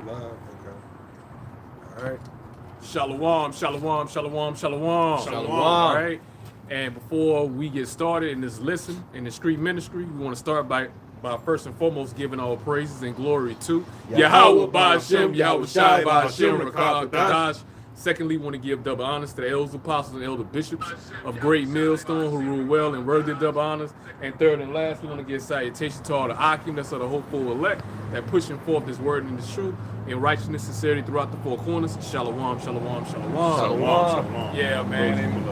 Live, okay. All right. Shalawam, shalawam, shalawam, shalawam. Shalawam. All right. And before we get started in this listen, in the street ministry, we want to start by first and foremost giving all praises and glory to Yahawah Bahasham Yahawashi, Qadash. Secondly, we want to give double honors to the elders, apostles, and elder bishops of Great Millstone who rule well and worthy of double honors. And third and last, we want to give salutation to all the Akim, that's of the hopeful elect, that pushing forth this word and this truth in righteousness, sincerity throughout the four corners. Shalawam, shalawam, shalawam. Shalawam. Yeah, man.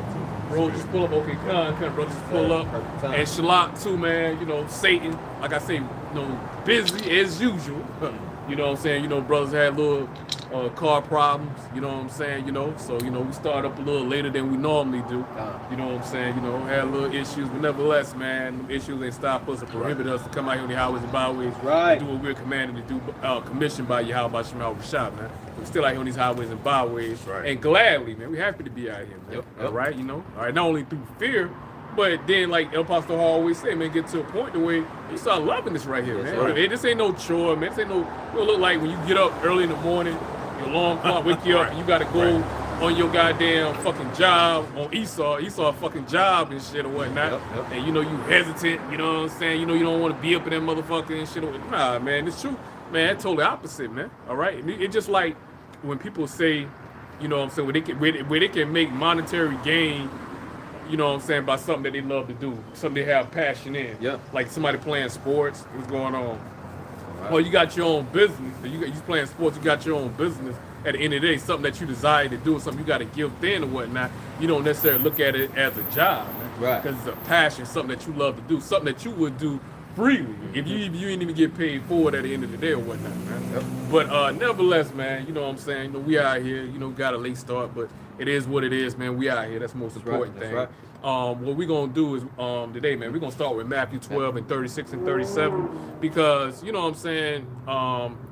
Bro, just pull up. Okay, come, bro, just pull up. And Shalak too, man. You know, Satan, like I say, you know, busy as usual. You know what I'm saying? You know, brothers had little car problems. You know what I'm saying? You know, so, you know, we start up a little later than we normally do. You know what I'm saying? You know, had little issues, but nevertheless, man, issues ain't stop us or prohibit us to come out here on the highways and byways and do what we're commanded to do, commissioned by Yahawah Bahasham Yahawashi, man. We're still out here on these highways and byways, and gladly, man, we're happy to be out here, man. All right, you know, all right, not only through fear, but then, like El Pastor Hall always say, man, get to a point the way you start loving this right here, man. Hey, this ain't no chore, man. This ain't no, it don't look like when you get up early in the morning, your alarm clock wake you up, and you got to go on your goddamn fucking job on Esau a fucking job and shit or whatnot. And, you know, you hesitant, you know what I'm saying? You know, you don't want to be up in that motherfucker and shit. Nah, man, it's true. Man, it's totally opposite, man. All right? It's just like when people say, you know what I'm saying, where they can make monetary gain, you know what I'm saying, by something that they love to do, something they have passion in. Like somebody playing sports, what's going on? Well, you got your own business. You playing sports, you got your own business. At the end of the day, something that you desire to do, something you got to give in or whatnot, you don't necessarily look at it as a job, man. Because it's a passion, something that you love to do, something that you would do freely if you ain't even get paid for it at the end of the day or whatnot, man. But nevertheless, man, you know what I'm saying, you know, we out here, you know, got a late start, but it is what it is, man. We out here. That's the most important thing. What we're going to do is today, man, we're going to start with Matthew 12 and 36 and 37 because, you know what I'm saying,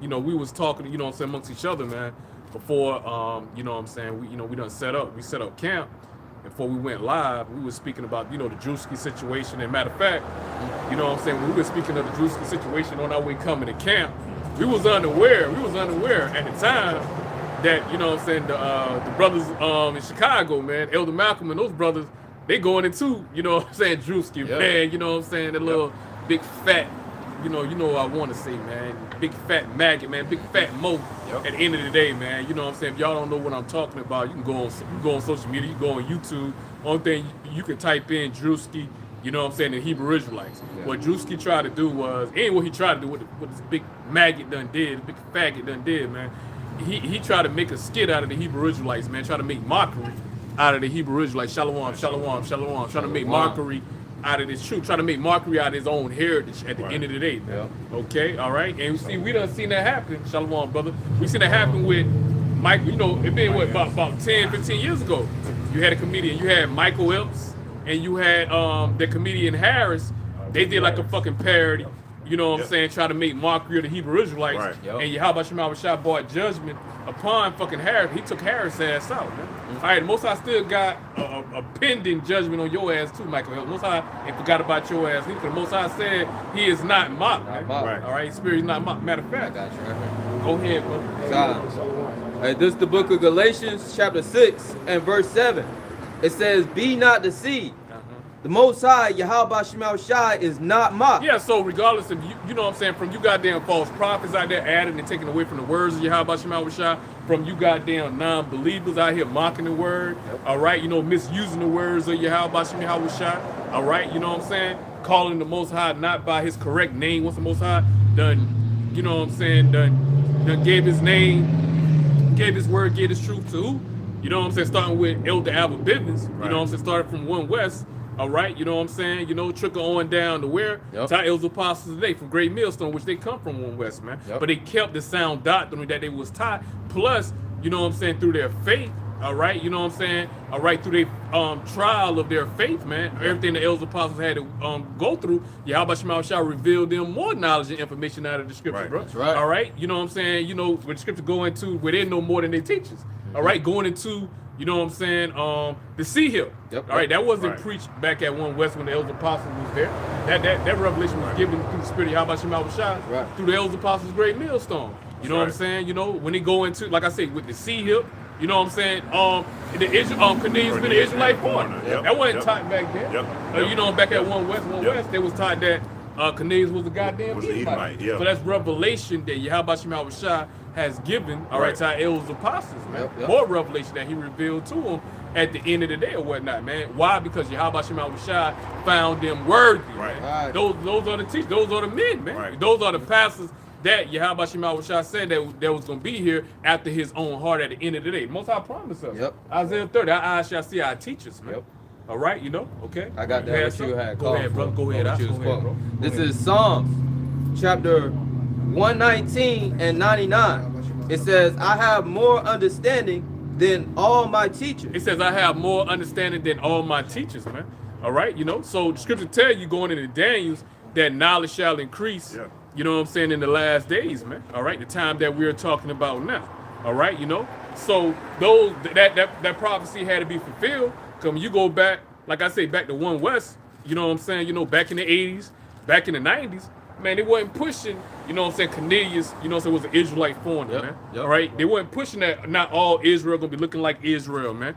you know, we was talking, you know what I'm saying, amongst each other, man, before, you know what I'm saying, we done set up camp. Before we went live, we were speaking about, you know, the Drewski situation. And matter of fact, you know what I'm saying, when we were speaking of the Drewski situation on our way coming to camp, we was unaware at the time that, you know what I'm saying, the brothers in Chicago, man, Elder Malcolm and those brothers, they going into, you know what I'm saying, Drewski, man, you know what I'm saying, that little big fat, you know what I want to say, man, big fat maggot, man, big fat mo. At the end of the day, man, you know what I'm saying, if y'all don't know what I'm talking about, you can go on social media, you go on YouTube. Only thing you can type in Drewski, you know what I'm saying, the Hebrew Israelites. What Drewski tried to do was, ain't what he tried to do, what this big maggot done did, big faggot done did, man. He tried to make a skit out of the Hebrew Israelites, man, try to make mockery out of the Hebrew Israelites. Shalawam, shalawam, shalawam, trying to make mockery out of this truth, trying to make mockery out of his own heritage at the end of the day, man. Okay, all right? And see, we done seen that happen, Shalom, brother. We seen that happen with Mike, you know, it been what, about 10, 15 years ago. You had a comedian, you had Michael Epps, and you had the comedian Harris. They did like a fucking parody, you know what I'm saying, try to make mockery of the Hebrew Israelites. And Yahawah Bahasham Yahawashi brought judgment upon fucking Harris. He took Harris' ass out, man. All right, the Most High still got a pending judgment on your ass too, Michael. The Most High ain't forgot about your ass. The Most High said he is not mocked, man. All right, Spirit is not mocked. Matter of fact, go ahead, bro. Hey, this is the book of Galatians, chapter 6 and verse 7. It says, "Be not deceived. The Most High, Yahawah Bahasham Yahawashi, is not mocked." Yeah, so regardless of, you know what I'm saying, from you goddamn false prophets out there adding and taking away from the words of Yahawah Bahasham Yahawashi, from you goddamn non-believers out here mocking the word, all right, you know, misusing the words of Yahawah Bahasham Yahawashi, all right, you know what I'm saying, calling the Most High not by his correct name. Once the Most High done, you know what I'm saying, done gave his name, gave his word, gave his truth to who? You know what I'm saying, starting with Elder Albert Bivens, you know what I'm saying, started from One West. All right, you know what I'm saying? You know, trickle on down to where? To our elders apostles today from Great Millstone, which they come from One West, man. But they kept the sound doctrine that they was taught. Plus, you know what I'm saying, through their faith, all right, you know what I'm saying? All right, through their trial of their faith, man, everything the elders apostles had to go through, Yahawah Bahasham Yahawashi revealed them more knowledge and information out of the scripture, bro. That's right. All right, you know what I'm saying? You know, where the scripture go into, where they know more than they teachers. All right, going into, you know what I'm saying, the Sea Hill. All right, that wasn't preached back at One West when the elders apostles was there. That revelation was given through the spirit of Yahawah Bahasham Yahawashi through the elders apostles' Great Millstone. You know what I'm saying? You know, when he go into, like I say, with the sea hip, you know what I'm saying? The Canadians been the Israelite foreigner. That wasn't taught back then. You know, back at One West, they was taught that Canadians was a goddamn Edomite. So that's revelation that Yahawah Bahasham Yahawashi has given, all right, to our elders apostles, man. More revelation that he revealed to them at the end of the day or whatnot, man. Why? Because Yahawah Bahasham Yahawashi found them worthy, man. Those are the teachers, those are the men, man. Those are the pastors that Yahawah Bahasham Yahawashi said that was going to be here after his own heart at the end of the day. Most High promised us. Isaiah 30, our eyes shall see our teachers, man. All right, you know, okay. I got that. What you had. Go ahead, brother. Go ahead. Bro. This is Psalms, chapter 119 and 99. It says, I have more understanding than all my teachers. It says, I have more understanding than all my teachers, man. All right, you know, so the scripture tell you going into Daniel's that knowledge shall increase, you know what I'm saying, in the last days, man. All right, the time that we're talking about now. All right, you know, so that prophecy had to be fulfilled. When you go back, like I say, back to One West, you know what I'm saying, you know, back in the 80s, back in the 90s, man, they wasn't pushing, you know what I'm saying, Cornelius, you know what I'm saying, was an Israelite foreigner, man. All right, they wasn't pushing that not all Israel gonna be looking like Israel, man.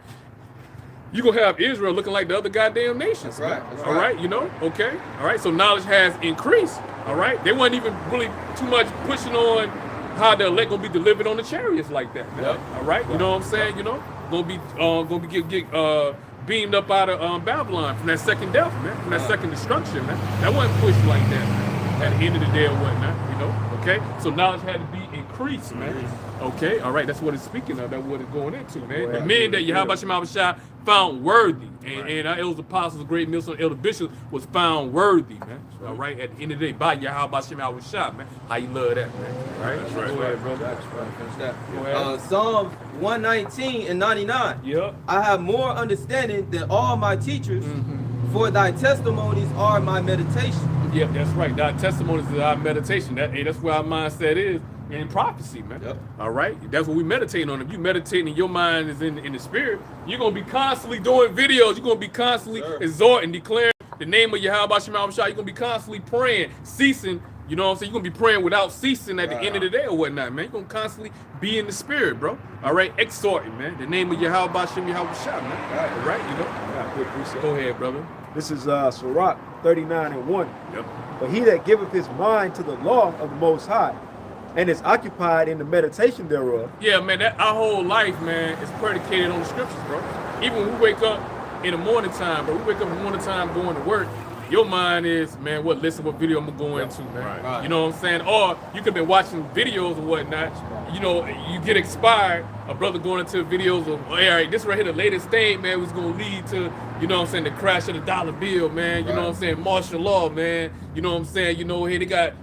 You gonna have Israel looking like the other goddamn nations, man. All right, you know, okay, all right, so knowledge has increased, all right. They wasn't even really too much pushing on how the elect gonna be delivered on the chariots like that, man. All right, you know what I'm saying, you know, gonna be get beamed up out of Babylon from that second death, man, from that second destruction, man. That wasn't pushed like that, man. At the end of the day or whatnot, you know, okay? So knowledge had to be increased, man. Okay, all right, that's what it's speaking of, that's what it's going into, man. The men that Yahawah Bahasham Yahawashi found worthy, and our elders apostles, great millstone, elder bishop was found worthy, man. All right, at the end of the day, by Yahawah Bahasham Yahawashi, man. How you love that, man? All right, that's right. Go ahead, brother. Go ahead. Psalms 119 and 99. I have more understanding than all my teachers, for thy testimonies are my meditation. Yep, that's right. Thy testimonies is our meditation. That's where our mindset is in prophecy, man. All right, that's what we meditate on. If you meditating, your mind is in the spirit, you're gonna be constantly doing videos. You're gonna be constantly exhorting, declaring the name of Yahawah Bahasham Yahawashi. You're gonna be constantly praying, ceasing. You know what I'm saying? You're gonna be praying without ceasing at the end of the day or whatnot, man. You're gonna constantly be in the spirit, bro. All right, exhorting, man. The name of Yahawah Bahasham Yahawashi, man. All right, you know. Go ahead, brother. This is Sirach 39 and 1. But he that giveth his mind to the law of the Most High, and is occupied in the meditation thereof. Yeah, man, our whole life, man, is predicated on the scriptures, bro. Even when we wake up in the morning time, bro, we wake up in the morning time going to work, your mind is, man, what video I'm gonna go into, man. You know what I'm saying? Or you could be watching videos or whatnot. You know, you get inspired. A brother going into videos of, hey, all right, this right here, the latest thing, man, was gonna lead to, you know what I'm saying, the crash of the dollar bill, man. You know what I'm saying, martial law, man. You know what I'm saying? You know, hey, they got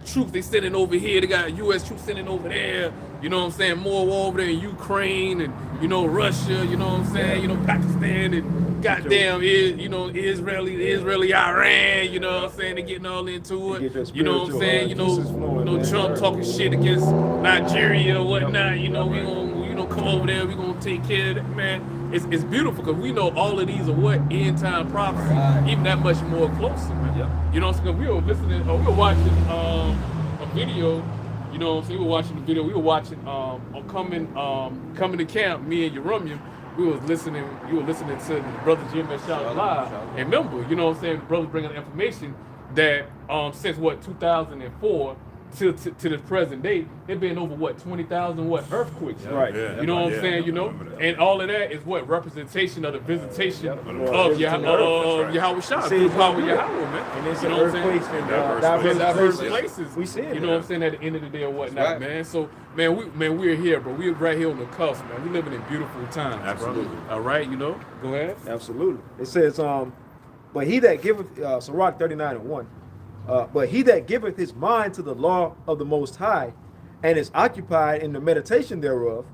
troops they sending over here. They got U.S. troops sending over there. You know what I'm saying? More war over there in Ukraine and, you know, Russia. You know what I'm saying? You know, Pakistan and goddamn, you know, Israeli Iran. You know what I'm saying? They're getting all into it. You know what I'm saying? You know, Trump talking shit against Nigeria or whatnot. You know, we gonna come over there. We gonna take care of that, man. It's beautiful because we know all of these are what end time prophecy, even that much more closer, man. You know, because we were listening, we were watching a video. You know what I'm saying? We were watching the video. We were watching coming to camp. Me and Yahawah, we was listening. You were listening to the brother Jim at Shalawam. And remember, you know what I'm saying? The brother bringing the information that since 2004 to the present day, there been over 20,000 earthquakes. Right. You know what I'm saying? You know, and all of that is representation of the visitation of Yahawashi through the power of Yahawah, man. And it's you know what I'm saying? in diverse places. We see it. You know what I'm saying? At the end of the day or whatnot, man. So we're here, bro. We're right here on the cusp, man. We living in beautiful times. Absolutely. Bro. All right, you know. Go ahead. Absolutely. It says, but he that giveth, Sirach 39 and 1. But he that giveth his mind to the law of the Most High, and is occupied in the meditation thereof,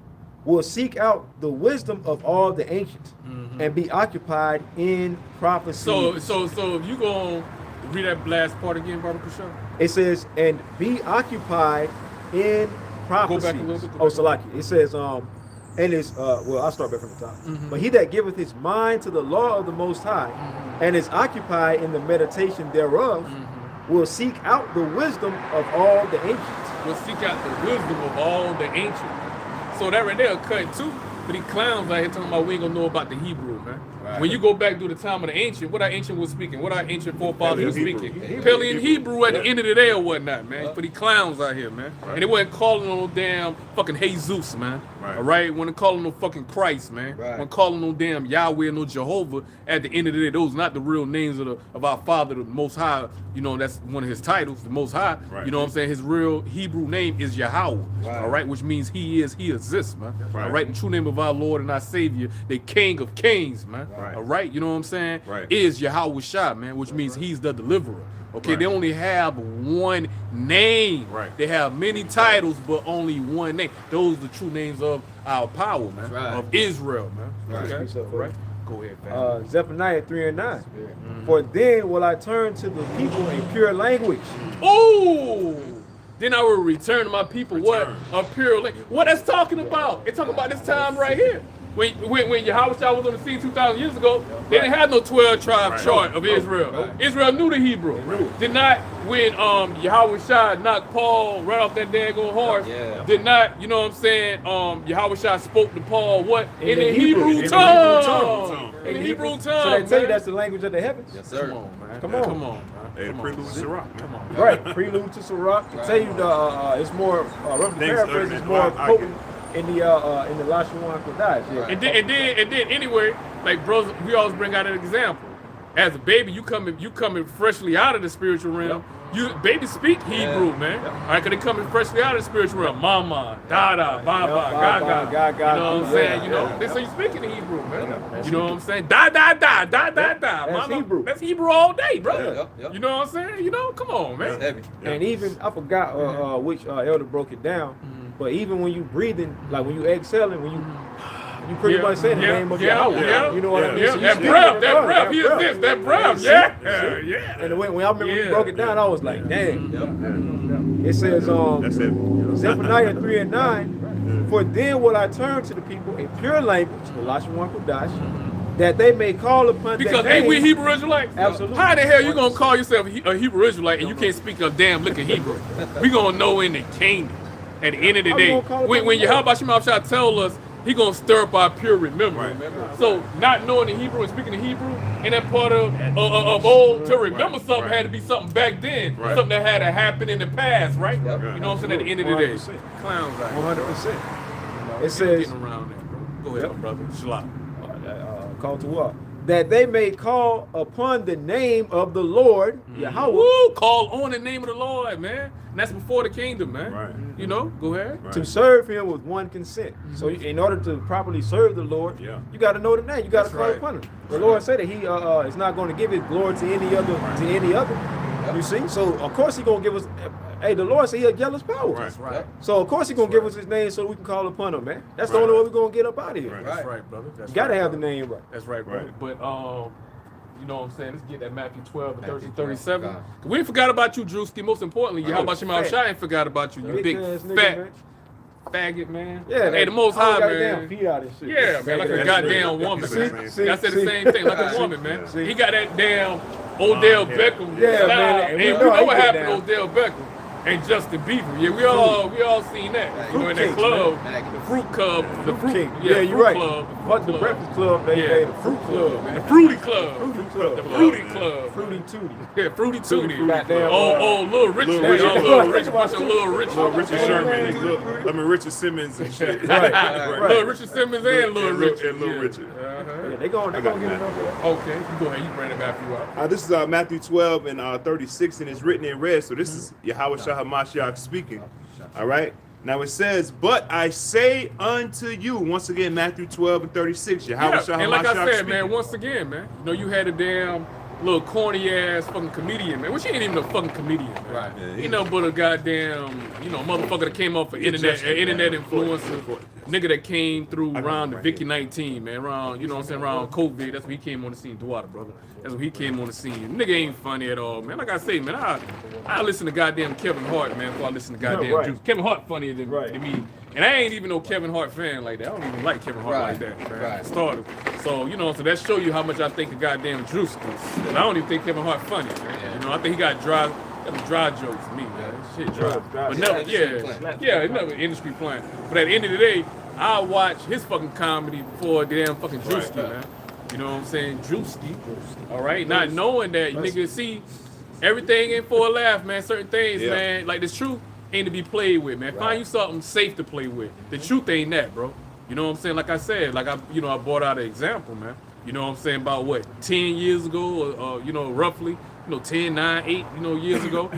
will seek out the wisdom of all the ancients, and be occupied in prophecy. So if you gonna read that last part again, Brother Kushar? It says, and be occupied in prophecy. Go back a little bit. Salaki. It says, and is well, I'll start back from the top. But he that giveth his mind to the law of the Most High, and is occupied in the meditation thereof, will seek out the wisdom of all the ancients, will seek out the wisdom of all the ancients. So that right there cut too. But these clowns out here talking about we ain't gonna know about the Hebrew, man. Right. When you go back through the time of the ancient, what our ancient was speaking, what our ancient forefathers were speaking. Pelian Hebrew at the end of the day or whatnot, man. For these clowns out here, man. Right. And they wasn't calling no damn fucking Jesus, man. Right. All right? Wasn't calling no fucking Christ, man. Right. Wasn't calling no damn Yahweh, no Jehovah. At the end of the day, those are not the real names of our Father, the Most High. You know, that's one of his titles, the Most High. Right. You know what I'm saying? His real Hebrew name is Yahawah. Right. All right? Which means he exists, man. Right. All right? The true name of our Lord and our Savior, the King of Kings, man. Right. All right? You know what I'm saying? Right. Is Yahawah, man, which means he's the deliverer. Okay, they only have one name. Right. They have many titles, but only one name. Those are the true names of our power, man. Of Israel, man. Right. Okay. Right. Go ahead, man. Zephaniah 3 and 9. For then will I turn to the people in pure language. Oh! Then I will return to my people what? A pure language. What that's talking about? It's talking about this time right here. When Yahawah was on the scene 2,000 years ago, they didn't have no 12-tribe chart of Israel. Israel knew the Hebrew. Did not, when Yahawah knocked Paul right off that daggone horse, did not, you know what I'm saying, Yahawah spoke to Paul what? In the Hebrew tongue. In the Hebrew tongue. So they tell you that's the language of the heavens? Yes, sir. Come on, man. Come on. Come on, man. Hey, prelude to Sirach. Come on. Right, prelude to Sirach. To tell you it's more, roughly paraphrase, it's more potent in the Rawchaa Qadash. Yeah. And then anyway, like brothers, we always bring out an example. As a baby, you coming freshly out of the spiritual realm. Babies speak Hebrew, man. All right, cause they coming freshly out of the spiritual realm. Mama, Dada, Baba, Gaga. You know what I'm saying? You know, so you speaking in Hebrew, man. You know what I'm saying? Da. That's Hebrew. That's Hebrew all day, brother. You know what I'm saying? You know, come on, man. Heavy. And even I forgot which elder broke it down. But even when you breathing, like when you exhaling, when you pretty much say the name of Yahweh. You know what I mean? So that breath, he exists, that breath, yeah. And when I remember when you broke it down, I was like, damn. It says, Zephaniah 3 and 9, for then will I turn to the people in pure language, the Rawchaa Qadash, that they may call upon because ain't we Hebrew Israelites? Absolutely. How the hell you gonna call yourself a Hebrew Israelite and you can't speak a damn lick of Hebrew? We gonna know in the kingdom. At the end of the day, when Yahawah Bahasham Yahawashi tell us he gonna stir up our pure remembrance. So not knowing the Hebrew and speaking the Hebrew and that part of old to remember something had to be something back then, something that had to happen in the past, right? You know what I'm saying? At the end of the day, clowns out 100%. It says, getting around there, bro. Go ahead, brother. Shalawam. Call to what? That they may call upon the name of the Lord, Yahawah. Woo, call on the name of the Lord, man. And that's before the kingdom, man. Right. You know, go ahead. To serve him with one consent. So in order to properly serve the Lord, you got to know the name. You got to call upon him. The Lord said that he is not going to give his glory to any other. You see? So of course he's going to give us, hey, the Lord said he'll give us power. That's right. So of course he's going to give us his name so we can call upon him, man. That's the only way we're going to get up out of here. That's right, brother. You got to have the name right. That's right, brother. But you know what I'm saying? Let's get that Matthew 12 and 30, 37. We ain't forgot about you, Drewski. Most importantly, Yahawah Bahasham Yahawashi ain't forgot about you. You big fat faggot, man. Yeah, hey, the Most High, man. Yeah, man, like a goddamn woman. I said the same thing, like a woman, man. He got that damn Odell Beckham style. And we know what happened to Odell Beckham. And Justin Bieber, we all seen that. You know, in that club, the Fruit Club, the Fruit King. Yeah, you're right. But the Breakfast Club, the Fruit Club, the Fruity Club, the Fruity Club, Fruity Tooty. Yeah, Fruity Tooty. Oh, Little Richard, bunch of Little Richard Sherman, Richard Simmons and shit. Right. Little Richard Simmons and Little Richard. Little Richard. Yeah, they gonna get it over there. Okay, you go ahead. You bring it back up. This is Matthew 12 and 36, and it's written in red. So this is Yahawah Bahasham speaking. All right. Now it says, "But I say unto you," once again, Matthew 12 and 36. And like I said, man, once again, man, you know, you had a damn little corny ass fucking comedian, man. Which he ain't even a fucking comedian, man. Right. Yeah, he no but a goddamn, motherfucker that came off of internet influencer. Nigga that came through around the Vicky 19, man, around, around COVID. That's when he came on the scene, Duarte, brother. That's when he came on the scene. Nigga ain't funny at all, man. Like I say, man, I listen to goddamn Kevin Hart, man, before I listen to goddamn Juice. Kevin Hart funnier than me. And I ain't even no Kevin Hart fan like that. I don't even like Kevin Hart like that, man. Started. So, so that show you how much I think of goddamn Juice. And I don't even think Kevin Hart funny, man. I think he got dry. That's dry jokes to me, man. Shit dry. But Yeah, never, it's never industry plan. But at the end of the day, I watch his fucking comedy before damn fucking Drewski, man. You know what I'm saying? Drewski. All right? Not knowing that niggas see everything ain't for a laugh, man. Certain things, man, like the truth ain't to be played with, man. Find you something safe to play with. The truth ain't that, bro. You know what I'm saying? Like I said, like I brought out an example, man. You know what I'm saying? About what, 10 years ago, or roughly, 10, 9, 8, years ago.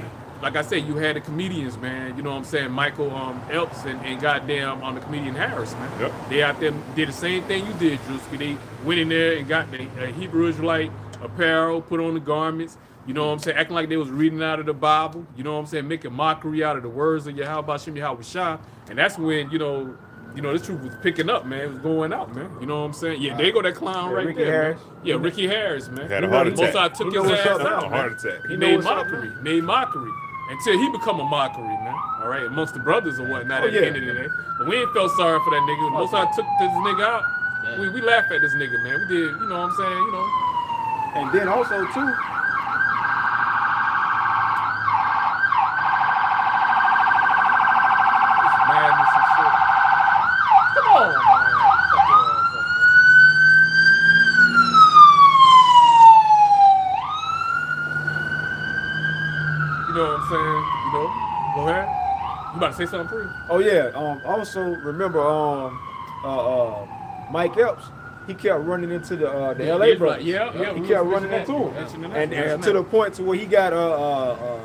Like I said, you had the comedians, man. You know what I'm saying? Michael Elps and goddamn the comedian Harris, man. Yep. They out there did the same thing you did, Drewski. They went in there and got the Hebrew Israelite apparel, put on the garments. You know what I'm saying? Acting like they was reading out of the Bible. You know what I'm saying? Making mockery out of the words of Yahawah Bahasham Yahawashi. And that's when, this truth was picking up, man. It was going out, man. You know what I'm saying? Yeah, there go that clown right Ricky there. Harris. Man. Yeah, Ricky Harris, man. Had a heart attack. Mossad took his ass out. Heart attack. He made mockery. Until he become a mockery, man. All right, amongst the brothers or whatnot at the end of the day. But we ain't felt sorry for that nigga. Mossad took this nigga out. We laugh at this nigga, man. We did, you know what I'm saying? And then also too. Madness and shit. Come on, man. Fuck your ass up, man. You know what I'm saying? Go ahead. You about to say something, Free? Oh yeah. Also remember Mike Epps. He kept running into the LA brothers. Yeah. He kept running into him, and to the point to where he got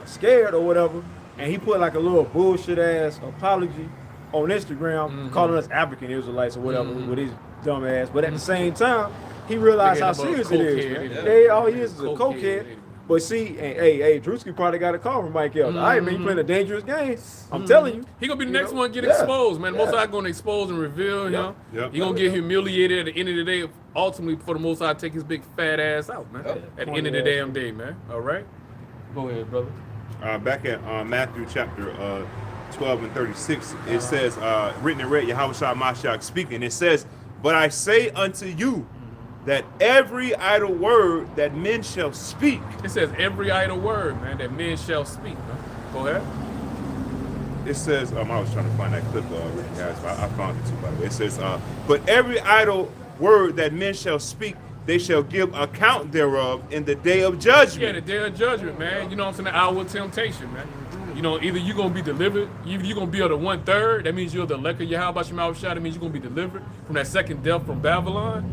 scared or whatever, and he put like a little bullshit ass apology on Instagram, calling us African Israelites or whatever with his dumb ass. But at the same time, he realized how serious it is. Man. All he is a cokehead. But see, hey, Drewski probably got a call from Mike Elder. All right, man, he playing a dangerous game. I'm telling you. He gonna be the next one to get exposed, man. The Most High gonna expose and reveal him. He gonna get humiliated at the end of the day. Ultimately, for the Most High, take his big fat ass out, man. At the end of the damn day, man. All right? Go ahead, brother. Back at Matthew chapter 12 and 36, it says, written in red, Yahawah Mashiach speaking, it says, but I say unto you, that every idle word that men shall speak. It says every idle word, man, that men shall speak. Man. Go ahead. It says, I was trying to find that clip Ricky Harris, but I found it too, by the way. It says, but every idle word that men shall speak, they shall give account thereof in the day of judgment. Yeah, the day of judgment, man. You know what I'm saying? The hour of temptation, man. Either you're going to be delivered, either you're going to be of the 1/3, that means you're the elect of Yahawah Bahasham Yahawashi, that means you're going to be delivered from that second death from Babylon.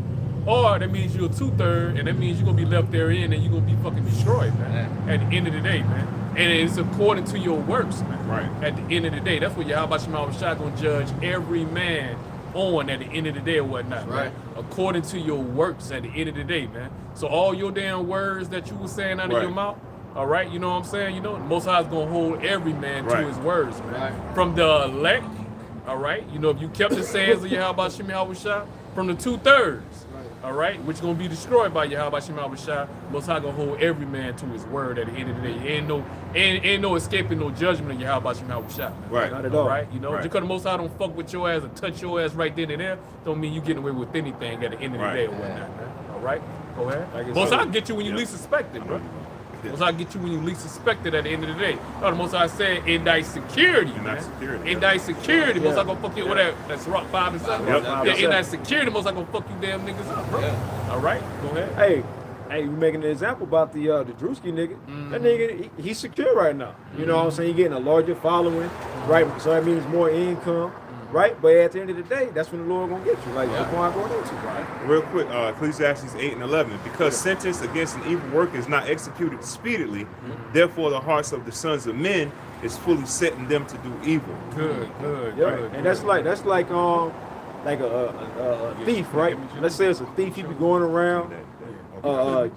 Or that means you're a 2/3, and that means you're gonna be left therein, and you're gonna be fucking destroyed, man. At the end of the day, man. And it's according to your works, man. Right. At the end of the day, that's what Yahawah Bahasham Yahawashi gonna judge every man on at the end of the day or whatnot, right? According to your works at the end of the day, man. So all your damn words that you were saying out of your mouth, all right, you know what I'm saying? The Most High is gonna hold every man to his words, man. From the elect, all right. If you kept the sayings of Yahawah Bahasham Yahawashi, from the 2/3. All right, which is gonna be destroyed by Yahawah Bahasham Yahawashi. Most High gonna hold every man to his word at the end of the day. Ain't no escaping no judgment of Yahawah Bahasham Yahawashi. Right. Not at all. Right. Just because the Most High don't fuck with your ass and touch your ass right then and there, don't mean you getting away with anything at the end of the day or whatnot, man. All right, go ahead. Most High get you when you least suspect it, bro. Most High get you when you least suspect it at the end of the day. The Most High said, in thy security, man. In thy security, Most High gonna fuck you with that. That's Rock 5 and 7. In thy security, Most High gonna fuck you damn niggas up, bro. All right, go ahead. Hey, you making an example about the Drewski nigga. That nigga, he's secure right now. You know what I'm saying? He getting a larger following, right? So that means more income. Right, but at the end of the day, that's when the Lord gonna get you, like the point I'm going into, right? Real quick, Ecclesiastes 8 and 11. Because sentence against an evil work is not executed speedily, therefore the hearts of the sons of men is fully setting them to do evil. Good. And that's like a thief, right? Let's say it's a thief. He be going around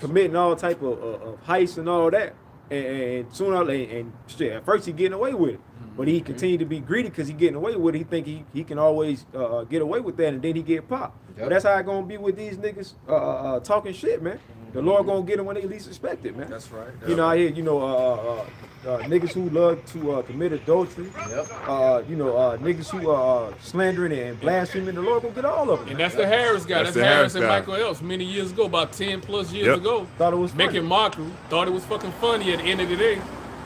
committing all type of heists and all that, and sooner and shit. At first he getting away with it. But he continued to be greedy because he getting away with it. He think he can always get away with that, and then he get popped. But that's how it gonna be with these niggas talking shit, man. The Lord gonna get them when they least expect it, man. That's right. I hear niggas who love to commit adultery. Niggas who are slandering and blaspheming. The Lord gonna get all of them. And that's the Harris guy. That's Harris and Michael Elps many years ago, about 10+ years ago. Thought it was funny. Making mockery. Thought it was fucking funny at the end of the day.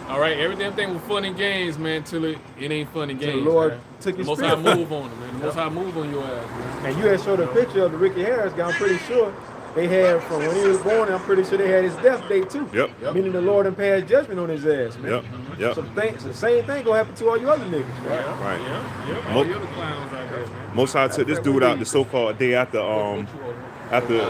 All right, every damn thing was fun and games, man, till it ain't fun and games. The Lord man. took his The Most High spirit. move on them, man. The Most High move on your ass, man. And you had showed a picture of the Ricky Harris guy. I'm pretty sure they had from when he was born. I'm pretty sure they had his death date too. Yep. Meaning the Lord and passed judgment on his ass, man. Yep. Yep. So the same thing gonna happen to all you other niggas, right? Right. Yeah. All the other clowns out there, man. Most High took this dude out the so-called day after I got the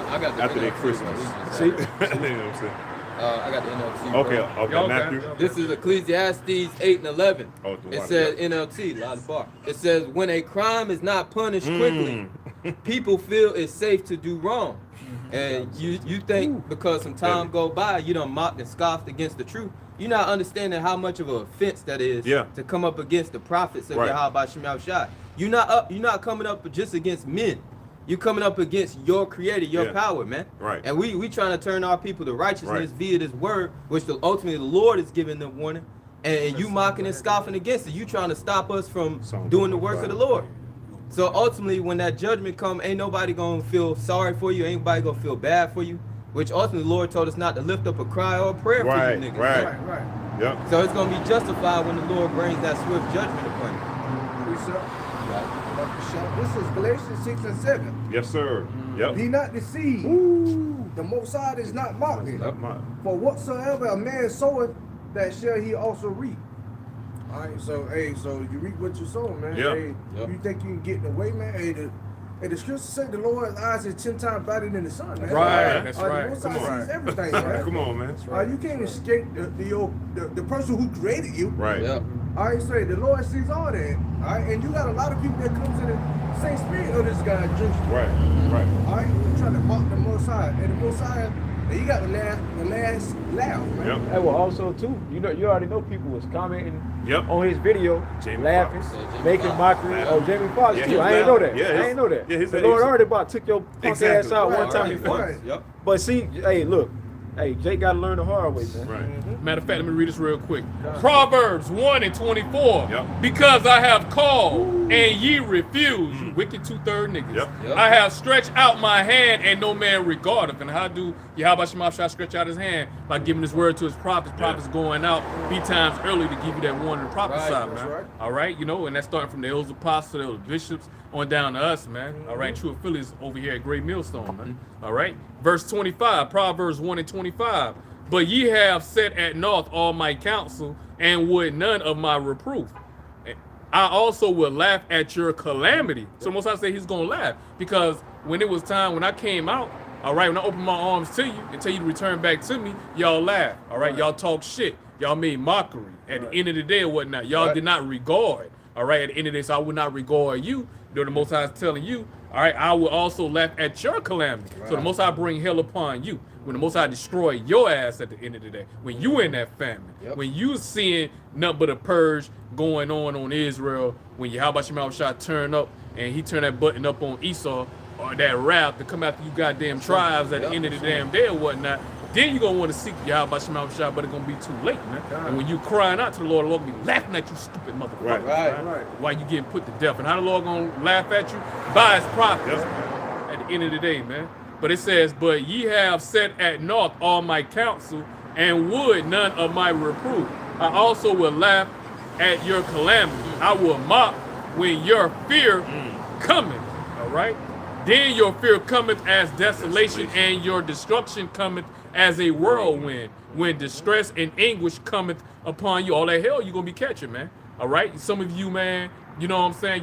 after their NLT. Christmas. See? You know what I'm saying? I got the NLT. Okay, bro. okay, Matthew. This is Ecclesiastes 8 and 11. Oh, the It one, says NLT, lot of bar. It says when a crime is not punished quickly, people feel it's safe to do wrong. And you think because some time go by, you done mocked and scoffed against the truth. You're not understanding how much of an offense that is to come up against the prophets of Yahawah Bahasham Yahawashi. You're not coming up just against men. You're coming up against your creator, your power, man. Right. And we trying to turn our people to righteousness via this word, which ultimately the Lord is giving them warning. And you mocking and scoffing against it. You trying to stop us from doing the work of the Lord. So ultimately, when that judgment come, ain't nobody gonna feel sorry for you. Ain't nobody gonna feel bad for you. Which ultimately the Lord told us not to lift up a cry or a prayer for you niggas. Right. Yep. So it's gonna be justified when the Lord brings that swift judgment upon you. This is Galatians 6 and 7. Yes, sir. Yep. Be not deceived. The Most High is not mocking. For whatsoever a man soweth, that shall he also reap. All right, so you reap what you sow, man. Yeah. Hey, you think you can get away, man? Hey, the scripture say the Lord's eyes is 10 times brighter than the sun, man. Right, that's right. The Most High Come on. sees everything, man. Come on, man. You can't escape the person who created you. Right. Yep. All right, so the Lord sees all that. All right, and you got a lot of people that comes in the same spirit of this guy, drinks. Right. All right, you trying to mock the Most High, and the Most High, he got the last laugh, man. Yep. Hey, well, also too, you already know people was commenting Yep. on his video, Jamie laughing, Foxx. making mockery of Jamie Foxx Yeah, too. he I ain't know that. yeah, I ain't know that. yeah, his- the Lord his- already about took your punk ass out one time before. Right. Yep. But see, hey, look, hey, Jake got to learn the hard way, man. Right. Matter of fact, let me read this real quick. Proverbs 1 and 24. Yep. Because I have called and ye refuse, you wicked 2/3 niggas. Yep. I have stretched out my hand and no man regardeth. And how do Yahawah Bahasham Yahawashi stretch out his hand? By giving his word to his prophets. Prophets going out 3 times early to give you that warning and prophesy, Right, man. right. All right, and that's starting from the elders apostles, the elders bishops, on down to us, man. All right, true affiliates over here at Great Millstone, man. All right, verse 25, Proverbs 1 and 25. But ye have set at naught all my counsel, and would none of my reproof. I also will laugh at your calamity. So most I say he's gonna laugh, because when it was time, when I came out, all right, when I opened my arms to you and tell you to return back to me, y'all laugh. All right, y'all talk shit. Y'all made mockery. At the end of the day or whatnot, y'all did not regard. All right, at the end of this, I would not regard you. The Most High is telling you, all right, I will also laugh at your calamity. So the Most High bring hell upon you. When the Most High destroy your ass at the end of the day, when you in that famine, when you seeing nothing but a purge going on Israel, when Yahawah Bahasham Yahawashi turn up and he turn that button up on Esau, or that wrath to come after you goddamn tribes at the end of the damn day or whatnot, then you're going to want to seek Yahawah Bahasham Yahawashi, but it's going to be too late, man. And when you crying out to the Lord will be laughing at you, stupid motherfucker. Right. Why you getting put to death? And how the Lord going to laugh at you? By his prophets, at the end of the day, man. But it says, but ye have set at naught all my counsel, and would none of my reproof. I also will laugh at your calamity. I will mock when your fear cometh. All right? Then your fear cometh as desolation, and your destruction cometh as a whirlwind. When distress and anguish cometh upon you, all that hell you're going to be catching, man. All right? Some of you, man, you know what I'm saying?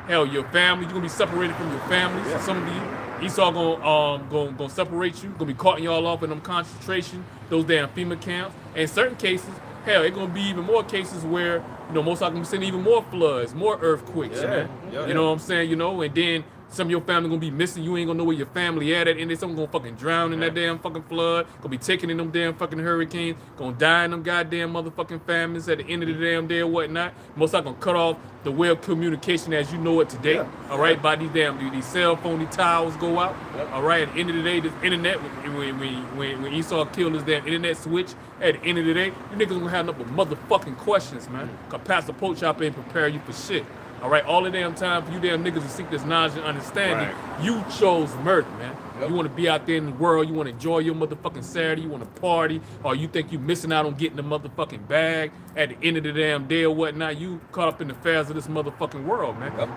Hell, your family, you're going to be separated from your family. So some of you, Esau gonna separate you, gonna be carting y'all off in them concentration, those damn FEMA camps. And in certain cases, hell, it's gonna be even more cases where, most of them gonna be sending even more floods, more earthquakes, man. You know what I'm saying? And then some of your family gonna be missing. You ain't gonna know where your family at, and then some gonna fucking drown in that damn fucking flood. Gonna be taken in them damn fucking hurricanes. Gonna die in them goddamn motherfucking famines at the end of the damn day or whatnot. Most likely gonna cut off the way of communication as you know it today. All right, by these cell phone, these towers go out. All right, at the end of the day, this internet, when Esau killed his damn internet switch, at the end of the day, you niggas gonna have nothing but motherfucking questions, man. Cause Pastor Poach out there ain't prepare you for shit. All right, all the damn time for you damn niggas to seek this knowledge and understanding, Right. you chose murder, man. Yep. You want to be out there in the world, you want to enjoy your motherfucking Saturday, you want to party, or you think you missing out on getting the motherfucking bag at the end of the damn day or whatnot. You caught up in the affairs of this motherfucking world, man. Yep.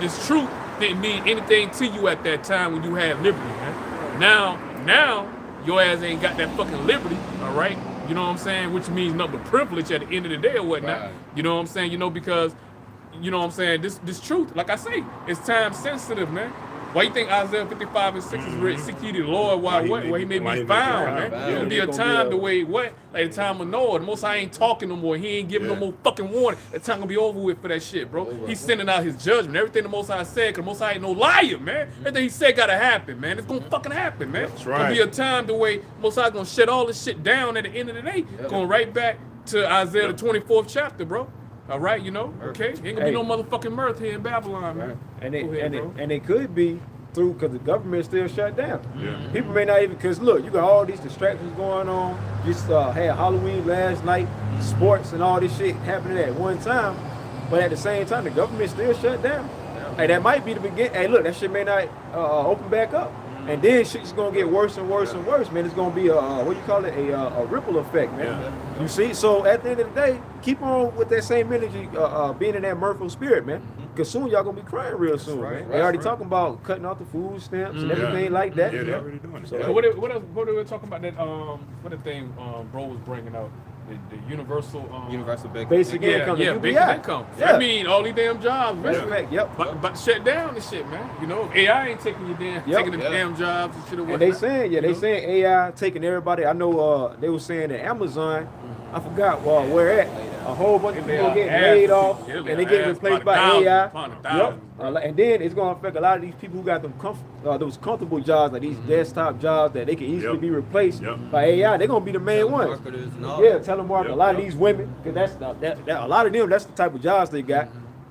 This truth didn't mean anything to you at that time when you had liberty, man. Now, your ass ain't got that fucking liberty, all right? You know what I'm saying? Which means nothing but privilege at the end of the day or whatnot. Right. You know what I'm saying? You know, because, you know what I'm saying, this truth, like I say, it's time sensitive, man. Why you think Isaiah 55:6 is written? Seek ye the Lord while he may be found, man. There's gonna be a time the way what? Like the time of Noah. The Most High ain't talking no more. He ain't giving no more fucking warning. The time gonna be over with for that shit, bro. He's sending out his judgment. Everything the Most High said, cause the Most High ain't no liar, man. Everything he said gotta happen, man. It's gonna fucking happen, man. That's Gonna be right. a time the way Most High gonna shut all this shit down at the end of the day. Going right back to Isaiah the 24th chapter, bro. All right, you know, okay. Ain't gonna be no motherfucking mirth here in Babylon, man. And Go ahead, bro. it could be through because the government is still shut down. Yeah. People may not even because look, you got all these distractions going on. Just had Halloween last night, sports and all this shit happening at one time, but at the same time the government still shut down. Hey, that might be the beginning. Hey, look, that shit may not open back up, and then shit's gonna get worse and worse and worse, man. It's gonna be a ripple effect, man. Yeah. You see, so at the end of the day, keep on with that same energy, being in that mirthful spirit, man. Because soon y'all gonna be crying real soon, right, man. that's They already right. talking about cutting off the food stamps and Yeah. everything like that. Yeah, they're already doing it. So, Yeah. What are we talking about that what the thing bro was bringing out? The universal Universal basic. Basic income, the basic UBI. income. Yeah. I mean all these damn jobs, man. That's fact, yep. But shut down this shit, man. You know, AI ain't taking your damn Yep. taking the damn jobs and shit or And whatnot. they saying, you know? AI taking everybody. I know they were saying that Amazon, I forgot where at, a whole bunch of They people are getting ass laid to off, shit. and They they getting ass replaced by by thousands, AI. upon Yep. thousands. And then it's gonna affect a lot of these people who got them those comfortable jobs, like these desktop jobs that they can easily Yep. be replaced Yep. by AI. They're gonna be the main ones. Telemarketers and all Yeah, that. telemarketer. Yep. A lot of these women, because a lot of them, that's the type of jobs they got.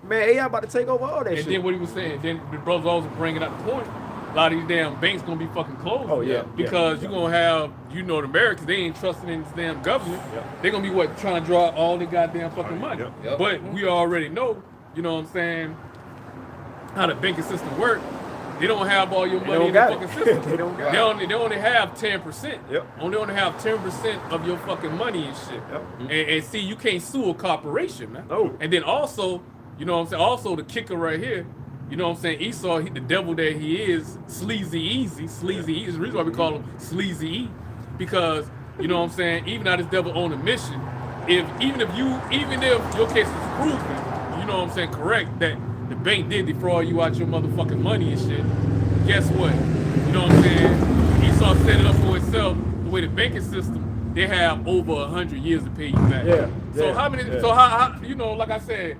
Man, AI about to take over all that And shit. then what he was saying, then the brothers also bringing up the point. A lot of these damn banks gonna be fucking closed. Oh, yeah, Because yeah. you're gonna have, you know, the Americans, they ain't trusting in this damn government. Yep. They're gonna be trying to draw all the goddamn fucking money. Yep. Yep. But we already know, you know what I'm saying, how the banking system work. They don't have all your They money don't in the got fucking it. system. They don't got it. They only have 10%. Yep. Only have 10% of your fucking money and shit. Yep. And see, you can't sue a corporation, man. No. And then also, you know what I'm saying, also the kicker right here, you know what I'm saying, Esau, the devil that he is, Sleazy Easy. Sleazy Easy. The reason why we call him Sleazy E, because, you know what I'm saying, even now this devil on a mission, even if your case is proven, you know what I'm saying, correct, that the bank did defraud you out your motherfucking money and shit, guess what? You know what I'm saying? Esau set it up for itself, the way the banking system, they have over 100 years to pay you back. Yeah, So yeah, how many, yeah. so how, you know, like I said,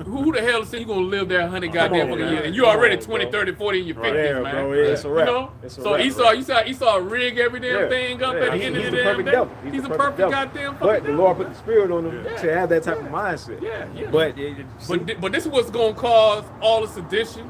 who the hell said you gonna live there 100 goddamn on, fucking man. years? And you Come already on, 20, bro. 30, 40 in your 50s, Yeah, man. bro, yeah, it's a wrap. You know? It's a So wrap, Esau rig every damn thing up at the end of the damn day. devil. He's a perfect devil. goddamn fucking But the devil. Lord put the spirit on him Yeah. to have that type of mindset. Yeah, yeah. But But this is what's gonna cause all the sedition,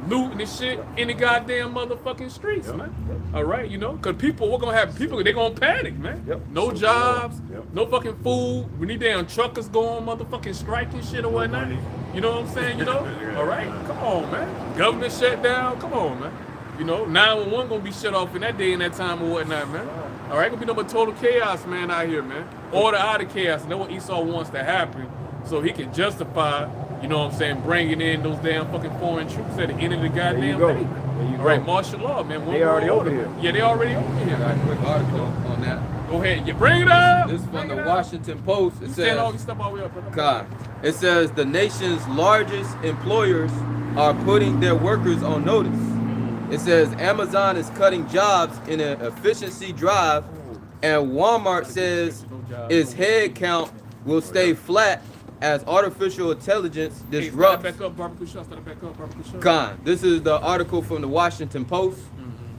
looting and shit in the goddamn motherfucking streets, man. All right, you know, because people, we're gonna have people, they're gonna panic, man. Yep. No jobs, Yep. no fucking food. We need damn truckers going motherfucking striking shit or whatnot. money. You know what I'm saying? You know? All right, come on, man. Government shut down, come on, man. You know, 911 gonna be shut off in that day and that time or whatnot, man. All right, gonna be no more total chaos, man, out here, man. Order out of chaos, and that's what Esau wants to happen, so he can justify, you know what I'm saying, bringing in those damn fucking foreign troops at the end of the goddamn go. day. There you All right, go. martial law, man. One They already world over order. here. Yeah, they already over I here. got a quick article on that. Go ahead, you bring it up. This is from Bring the it up. Washington Post. It You stand all says, this stuff all the way up. brother. God, it says the nation's largest employers are putting their workers on notice. It says Amazon is cutting jobs in an efficiency drive, and Walmart says its head count will stay flat as artificial intelligence Hey, start disrupts. back up, barbecue shop. Start back up, barbecue shop. Khan, this is the article from the Washington Post.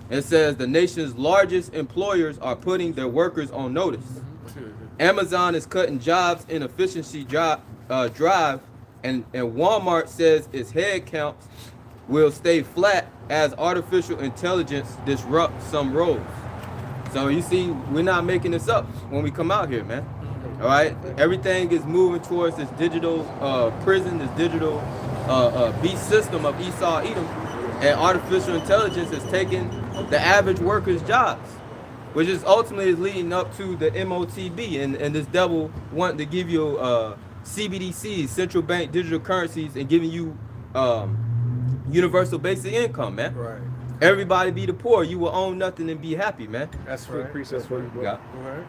It says the nation's largest employers are putting their workers on notice. Amazon is cutting jobs in efficiency drive, and Walmart says its head count will stay flat as artificial intelligence disrupts some roles. So you see, we're not making this up when we come out here, man. All right, everything is moving towards this digital prison, this digital beast system of Esau Edom, and artificial intelligence is taking the average worker's jobs, which is ultimately is leading up to the MOTB and this devil wanting to give you CBDCs, central bank digital currencies, and giving you universal basic income, man. Right. Everybody be the poor. You will own nothing and be happy, man. That's right. Precept for you, bro. Yeah.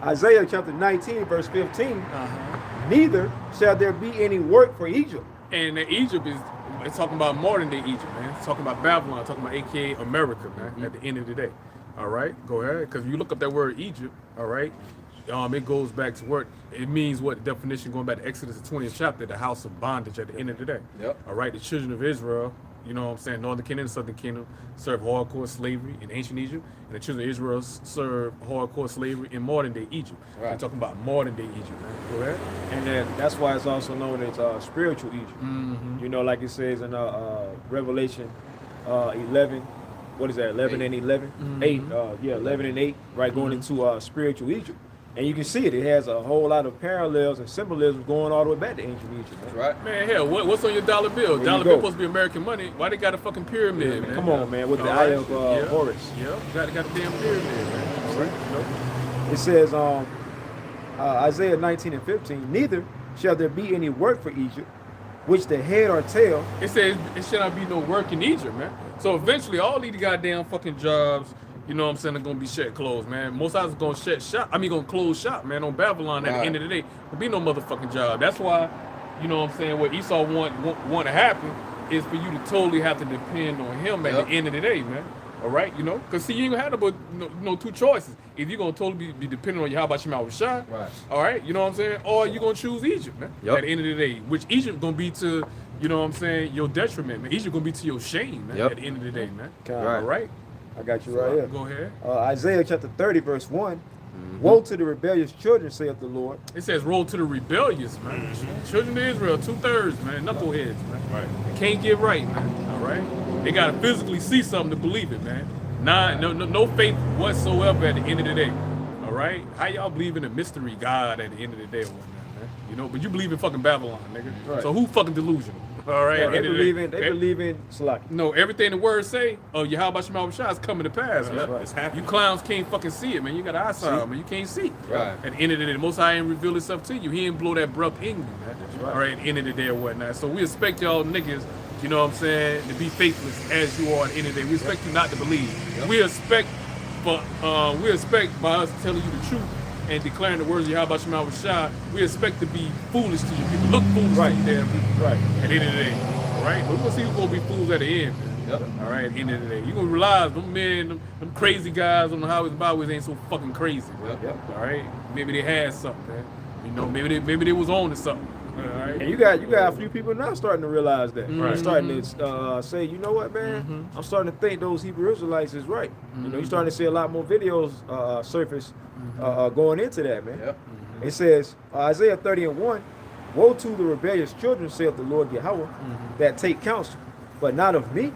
Isaiah chapter 19, verse 15. Neither shall there be any work for Egypt. And Egypt it's talking about modern day Egypt, man. It's talking about Babylon, talking about AKA America, man, at the end of the day. All right, go ahead. Because if you look up that word Egypt, all right, it goes back to what it means, what the definition going back to Exodus, the 20th chapter, the house of bondage at the end of the day. Yep. All right, the children of Israel, you know what I'm saying, northern kingdom and southern kingdom served hardcore slavery in ancient Egypt, and the children of Israel served hardcore slavery in modern day Egypt. Right. We're talking about modern day Egypt, man. Go ahead. And then that's why it's also known as spiritual Egypt. You know, like it says in Revelation 11, what is that, 11 and 11? 8, 11 and 8, right, going into spiritual Egypt. And you can see it. It has a whole lot of parallels and symbolism going all the way back to ancient Egypt. Man. That's right. Man, hell, what's on your dollar bill? There Dollar you bill go. supposed to be American money. Why they got a fucking pyramid, man? Come on, man, with the All eye right. of Horus. Yeah, got a damn pyramid, man. All right. You know? It says, Isaiah 19 and 15, neither shall there be any work for Egypt, which the head or tail. It says it should not be no work in Egypt, man. So eventually, all these goddamn fucking jobs, you know what I'm saying, are gonna be shut closed, man. Most houses gonna shut shop. Gonna close shop, man, on Babylon at the end of the day. There'll be no motherfucking job. That's why, you know what I'm saying, what Esau want to happen is for you to totally have to depend on him at the end of the day, man. All right, you know, because see, you ain't gonna have no two choices. If you're gonna totally be dependent on Yahawah Bahasham Yahawashi, Right. all right, you know what I'm saying, or you're gonna choose Egypt, man. Yep. At the end of the day, which Egypt gonna be to, you know what I'm saying, your detriment, man. Egypt gonna be to your shame, man. Yep. At the end of the day, man. Right. All right. I got you right here. Go ahead. Isaiah chapter 30, verse 1. Woe to the rebellious children, saith the Lord. It says, roll to the rebellious, man. Children of Israel, 2/3, man. Knuckleheads, man. Right. They can't get right, man. All right. They gotta physically see something to believe it, man. No faith whatsoever at the end of the day. All right. How y'all believe in a mystery God at the end of the day or whatnot, man? You know, but you believe in fucking Babylon, nigga. Right. So who fucking delusional? All right. Yeah, At the they end of the believe day. in, they believe in Salaki. No, everything the word say, Yahawah Bahasham Yahawashi is coming to pass, man. right. It's happening. You clowns can't fucking see it, man. You got an eyesight, man. You can't see. Right. At the end of the day, the Most High ain't reveal himself to you. He ain't blow that breath in you, man. right. All right, at the end of the day or whatnot. So we expect y'all niggas, you know what I'm saying, to be faithless as you are at the end of the day. We expect you not to believe. We expect by us telling you the truth and declaring the words of Yahawah Bahasham Yahawashi, we expect to be foolish to you people. Look foolish to you damn people. Right. At the end of the day. All right? But we're going to see who's going to be fools at the end. Yep. All right, at the end of the day. You're going to realize them men, them crazy guys on the highways and byways ain't so fucking crazy. Yep. All right? Maybe they had something, man. You know, maybe they was on to something. All right? And you got a few people now starting to realize that. Right. Starting to say, you know what, man? I'm starting to think those Hebrew Israelites is right. You know, you're starting to see a lot more videos surface going into that, man. Yep. It says, Isaiah 30 and 1, woe to the rebellious children, saith the Lord Yahawah, that take counsel, but not of me,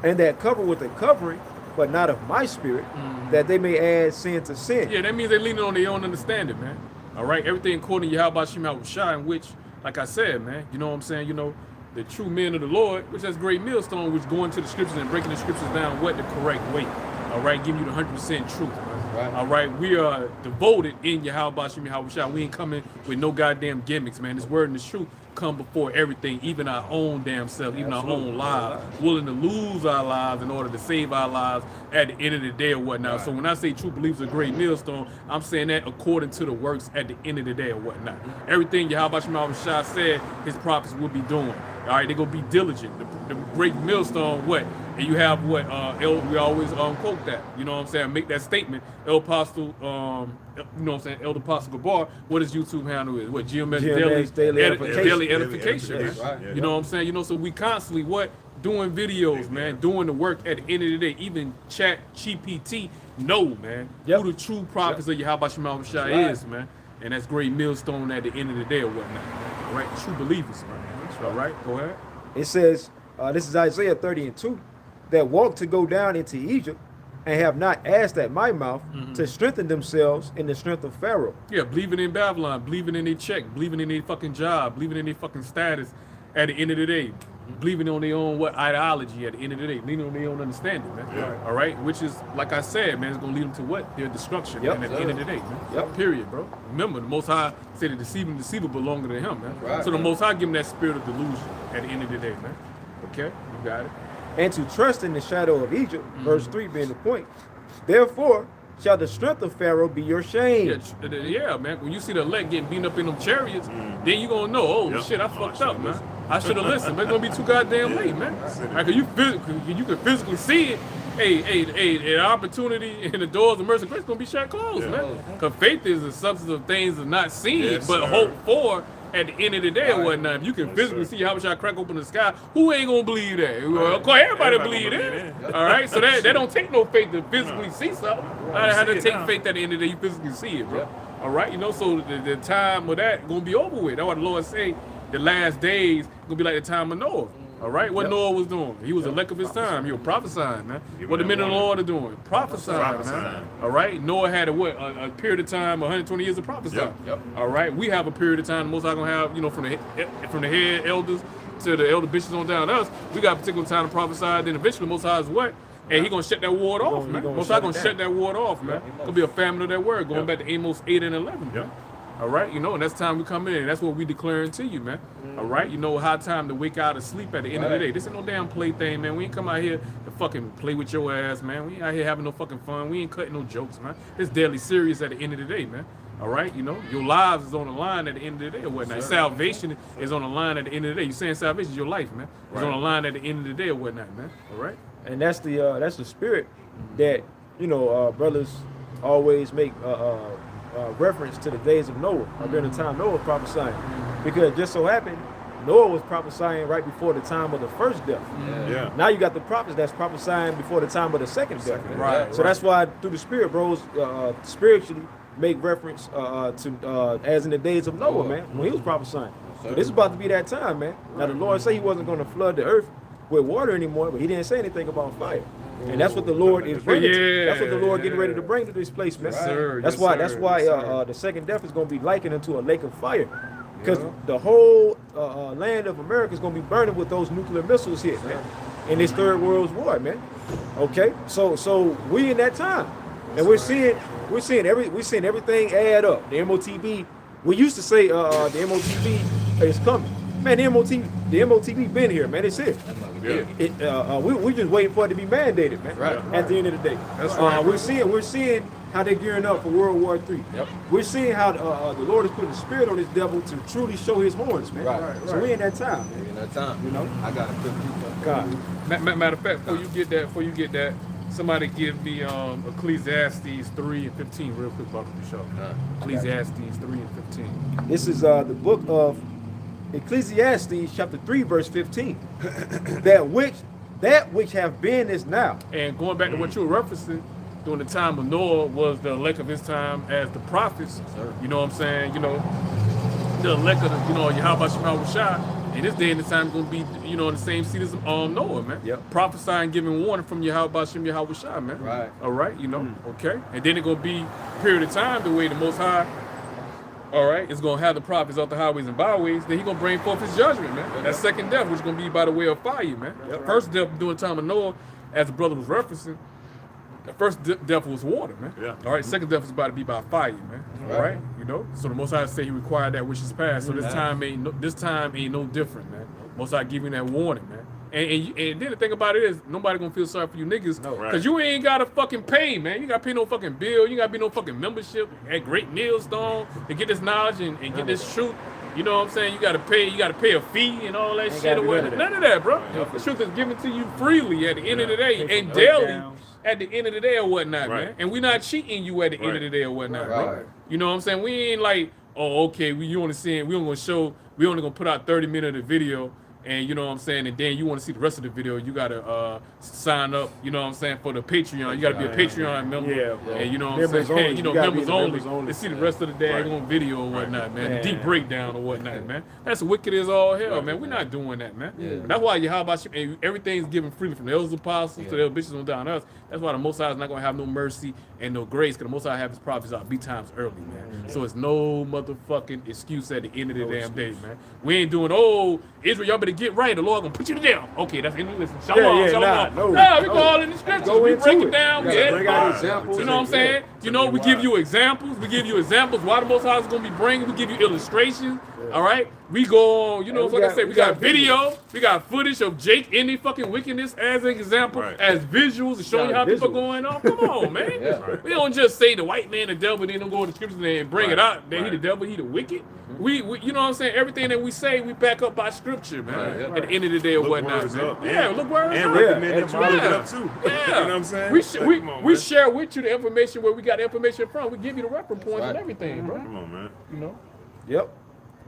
and that cover with a covering, but not of my spirit, that they may add sin to sin. Yeah, that means they're leaning on their own understanding, man. All right, everything according to Yahawah Bahasham Yahawashi, in which, like I said, man, you know what I'm saying, you know, the true men of the Lord, which has great millstone, which go into the scriptures and breaking the scriptures down what the correct way. All right, giving you the 100% truth, man. Right. All right, we are devoted in Yahawah Bahasham Yahawashi. We ain't coming with no goddamn gimmicks, man. This word and this truth come before everything, even our own damn self, even our own lives, willing to lose our lives in order to save our lives at the end of the day or whatnot. So when I say true believers are great millstone, I'm saying that according to the works at the end of the day or whatnot. Everything Yahawah Bahasham Yahawashi said his prophets will be doing. All right, they're going to be diligent. The great millstone, what? And you have what? We always quote that. You know what I'm saying? Make that statement. El Apostle, you know what I'm saying? Elder Apostle Gabar, what his YouTube handle is? What? GMS Daily Edification. Daily Edification, man. Right. You know what I'm saying? You know, so we constantly what? Doing videos, man. Doing the work at the end of the day. Even Chat GPT know, man, who the true prophets of Yahawah Bahasham Yahawashi is, man. And that's great millstone at the end of the day or whatnot, man. All right? True believers, man. All right? Go ahead. It says, this is Isaiah 30 and 2, that walk to go down into Egypt, and have not asked at my mouth to strengthen themselves in the strength of Pharaoh. Yeah, believing in Babylon, believing in their check, believing in their fucking job, believing in their fucking status at the end of the day. Believing on their own ideology at the end of the day, leaning on their own understanding, man. Yeah. All right, which is like I said, man, it's gonna lead them to what? Their destruction. Yep. And at the end of the day, man. Yep. Period, bro. Remember, the Most High said the deceiver belonging to Him, man. Right. So the Most High give him that spirit of delusion at the end of the day, man. Okay, you got it. And to trust in the shadow of Egypt, verse 3 being the point. Therefore shall the strength of Pharaoh be your shame. Yeah, man. When you see the elect getting beaten up in them chariots, then you gonna know, oh shit, I fucked up, man. I should have listened. It's gonna be too goddamn late, man. Like, you can physically see it. Hey, an opportunity and the doors of mercy and grace gonna be shut closed, man. Because faith is the substance of things of not seen, but hope for at the end of the day or whatnot. If you can physically see how much I crack open the sky, who ain't gonna believe that? Well, of course, everybody believe that. All right, so that don't take no faith to physically see something. I had to take faith at the end of the day. You physically see it, bro. All right, you know, so the time of that gonna be over with. That's what the Lord say. The last days gonna be like the time of Noah. All right, what Noah was doing, he was the elect of his time. He was prophesying, man. What the men of the Lord are doing, prophesying, man. All right, Noah had a period of time, 120 years of prophesying. All right, we have a period of time. The Most High gonna have, you know, from the head elders to the elder bishops on down us. We got a particular time to prophesy. Then eventually, the Most High is what? And he gonna shut that water off, man. Most High gonna shut that water off, man. Gonna be a famine of that word, going back to Amos 8 and 11. Man. All right, you know, and that's time we come in, and that's what we declaring to you, man. All right, you know, high time to wake out of sleep at the end of the day. This ain't no damn plaything, man. We ain't come out here to fucking play with your ass, man. We ain't out here having no fucking fun. We ain't cutting no jokes, man. It's deadly serious at the end of the day, man. All right, you know, your lives is on the line at the end of the day or whatnot. Salvation is on the line at the end of the day. You saying salvation is your life, man. It's on the line at the end of the day or whatnot, man. All right. And that's the spirit that, you know, brothers always make reference to the days of Noah, or during the time Noah was prophesying. Because it just so happened, Noah was prophesying right before the time of the first death. Now you got the prophets that's prophesying before the time of the second death. Right. So that's why through the spirit, bros, spiritually make reference to as in the days of Noah, man, when he was prophesying. So this is about to be that time, man. Now the Lord said he wasn't going to flood the earth with water anymore, but he didn't say anything about fire. And that's what the Lord is bringing. That's what the Lord getting ready to bring to this place, man. That's why the second death is going to be likened unto a lake of fire, because the whole land of America is going to be burning with those nuclear missiles here, man, in this third world war, man. Okay, so we in that time, and we're seeing everything add up. The MOTB, we used to say the MOTB is coming. Man, the MOTB been here, man. It's here. We're just waiting for it to be mandated, man. At the end of the day, we're seeing how they're gearing up for World War III. We're seeing how the Lord is putting the spirit on this devil to truly show his horns, man. So we in that time, man. In that time, you know. I got a good view. God. Matter of fact, before you get that, somebody give me Ecclesiastes 3 and 15 real quick about the show. Ecclesiastes 3 and 15. This is the book of Ecclesiastes chapter 3 verse 15. that which have been is now. And going back to what you were referencing, during the time of Noah was the elect of his time as the prophets. You know what I'm saying? You know, the elect of the, Yahawah Bahasham Yahawashi. And this day and this time is going to be, in the same seat as Noah, man. Prophesying, giving warning from Yahawah Bahasham Yahawashi, man. All right, okay. And then it's going to be a period of time the way the Most High, all right, is going to have the prophets off the highways and byways. Then he's going to bring forth his judgment, man. That second death, which is going to be by the way of fire, man. First death during the time of Noah, as the brother was referencing, the first death was water, man. All right, second death is about to be by fire, man. All right, So the Most High say he required that which is past. So this time ain't no different, man. Most High giving that warning, man. And then the thing about it is, nobody gonna feel sorry for you niggas, cause you ain't gotta fucking pay, man. You gotta pay no fucking bill. You gotta be no fucking membership at Great Millstone to get this knowledge and get this truth. You know what I'm saying? You gotta pay a fee and all that shit or whatever. None of that, bro. The truth is given to you freely at the end of the day and daily at the end of the day or whatnot, man. And we not cheating you at the end of the day or whatnot, bro. You know what I'm saying? We ain't like, oh, okay, we only gonna put out 30 minutes of the video and you know what I'm saying, and then you want to see the rest of the video, you gotta sign up, you know what I'm saying, for the Patreon. You gotta be a Patreon member, and you know what I'm Members saying, only. you know, You gotta members be the only, members only. to see the rest of the daggone video or whatnot, man. Man. The deep breakdown or whatnot, man. That's wicked as all hell, man. We're not doing that, man. That's why Yahawah Bahasham, and everything's given freely from the elders apostles to the bishops on down to us. That's why the Most High is not gonna have no mercy and no grace, because the Most High have his prophets out B times early, man. So it's no motherfucking excuse at the end of the damn day, man. We ain't doing, oh, Israel, y'all better get right. The Lord gonna put you down. Okay, that's in the listen. Shalom, shalom. Nah, we go all in the scriptures. Go We into break it. it down. You We gotta add bring out bars. examples. You know what I'm saying? You know, we give you examples. We give you examples why the Most High is gonna be bringing. We give you illustrations. All right. We go on. You know, like I said, we got video. We got footage of Jake in the fucking wickedness as an example, as visuals to show you how people going on. Come on, man. We don't just say the white man the devil, then don't go to the scriptures and bring it out. Then he the devil, he the wicked. We, you know what I'm saying? Everything that we say, we back up by scripture, man. At the end of the day or whatnot, man. Yeah, look where it's and at. recommend them Yeah. up too. Yeah. You know what I'm saying? We share with you the information where we got the information from. We give you the reference points and everything, bro. Come on, man. You know? Yep.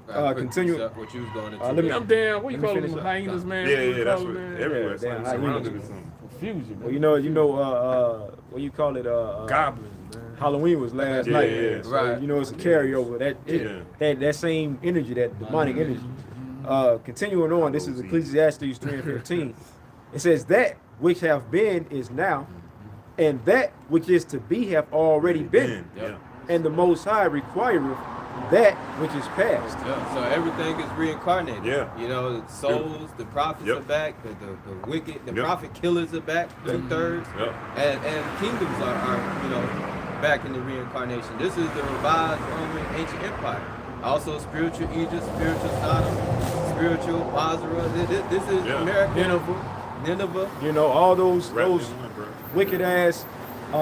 Continue. What you was going into. Let me- I'm damn. What you Let me call finish them? up. Hyenas, man. Yeah, What you yeah, that's call what them, man? everywhere. Yeah, It's damn, surrounded hyenas. with something. Confusion. Well, what you call it? Goblins, man. Halloween was last night. yeah. So, Right. you know, it's a carryover. That same energy, that demonic energy. Continuing on, this is Ecclesiastes 3:15. It says, "That which have been is now, and that which is to be have already been. Yeah. And the Most High requireth that which is past." Yeah, so everything is reincarnated. Yeah. You know, the souls, the prophets are back, the wicked, the prophet killers are back, 2/3. Yep. And kingdoms are, you know, back in the reincarnation. This is the revised Roman ancient empire. Also spiritual Egypt, spiritual Sodom, spiritual Basra. This is America. Nineveh. You know, all those Right. wicked ass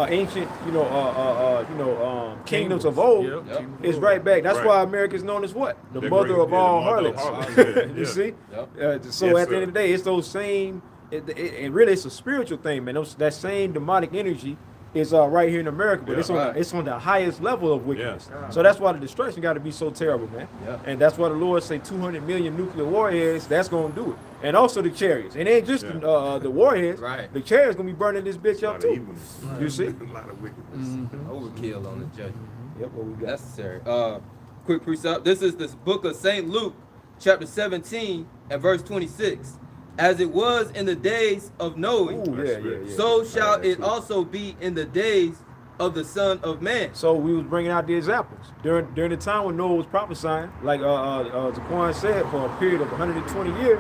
ancient, kingdoms of old Yep. is right back. That's Right. why America is known as what? The The mother great- of yeah, all the mother of harlots. harlots. You Yeah. see? Yep. So Yes, at the end of the day, it's those same. It really it's a spiritual thing, man. That same demonic energy is right here in America, but Yeah. it's on the highest level of wickedness. So that's why the destruction got to be so terrible, man. Yeah. And that's why the Lord say 200 million nuclear warheads. That's gonna do it, and also the chariots. It ain't just the warheads. Right. The chariots gonna be burning this bitch A up lot of too. evilness. You see? A lot of wickedness. Overkill on the judgment. Yep. What we got? Necessary. Quick precept. This is this book of St. Luke, chapter 17 and verse 26. As it was in the days of Noah, Ooh, yeah. so shall it also be in the days of the Son of Man. So we was bringing out the examples during the time when Noah was prophesying, like Zaquan said, for a period of 120 years.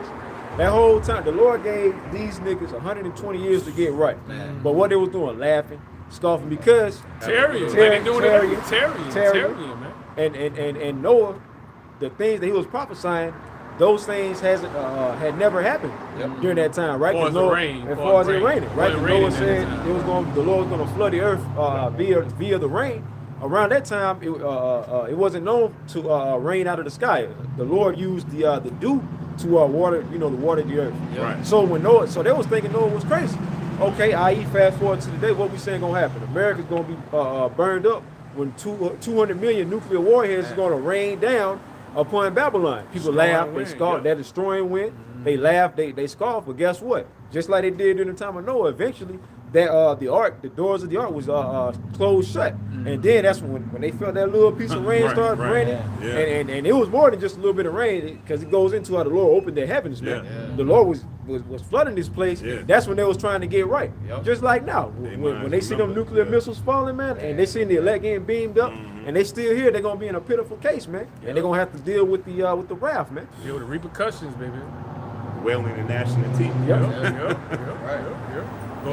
That whole time, the Lord gave these niggas 120 years to get right. Man. But what they was doing, laughing, scoffing, because Tyrion. Tyrion, They doing Tyrion, it. Tyrion, Tyrion. man. and Noah, the things that he was prophesying, those things had never happened during that time, right? As far as Noah, the rain, as far as it raining, right? Well, it Noah raining said at that time. it was going, the Lord was going to flood the earth via the rain. Around that time, it wasn't known to rain out of the sky. The Lord used the dew to water, the water the earth. Right. So when Noah, so they was thinking Noah was crazy. Okay, i.e. fast forward to today, what we saying gonna happen? America's gonna be burned up when 200 million nuclear warheads is gonna rain down upon Babylon. People laugh, they scoff, they're destroying wind. They laugh, they scoff, but guess what? Just like they did during the time of Noah, eventually that the ark, the doors of the ark was closed shut, and then that's when they felt that little piece of rain start raining, and it was more than just a little bit of rain, because it goes into how the Lord opened their heavens, man. The Lord was flooding this place. That's when they was trying to get right. Just like now, when they see them nuclear missiles falling, man, and they see the elect getting beamed up, and they still here, they're gonna be in a pitiful case, man, and they're gonna have to deal with the wrath, man. Deal with the repercussions, baby. Wailing the national team. Go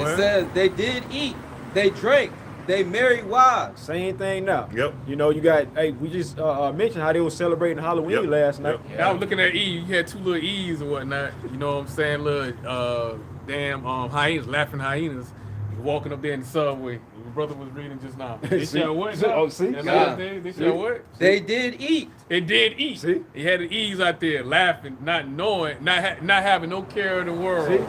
It ahead. says they did eat, they drank, they married wives. Same thing now. Yep. You got, we just mentioned how they were celebrating Halloween last night. I was looking at E. You had two little E's or whatnot. You know what I'm saying? Little damn hyenas, laughing hyenas, walking up there in the subway. Your brother was reading just now. They See? shall what? Oh, see? They shall what? They did eat. It did eat. See? He had the E's out there laughing, not knowing, not having no care in the world. See?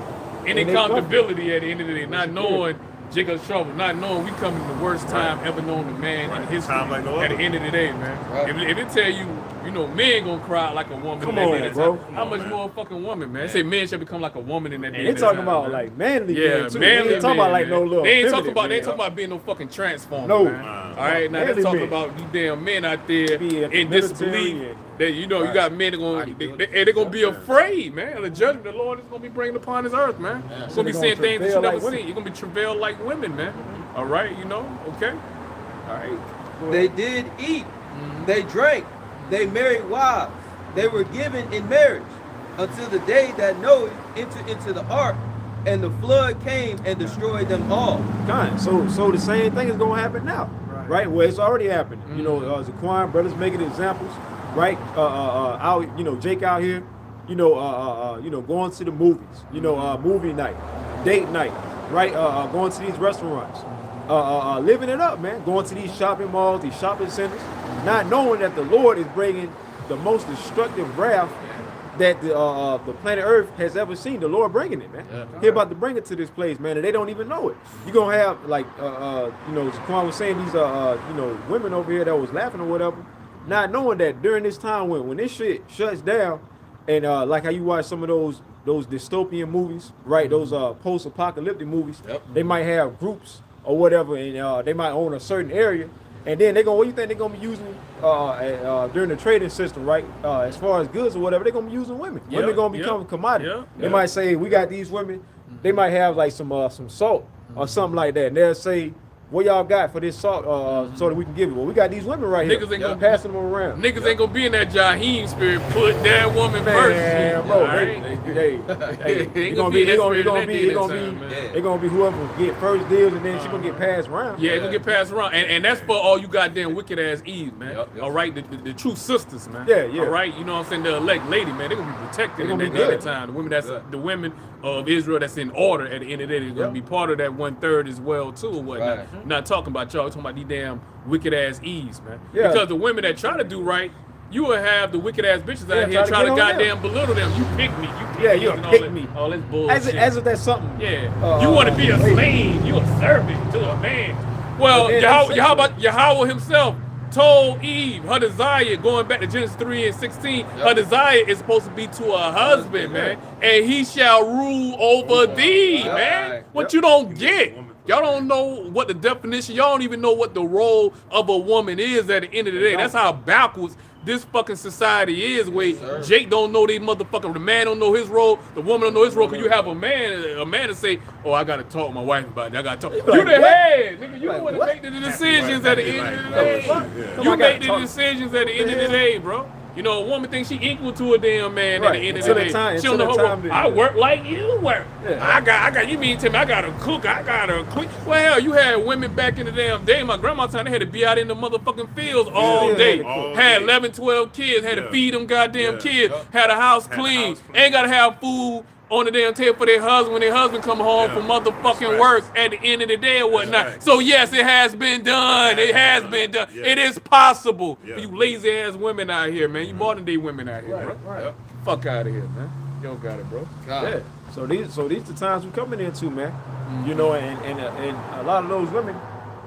Any And they accountability at the end of the day, not knowing Jacob's trouble, not knowing we come in the worst time ever known to man in history. Time like no at the other. end of the day, man. Right. If it tell you, you know, men gonna cry like a woman. Come at the on, end of the bro. time, how much more a fucking woman, man? They say men should become like a woman in that. And they talking about like manly yeah, men too. manly They ain't talking about like man. no little. They ain't talking feminine about. They ain't man. talking about being no fucking transformer. No. Man. All right, now Manly they're talking men. about you damn men out there Be in the in disbelief military that you know you got men that gonna they're gonna be afraid, man. The judgment of the Lord is gonna be bringing upon this earth, man. It's gonna be They're saying gonna things that you travail never like women. seen. You're gonna be travailed like women, man. All right, you know, okay. All right. They did eat, they drank, they married wives, they were given in marriage until the day that Noah entered into the ark, and the flood came and destroyed them all. Kind. So the same thing is gonna happen now, right? Well, it's already happening. You know, Zaquan brothers making examples, right? Out, you know, Jake out here, you know, going to the movies, you know, movie night, date night, right? Going to these restaurants, living it up, man. Going to these shopping malls, these shopping centers, not knowing that the Lord is bringing the most destructive wrath that the planet Earth has ever seen. The Lord bringing it, man. He about to bring it to this place, man, and they don't even know it. You're gonna have like you know, Zaquan was saying these you know, women over here that was laughing or whatever, not knowing that during this time when this shit shuts down, and like how you watch some of those dystopian movies, right? Those post-apocalyptic movies, they might have groups or whatever, and they might own a certain area. And then what do you think they're gonna be using during the trading system, right? As far as goods or whatever, they're gonna be using women. Women gonna become a commodity. They might say, we got these women. They might have like some salt or something like that. And they'll say, what y'all got for this salt so that we can give it? Well, we got these women right here. Niggas ain't gonna passing them around. Niggas ain't gonna be in that Jaheim spirit. Put that woman first. Man, bro, All right? they Ain't gonna be be in that time, man. they gonna be whoever get first deals, and then she gonna get passed around. Yeah, it's gonna get passed around, and that's for all you goddamn wicked ass Eve, man. All right, the true sisters, man. Yeah. All right, you know what I'm saying? The elect lady, man, they gonna be protected They in gonna that be good. time. The women of Israel that's in order at the end of the day, they're gonna be part of that 1/3 as well too, or whatnot. Right. Not talking about y'all, talking about these damn wicked ass Eves, man. Yeah. Because the women that try to do right, you will have the wicked ass bitches out Yeah, here try to get on goddamn belittle them. You pick me. You and all pick that- me. All this bullshit. As if that's something. Yeah, you want to be a slave, you a servant to a man. Well, But then that's Yahawah himself told Eve her desire, going back to Genesis 3:16, her desire is supposed to be to a husband, man, and he shall rule over thee, man. What you don't get. Y'all don't know what the definition, y'all don't even know what the role of a woman is at the end of the day. That's how backwards this fucking society is, where Jake don't know these motherfuckers, the man don't know his role, the woman don't know his role, because you have a man to say, oh, I gotta talk to my wife about it, I gotta talk. You like, the what? head, nigga, you Like, want to what? make the decisions at the end of the day. Come You on, I make gotta the decisions at the end of the day, bro. You know, a woman thinks she equal to a damn man at the end of the day. She don't know her role. I work like you work. I got, you mean to me, I gotta cook, I gotta clean. Well, hell, you had women back in the damn day. My grandma time, they had to be out in the motherfucking fields all day. Had 11, 12 kids, had to feed them goddamn kids, had a house clean, ain't gotta have food on the damn table for their husband when their husband come home from motherfucking work at the end of the day or whatnot. So yes, it has been done. It has been done. It is possible. You lazy ass women out here, man. You modern day women out here, bro. Fuck out of here, man. You don't got it, bro. Yeah. So these the times we're coming into, man. You know, and a lot of those women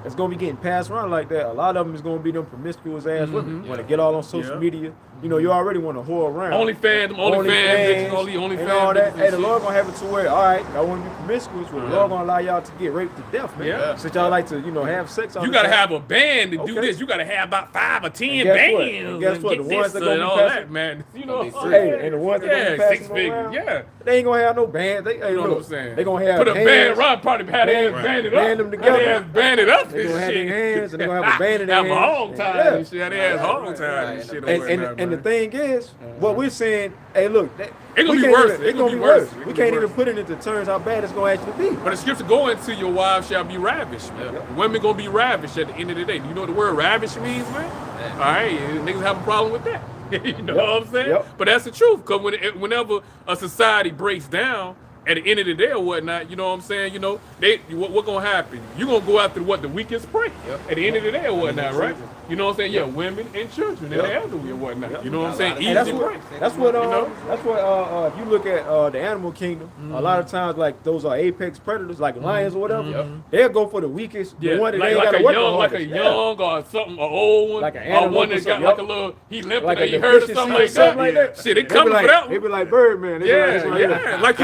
that's gonna be getting passed around like that. A lot of them is gonna be them promiscuous ass women. Want to get all on social media. You know, you already want to whore around. OnlyFans, bitches, OnlyFans, and all that. bitches Hey, the and Lord gonna have it to where, all right, I want to be promiscuous, but the Lord gonna allow y'all to get raped to death, man. Yeah. Since y'all like to, you know, have sex. All You the gotta time. have a band to do Okay. this. You gotta have about 5 or 10 And guess what? bands. And guess what? get The ones this that gonna and be all passing- that, man. You know, Hey, and the ones that gonna be passing 6 them figures. around, Yeah. they ain't gonna have no band. They, hey, You know look, what I'm saying? They gonna have Put a hands. band around, probably had their hands banded up. Band them together. Had their hands banded up. They gonna and have shit. their hands, and they gonna have a band in their Have a hands. hog time Yeah. and shit. Had their ass hog time and shit. And the thing is, what we're saying, hey, look, It gonna we be can't worse. even- It It's gonna gonna be be worse. worse. It We gonna can't be even worse. put it into terms how bad it's gonna actually be. But the scripture go into your wives shall be ravished, man. Women gonna be ravished at the end of the day. Do you know what the word ravish means, man? All right, niggas have a problem with that. You know what I'm saying? Yep. But that's the truth, because whenever a society breaks down, at the end of the day or whatnot, you know what I'm saying? You know, what gonna happen? You gonna go after what the weakest prey at the end of the day or whatnot, right? You know what I'm saying? Yeah, women and children and the elderly and whatnot. You know what I'm saying? And Easy that's break. what if you look at the animal kingdom, a lot of times like those are apex predators like lions or whatever. They'll go for the weakest, the one that they ain't got to work on. Like a young or something, an old one, like an or animal one that got like a little, he limped or he hurt or something like that. Shit, they coming for that They one. be like Birdman. Yeah. Like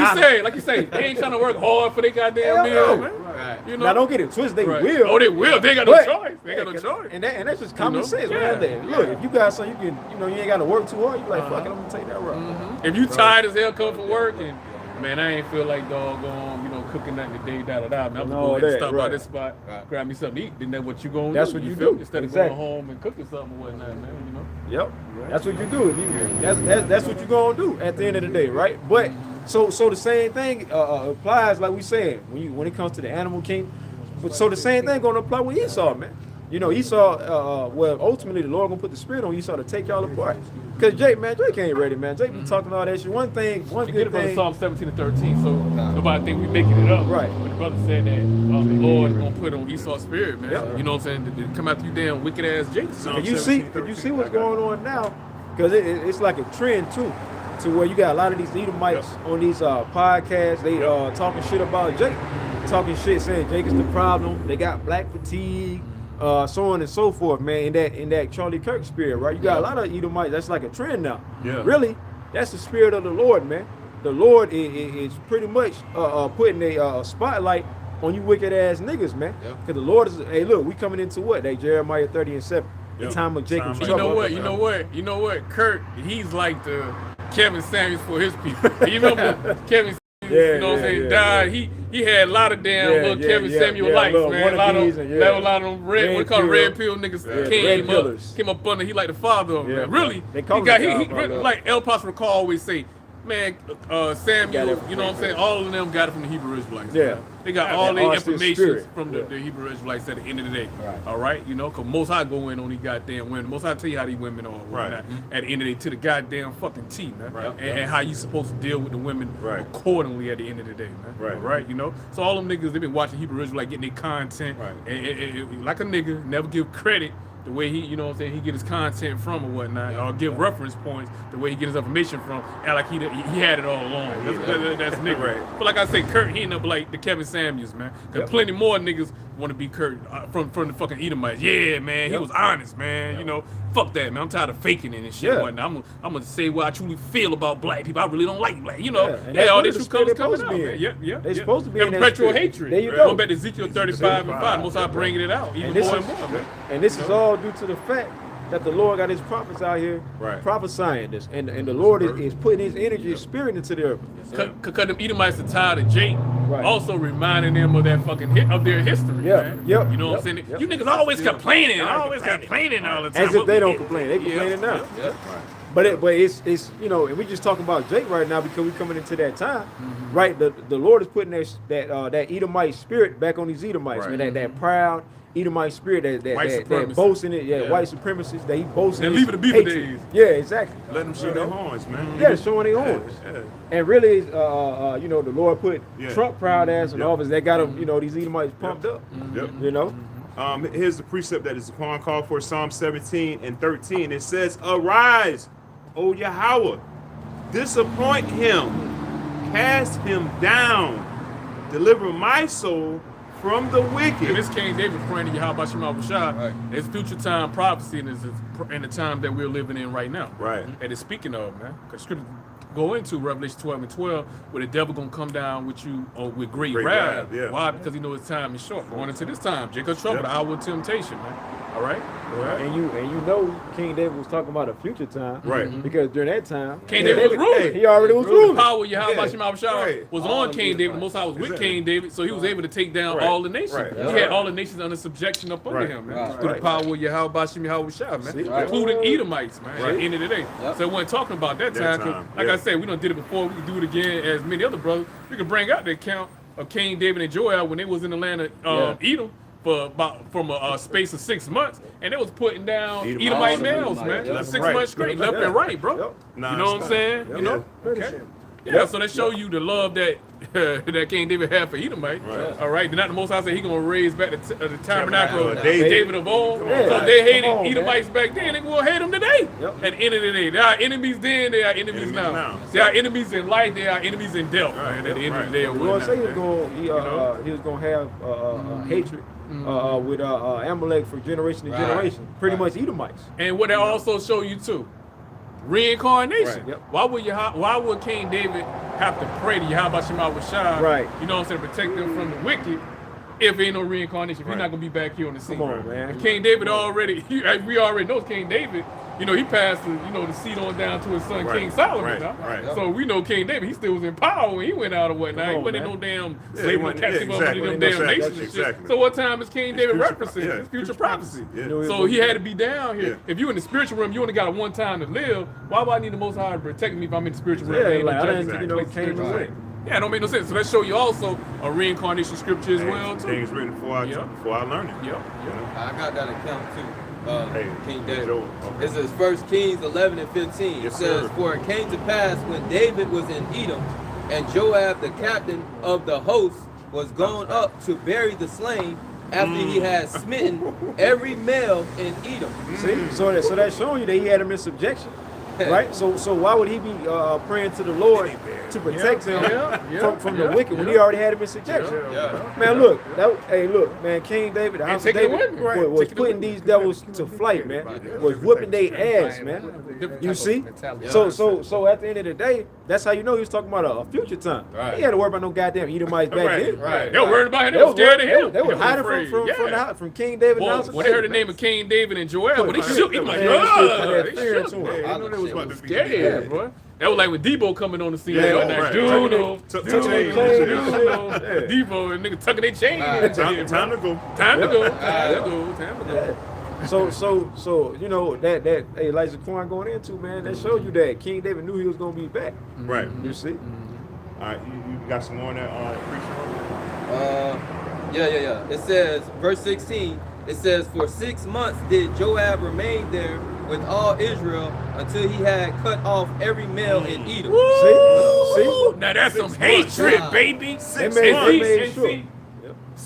you say, they ain't trying to work hard for their goddamn meal, man. You know? Now don't get it twisted, they will. Oh, they will. They ain't got no choice. They ain't got no choice. And that's just common sense, Yeah. man. Look, if you got something you can, you ain't got to work too hard. You like, fuck it, I'm gonna take that route. If you tired as hell coming from work and man, I ain't feel like doggone, cooking nothing today, man. I'm gonna go ahead and stop by this spot, grab me something to eat. Then that's what you gonna do. That's what you feel do. me? Instead of Exactly. going home and cooking something or whatnot, man. Yep, that's what you do. That's what you gonna do at the end of the day, right? But so the same thing applies, like we said, when it comes to the animal kingdom. But so the same thing gonna apply with Esau, man. Esau, well, ultimately the Lord gonna put the spirit on Esau to take y'all apart. Cause Jake ain't ready, man. Jake be talking all that shit. One good thing. Psalm 17 and 13, so nobody think we making it up. Right. But the brother said that the Lord is gonna put on Esau's spirit, man. Yep. You know what I'm saying? To come after you damn wicked ass Jake. If you see what's going on now, because it's like a trend too, to where you got a lot of these Edomites on these podcasts. They talking shit about Jake, talking shit saying Jake is the problem. They got black fatigue, so on and so forth, man. In that Charlie Kirk spirit, right? You got a lot of Edomites. That's like a trend now. Yeah. Really, that's the spirit of the Lord, man. The Lord is pretty much putting a spotlight on you wicked ass niggas, man. Because the Lord is, hey, look, we coming into what? That Jeremiah 30:7. The time of Jacob's trouble. You know what? Kurt, he's like the Kevin Samuels for his people. You remember Kevin Samuels, died. He had a lot of damn little Kevin Samuel likes, man. A lot of them red, what call red pill niggas came up under. He like the father of them, man. Really, he like El Pastor always say, man, Samuel, you know what I'm saying? All of them got it from the Hebrew Israelites. Yeah. Man. They got all their information from the Hebrew Israelites at the end of the day. Right. All right? Because most High go in on these goddamn women. Most High tell you how these women are. Right. At the end of the day, to the goddamn fucking T, man. Right. And how you supposed to deal with the women accordingly at the end of the day, man. Right. All right? So all them niggas, they been watching Hebrew Israelites getting their content. Right. And like a nigga, never give credit the way he, you know what I'm saying, he get his content from or whatnot, or give reference points, the way he get his information from, act like he had it all along. That's nigga. Right. But like I say, Kurt, he ended up like the Kevin Samuels, man. Because plenty more niggas want to be Kurt from the fucking Edomites. Yeah, man, he was honest, man. Fuck that, man. I'm tired of faking it and shit and whatnot. I'm gonna say what I truly feel about black people. I really don't like black, all this true colors coming out, man. Yeah. They supposed to be in perpetual hatred. There you go. Going back to Ezekiel 35 and 5, most I bringing it out, even more and more, man. And this is all due to the fact that the Lord got his prophets out here prophesying this, and the Lord is putting his energy, his spirit into the earth. Because them Edomites are tired of Jake, also reminding them of that fucking of their history, man. You know what I'm saying? You niggas always complaining all the time. As if they don't complain, they complaining now. But it's and we just talking about Jake right now because we coming into that time, right? The Lord is putting that Edomite spirit back on these Edomites, man. That proud Edomite spirit that boasts in it, white supremacists, that he boasts in. And leave it to be the days. Yeah, exactly. Let them show their horns, man. Yeah, showing their horns. And really, the Lord put Trump proud ass in office. That got him, these Edomites pumped up. Here's the precept that is upon call for Psalm 17 and 13. It says, "Arise, O Yahawah, disappoint him, cast him down, deliver my soul from the wicked." And this King David praying to Yahawah Bahasham Yahawashi. It's future time prophecy, and it's in the time that we're living in right now. Right. And it's speaking of, man, because scripture go into Revelation 12 and 12, where the devil gonna come down with you with great wrath. Why? Because he knows his time is short. Going into this time, Jacob's trouble, the hour of temptation, man. All right. And you King David was talking about a future time, right? Because during that time, King David was ruling. He already was ruling. The power of Yahawah Bahasham Yahawashi was on King David. The Most High was with King David, so he was able to take down all the nations. He had all the nations under subjection up under him, man. Through the power of Yahawah Bahasham Yahawashi, man, including Edomites, man. At the end of the day, so we weren't talking about that time. Cause, like I said, we done did it before. We can do it again. As many other brothers, we can bring out the account of King David and Joab when they was in the land of Edom. From a space of 6 months, and they was putting down Edomite males, man. 6 months straight, left and right, bro. You know what I'm saying? Okay. Yeah, so that show you the love that that King David had for Edomite. Right. All right, then not the Most High said he gonna raise back the tabernacle of David. David of old. Yeah. So they hated Come on, Edomites back then. They will hate them today. Yep. At the end of the day, they are enemies then. They are enemies now. They are enemies in life. They are enemies in death. Right, Man, at the end of the right. day, The Lord said he was going to have hatred with Amalek for generation to Right. generation. Pretty much Edomites. And what that also show you too, reincarnation. Right. Yep. Why would King David have to pray to Yahawah Bahasham Yahawashi? Right. You know what I'm saying, protect them from the wicked. If ain't no reincarnation, if he's Right. not gonna be back here on the scene. Come on, man. King David already, we already know King David. You know, he passed the seat on down to his son Right. King Solomon. Right. Now. Right. So we know King David, he still was in power when he went out or whatnot. Come He on, wasn't in no man. damn he slavery wasn't- captive yeah, over exactly. them No, damn exactly. nations and shit. Exactly. So what time is King David future- referencing? yeah, It's future future prophecy. prophecy. Yeah. You know, So he had to be down here. Yeah. If you in the spiritual realm, you only got a one time to live. Why would I need the Most High to protect me if I'm in the spiritual realm? Yeah, Ain't no like, I judgment didn't, taking place came spiritually. and went. Yeah, it don't make no sense. So that show you also a reincarnation scripture as well too. Things written before I learned it. Yep. I got that account too. Hey, King hey, David. Joe, okay. It says 1 Kings 11 and 15. Yes, It says, sir. for it came to pass when David was in Edom, and Joab, the captain of the host, was gone up to bury the slain after he had smitten every male in Edom. See? So that's showing you that he had him in subjection. Right? So why would he be praying to the Lord to protect him from the wicked when he already had him in subjection? Yeah. Man, look, man, King David, the house of take it David, with me, right? was Take it putting with me. these devils to flight, man. Was whipping their ass, man. You see? So at the end of the day, that's how you know he was talking about a future time. Right. He had to worry about no goddamn Edomites back then. Right. They were worried about him. They They were scared of him. They were hiding afraid. from King David. and the Well, house of when they heard the David, name of King David and Joel, but they shook him like, Man, they shook "Ugh," that they fear shook into him. him. I They was about to be Scared, bro. That was like when Debo coming on the scene. Yeah, like that. right. Duno, Tuck their chain. Debo, and nigga tucking their chain. Time to go. Time to go. Time to go. So you know that hey, Elijah Quan going into, man, that showed you that King David knew he was gonna be back. Right. You see? All right, you got some more on that preacher? Yeah. It says, verse 16, it says, for 6 months did Joab remain there with all Israel until he had cut off every male in Edom. See? Now that's some 6 hatred, months. baby. They made sure.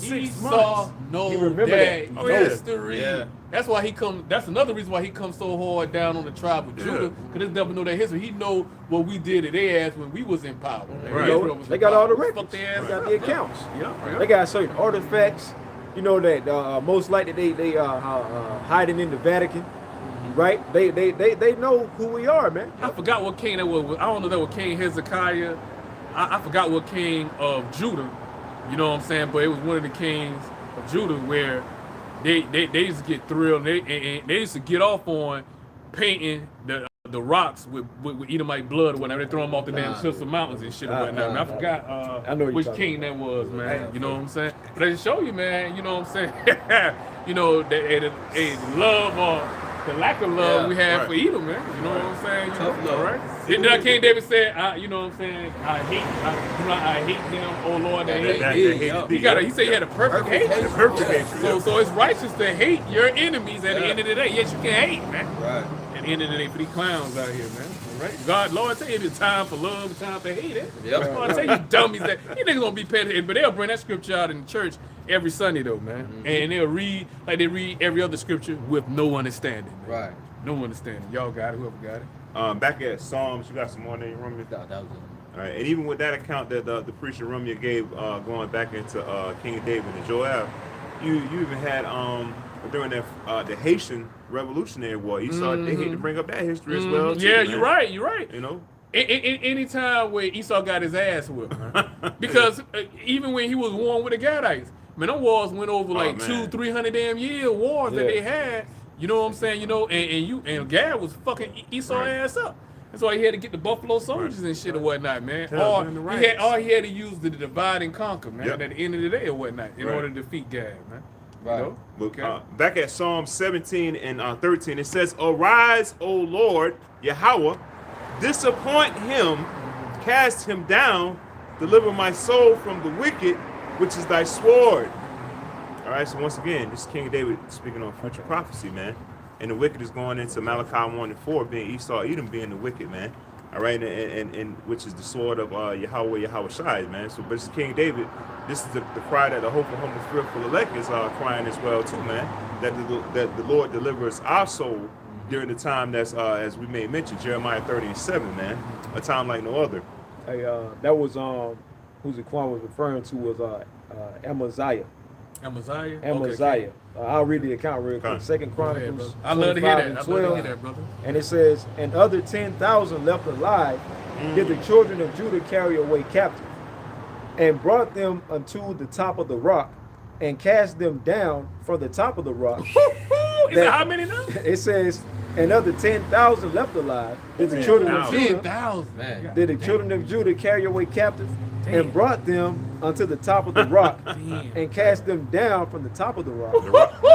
He saw no He remembered that that. Oh, yeah. history. Yeah. That's why he come. That's another reason why he comes so hard down on the tribe of Judah, because this devil know that history. He know what we did to their ass when we was in power. man. Right. Israel was They in got all the power. records. Fuck their ass They got up. the accounts. Yeah. They got certain artifacts, you know, that most likely they hiding in the Vatican, right? They know who we are, man. I forgot what king that was. I don't know if that was King Hezekiah. I forgot what king of Judah. You know what I'm saying? But it was one of the kings of Judah where they used to get thrilled. And they used to get off on painting the rocks with Edomite blood or whatever. They throw them off the damn cliffs of mountains and shit or whatnot. Man, I forgot I know what which you're king that was, man. You know what I'm saying? But they show you, man. You know what I'm saying? You know, the love or the lack of love we have for Edom, man. You know what I'm saying? Tough love. Right? Then King David said, you know what I'm saying? I hate them, oh Lord, they hate. He said he had a perfect hate. Perfect hatred. So it's righteous to hate your enemies at the end of the day. Yes, you can hate, man. Right. At the end of the day, for these clowns out here, man. Right? God, Lord, tell you it's time for love, it's time for hate. Yep. Lord, tell you dummies that you niggas gonna be petty, but they'll bring that scripture out in the church every Sunday though, man. And they'll read like they read every other scripture with no understanding. Man. Right. No understanding. Y'all got it, whoever got it. Back at Psalms, you got some more there, Rummy? That was it. All right, and even with that account that the preacher Rummy gave, going back into King David and Joab, you even had during that the Haitian Revolutionary War, you saw they hate to bring up that history as well. Too, Yeah, man. you're right. You're right. You know, Any time where Esau got his ass whipped, man. Because even when he was warring with the Gadites, man, them wars went over like 200-300 damn year wars that they had. You know what I'm saying? You know, and Gad was fucking Esau ass up. That's why he had to get the Buffalo Soldiers and shit or whatnot, man. All he had to use the divide and conquer, man. At the end of the day or whatnot, in order to defeat Gad, man. Right. You know? okay. Back at Psalm 17 and 13, it says, "Arise, O Lord, Yahawah, disappoint him, cast him down, deliver my soul from the wicked, which is thy sword." All right, so once again, this is King David speaking on future prophecy, man. And the wicked is going into Malachi 1 and 4, being Esau, Edom being the wicked, man. All right, and which is the sword of Yahawah Yahawashi, man. So, but it's King David. This is the cry that the hopeful, humble, fearful elect is crying as well too, man. That the Lord delivers our soul during the time that's as we may mention, Jeremiah 30:7, man. A time like no other. Hey, that was who Zaquan was referring to was Amaziah. Amaziah? Amaziah. I'll read the account real quick. Okay. Second Chronicles. I love to hear 25 that. and I love 12. to hear that, brother. And it says, and other 10,000 left alive did the children of Judah carry away captive, and brought them unto the top of the rock, and cast them down from the top of the rock. Is that how many now? It says, and other 10,000 left alive did the children of Judah 10,000. Man. did the children of Judah carry away captive, and brought them unto the top of the rock, and cast them down from the top of the rock.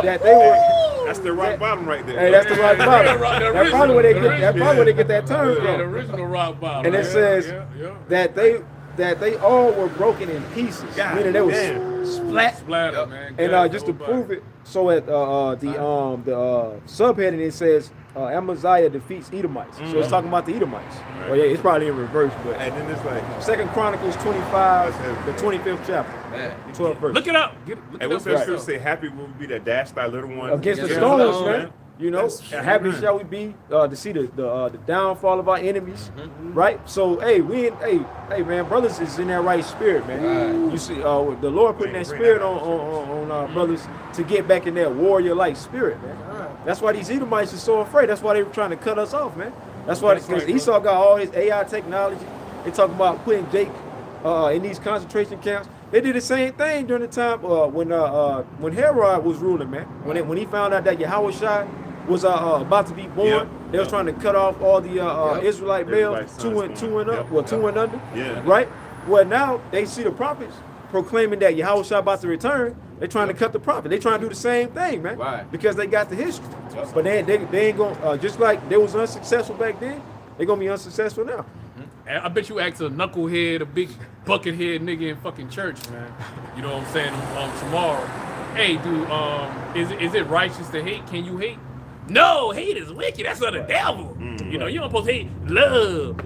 That they were. That's the rock bottom right there. Hey, that's the rock bottom. The That's probably where they original, get. That's probably where they get that term Yeah, the from. original rock bottom. And it Yeah, says yeah. that they all were broken in pieces. God Meaning they was damn. splat. Splatter, man. And just to prove it, so at the subheading it says Amaziah defeats Edomites. So it's talking about the Edomites. Right. Well, yeah, it's probably in reverse, but And then it's like, Second Chronicles 25, the 25th chapter, Man. 12th verse. Look it up. Look hey, it what's up that for scripture yourself. say? Happy will be that dash thy little one Against the Against stones, the stones, man. You know, That's happy true. shall we be to see the downfall of our enemies, right? So, hey, hey, man, brothers is in that right spirit, man. Right. You see, the Lord putting that spirit on our brothers to get back in that warrior-like spirit, man. That's why these Edomites are so afraid. That's why they were trying to cut us off, man. That's why, because right, bro. Esau got all his AI technology. They talk about putting Jake in these concentration camps. They did the same thing during the time when Herod was ruling, man. When he found out that Yahawashi was about to be born, Yep. they were trying to cut off all the Israelite males, Everybody's two sons and born. up, Yep. well, 2 and under, Yeah. right? Well, now they see the prophets proclaiming that Yahawashi about to return. They're trying to cut the prophet. They're trying to do the same thing, man, Right. because they got the history. But they ain't gonna just like they was unsuccessful back then. They're gonna be unsuccessful now. And I bet you ask a knucklehead, a big buckethead nigga in fucking church, man. You know what I'm saying? Tomorrow. Hey, dude, is it righteous to hate? Can you hate? No, hate is wicked. That's of the devil. You know, you don't supposed to hate. Love.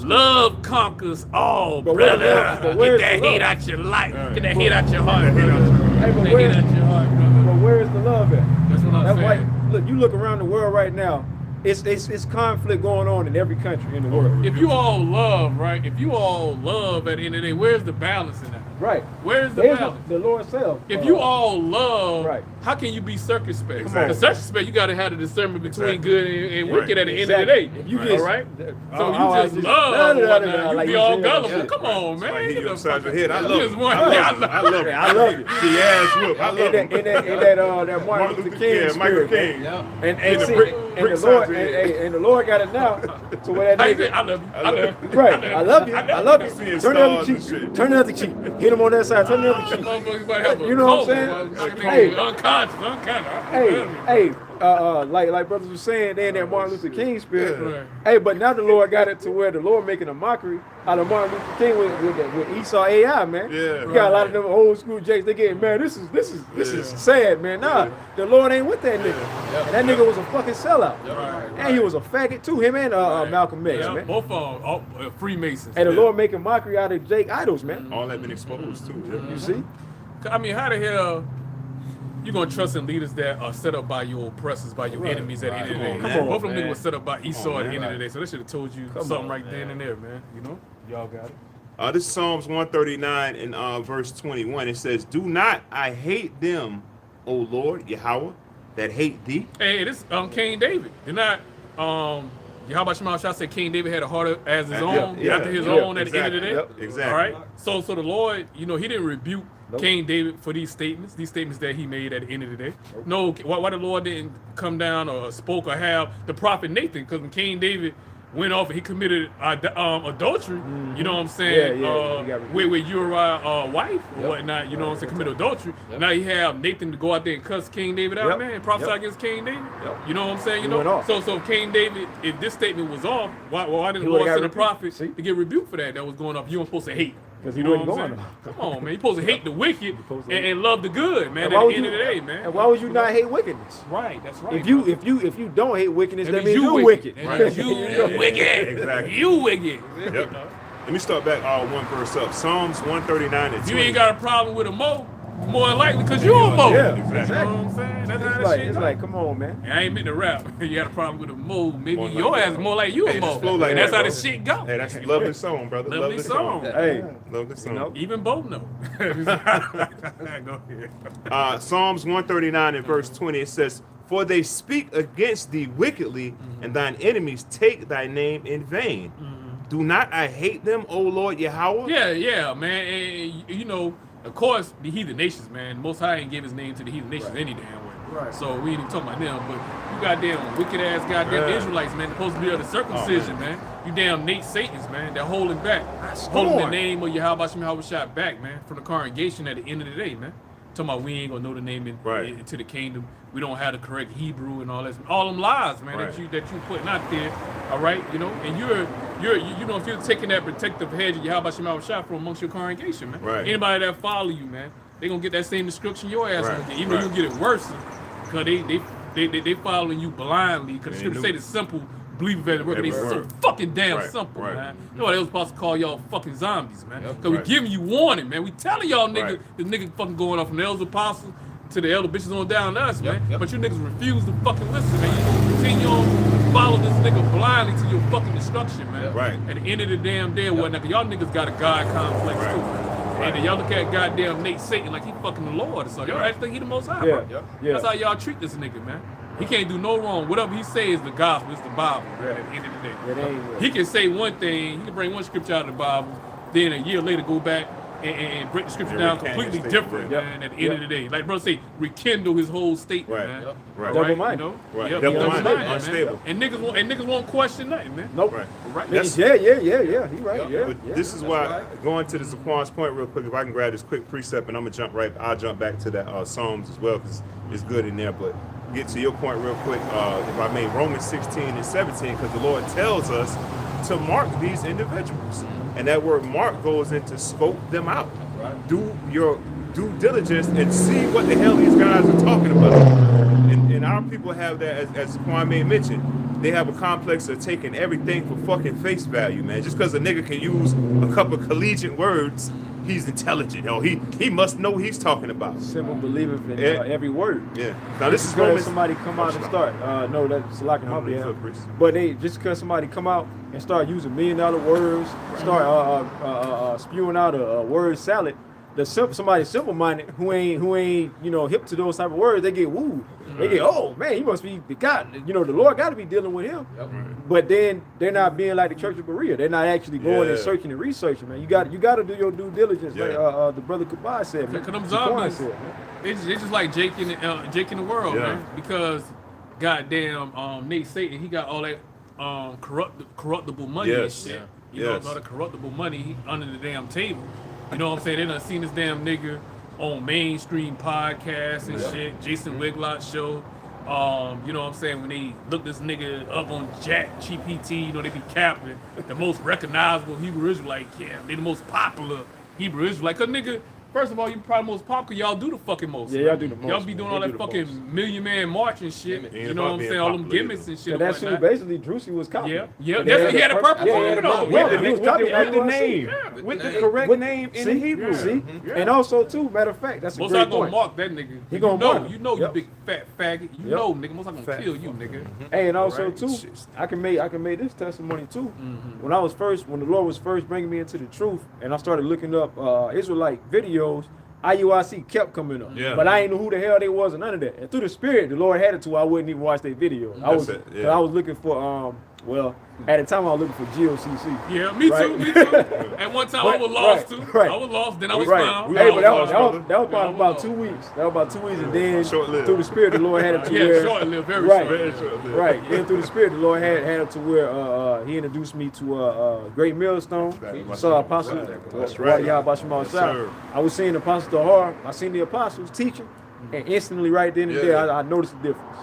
Love conquers all, But brother. but Get where's that the hate love? out your life. Get that hate out your heart, brother. Hey, but Get that hate out your heart, brother. But where is the love at? That's what I'm That's why. saying. Look, you look around the world right now. It's conflict going on in every country in the world. If you all love, right? If you all love at the end of the day, where's the balance in that? Right. Where's the There's balance? the Lord self. If you all love, Right. how can you be circumspect? Exactly. The circumspect, you got to have the discernment between Exactly. good and Right. wicked at the end Exactly. of the day. If you all just- right? So I you just love no, whatnot. You like be you all said. gullible. Yeah. Come on, man. I hit Get you the upside fuck your head. I out. love You it. just want- I love Yeah, it. I love it. I love it. The ass whoop. I love in it. that Martin Luther King Yeah, Michael spirit, man. King. Yeah. And In the see, brick and size the Lord head. and the Lord got it now to where that How you nigga. say, I love you. I love you. Right, I love you. I love you. Seeing Turn the other stars and cheek. shit. Turn the other cheek. Hit him on that side. Turn the other cheek. Motherfuckers might have a You know what I'm coma, saying? motherfucker. Hey. Unconscious. Hey, like brothers were saying, they in that Martin Luther King spirit. Yeah. Hey, but now the Lord got it to where the Lord making a mockery out of Martin Luther King with Esau AI, man. Yeah. You got a lot of them old school jakes. They getting man. This is sad, man. Nah, the Lord ain't with that nigga. And that nigga was a fucking sellout. And he was a faggot too. Him and Malcolm X, Yeah, man. both of them, all, Freemasons. And the Yeah. Lord making mockery out of Jake idols, man. All that been exposed too. Yeah. You see? I mean, how the hell you gonna trust in leaders that are set up by your oppressors, by your enemies at the end of the day? Come on, Both of them man. niggas were set up by Esau at the man. end of the day, so they should have told you Come something on, right then and there, man. You know? Y'all got it. This is Psalms 139 and verse 21. It says, "Do not I hate them, O Lord Yahweh, that hate thee." Hey, this King David. Did not Yahawah Bahasham Yahawashi said King David had a heart as his own, after his own at the end of the day. Yep, exactly. All right. So the Lord, you know, he didn't rebuke King David for these statements that he made at the end of the day. No, why the Lord didn't come down or spoke or have the prophet Nathan? Because when King David went off and he committed adultery, you know what I'm saying? Yeah, he got with Uriah's wife or whatnot, you know what I'm saying? Committed adultery. Now you have Nathan to go out there and cuss King David out, Yep. man, and prophesy Yep. against King David. Yep. You know what I'm saying? You He went know, off. so King David, if this statement was off, why didn't He the would've Lord got send a rebuked. prophet See? to get rebuked for that was going off? You weren't supposed to hate. 'Cause he You know wasn't what I'm going saying? Come on, man. You're supposed to hate the wicked supposed to and love the good, man. And At why the would end you- of the day, man. And why would you not hate wickedness? Right, that's right. If you brother. if you don't hate wickedness, that means you you're wicked. That means you wicked. Exactly. You wicked. Yep. Let me start back one verse up. Psalms 139 and 20. You ain't got a problem with a mo, more than likely because you a mo. Yeah, You know exactly. what I'm saying? That's how It's that like, shit it's go. like, come on, man. And I ain't meant to rap. You got a problem with a mo. Maybe More like your that. ass is more like you Hey, a mo. just flow like And that's that, how bro. the shit go. Hey, that's a lovely song, brother. Lovely song. Hey, Lovely song. know? Even both know. Go ahead. Psalms 139 and verse 20, it says, "For they speak against thee wickedly, and thine enemies take thy name in vain. Do not I hate them, O Lord Yahawah?" Yeah, man. And, you know, of course, the heathen nations, man. The Most High ain't give his name to the heathen nations any damn way. Right. So we ain't even talking about them. But you goddamn wicked ass goddamn Israelites, man. Supposed to be of the circumcision, man. You damn Nate Satans, man. They're holding back. Holding the name of Yahawah Bahasham Yahawashi back, man, from the congregation at the end of the day, man. Talking about we ain't gonna know the name into the kingdom. We don't have the correct Hebrew and all that. All them lies, man, that you putting out there. All right, you know, and you know, if you're taking that protective hedge of Yahawah Bahasham Yahawashi from amongst your congregation, man. Right. Anybody that follow you, man, they gonna get that same destruction your ass Right. gonna get. Even though you get it worse, because they following you blindly. Because the They scripture knew. say the simple believe every word. Every They so word. fucking damn Right, simple, right. man. You know what they was supposed to call y'all fucking zombies, man. Yep. Because Right. we giving you warning, man. We telling y'all niggas, Right. the nigga fucking going off from the elder apostles to the elder bitches on down to us, man. yep. But you niggas refuse to fucking listen, man. You gonna continue on follow this nigga blindly to your fucking destruction, man. Right. At the end of the damn day, what nigga, y'all niggas got a God complex Right. too, man. Right. And then y'all look at goddamn Nate Satan like he fucking the Lord. So y'all actually think he the most high, Yeah, bro. yeah. That's how y'all treat this nigga, man. He can't do no wrong. Whatever he say is the gospel, it's the Bible, man, at the end of the day. It ain't. He can say one thing, he can bring one scripture out of the Bible, then a year later go back and break the scripture And down recant completely his different, statement. man, at the end of the day. Like bro say, rekindle his whole statement, Right. man. Right. Right? Double-minded. You know? Right. Yep, Double-minded, double-minded, unstable. man. And niggas won't question nothing, man. Nope. Right. Right. That's- Yeah. He right. Yeah. But yeah. this is why, going to the Zaquan's point real quick, if I can grab this quick precept and I'm gonna I'll jump back to that Psalms as well because it's good in there. But get to your point real quick, if I may, Romans 16 and 17, because the Lord tells us to mark these individuals. And that word mark goes into scope them out. Do your due diligence and see what the hell these guys are talking about. And our people have that, as Kwame mentioned, they have a complex of taking everything for fucking face value, man. Just because a nigga can use a couple of collegiate words, he's intelligent. Or he must know what he's talking about. Simple believers in Yeah. every word. Yeah. Now this is because Romans. somebody come out and start. No, that's like No, my it's bad. a priest. But they just because somebody come out and start using $1 million words, start spewing out a word salad. Somebody simple-minded who ain't hip to those type of words, they get wooed. They get, oh man, he must be the God. The Lord got to be dealing with him. Yep. But then they're not being like the Church of Berea. They're not actually going and Yeah. searching and researching, man. You got to do your due diligence, Yeah. like the brother Qadash said. Man. Because them Zaquan zombies, said, man. it's just like Jake in the world, Yeah. man. Because goddamn Nate Satan, he got all that corruptible money Yes. and shit. Yeah. You know, Yes. all the corruptible money under the damn table. You know what I'm saying? They done seen this damn nigga on mainstream podcasts and shit. Jason Wiglot show. You know what I'm saying? When they look this nigga up on Jack GPT, they be capping the most recognizable Hebrew Israelite. Yeah, they the most popular Hebrew Israelite. Cause nigga, first of all, you probably most popular. Y'all do the fucking most. Yeah, y'all do the most. Y'all be doing all Y'all that do the fucking most. Million Man March and shit. Gimmick. You know what I'm Being saying? All them popular, gimmicks and shit. So and that's like who that. basically Drusy was copying. Yeah, yeah. And That's, he had a purpose. purpose Yeah, on he had it a though. purpose. Yeah, Yeah, he was copying with the IUIC. name. Yeah. With the correct With- name in see, the Hebrew. See? Yeah. And also too, matter of fact, that's a Most great I gonna point. mark that nigga. He gonna mark him. You know, Yep. you big fat faggot. You Yep. know, nigga. Most I gonna Fat kill you, nigga. Hey, and also Right. too, I can make this testimony too. When the Lord was first bringing me into the truth, and I started looking up Israelite videos, IUIC kept coming up, Yeah. but I ain't know who the hell they was and none of that. And through the Spirit, the Lord had it to. I wouldn't even watch their videos. I was, it, yeah. 'cause I was looking for at the time I was looking for GOCC. Yeah, me Right. too, me too. At one time I Right, was lost right, too. right. I was lost, then I was Right. found. We Hey, all but that lost, was brother. probably Yeah, about 2 weeks. That was about 2 weeks, and then Short-lived. through the Spirit, the Lord had it to Yeah, where short-lived, very right, short-lived. right. Then through the Spirit, the Lord had it to where He introduced me to Great Millstone. I saw Apostle That's right. Yahawah Bahasham Yes, sir. Yahawashi. I was seeing Apostle Dahar. I seen the apostles teaching. And instantly, right then and there, I noticed the difference.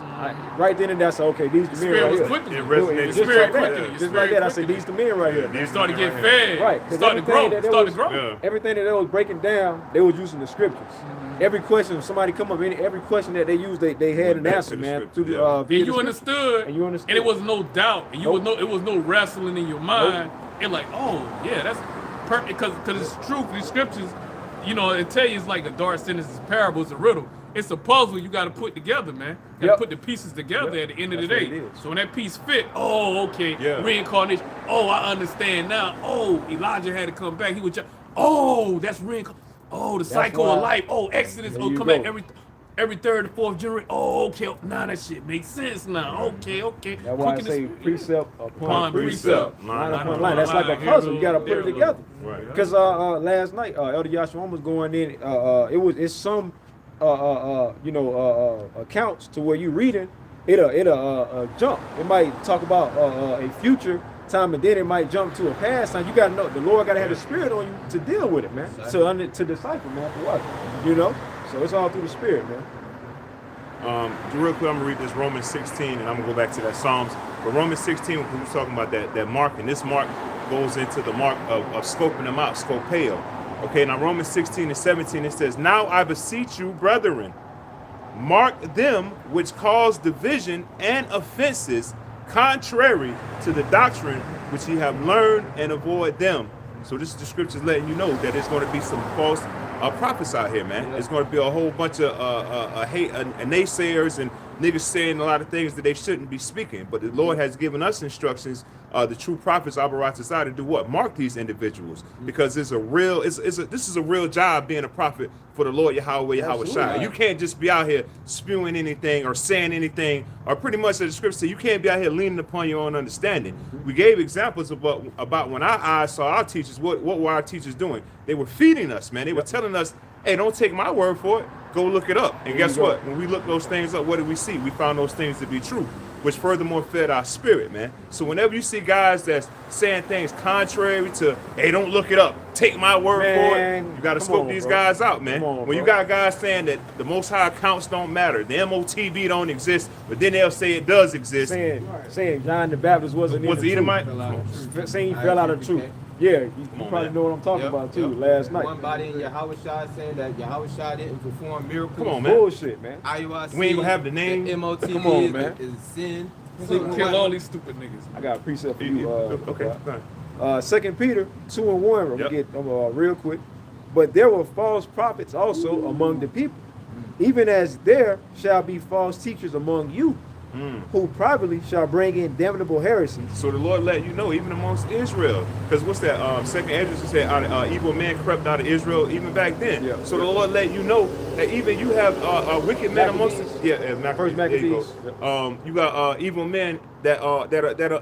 Right then and there, I said, okay, these the men right here. Quickening. It resonated. Just Spirit like that. quickening. Just like that, I said, these the men right here. They started getting fed. Right. 'Cause Started to grow. everything that Started to was- grow. Yeah. Everything that they was breaking down, they was using the scriptures. Every question, somebody come up, every question that they used, they had an back answer, to the man. scripture, Through the, yeah. via And the you scripture. understood. And you understood. And it was no doubt. And you Nope. it was no wrestling in your mind. And like, oh yeah, that's perfect because it's true. These scriptures, you know, it tell you it's like a dark sentence, it's a parable, it's a riddle. It's a puzzle you got to put together, man. You got to put the pieces together at the end of the That's day. what it is. So when that piece fit, oh, okay, Yeah. reincarnation. Oh, I understand now. Oh, Elijah had to come back. He was just, oh, that's reincarnation. Oh, the cycle of why- life. Oh, Exodus. There Oh, you come go. back every third or fourth generation. Oh, okay. Now that shit makes sense now. Okay. That's why I Quick in say the spirit. precept upon Upon precept. precept. Line Line upon line. That's like a line. puzzle. You got to put it Yeah. together. Right. Because last night, Elder Yahawah was going in. It's some accounts to where you reading. It'll jump. It might talk about a future time, and then it might jump to a past time. You got to know the Lord got to have the Spirit on you to deal with it, man. To decipher, man. For what? You know. So it's all through the Spirit, man. Real quick, I'm gonna read this Romans 16, and I'm gonna go back to that Psalms. But Romans 16, when we're talking about that mark, and this mark goes into the mark of scoping them out, scopeo. Okay, now Romans 16 and 17, it says, "Now I beseech you, brethren, mark them which cause division and offenses, contrary to the doctrine which ye have learned, and avoid them." So this is the scriptures letting you know that there's going to be some false prophets out here, man. There's going to be a whole bunch of naysayers and niggas saying a lot of things that they shouldn't be speaking. But the Lord has given us instructions, the true prophets, Rawchaa, to do what? Mark these individuals, because this is a real job being a prophet for the Lord Yahawah Yahawashi. You can't just be out here spewing anything or saying anything, or pretty much as the scripture says, you can't be out here leaning upon your own understanding. We gave examples about when our eyes saw our teachers. What were our teachers doing? They were feeding us, man. They were telling us, hey, don't take my word for it. Go look it up. And guess what? When we look those things up, what did we see? We found those things to be true, which furthermore fed our spirit, man. So whenever you see guys that's saying things contrary to, hey, don't look it up, take my word for it, you got to scope these guys out, man. When you got guys saying that the Most High accounts don't matter, the MOTB don't exist, but then they'll say it does exist. Saying John the Baptist wasn't in the Edomite? truth. Saying he fell out of the truth. Yeah, you probably know what I'm talking about too. Last night. One body in Yahawashi saying that Yahawashi didn't perform miracles. Come on, man. Bullshit, man. IUIC, We ain't gonna have the name. MOTB Come on, man. is sin. Kill all these stupid niggas. I got a precept for you. Okay. 2 Peter 2 and 1. I'm gonna get real quick. But there were false prophets also among the people, even as there shall be false teachers among you, who privately shall bring in damnable heresies. So the Lord let you know, even amongst Israel, because what's that? Second Ezra said, evil men crept out of Israel even back then. Yeah. So the Lord let you know that even you have wicked men amongst us. First There you Maccabees. go. You got evil men that are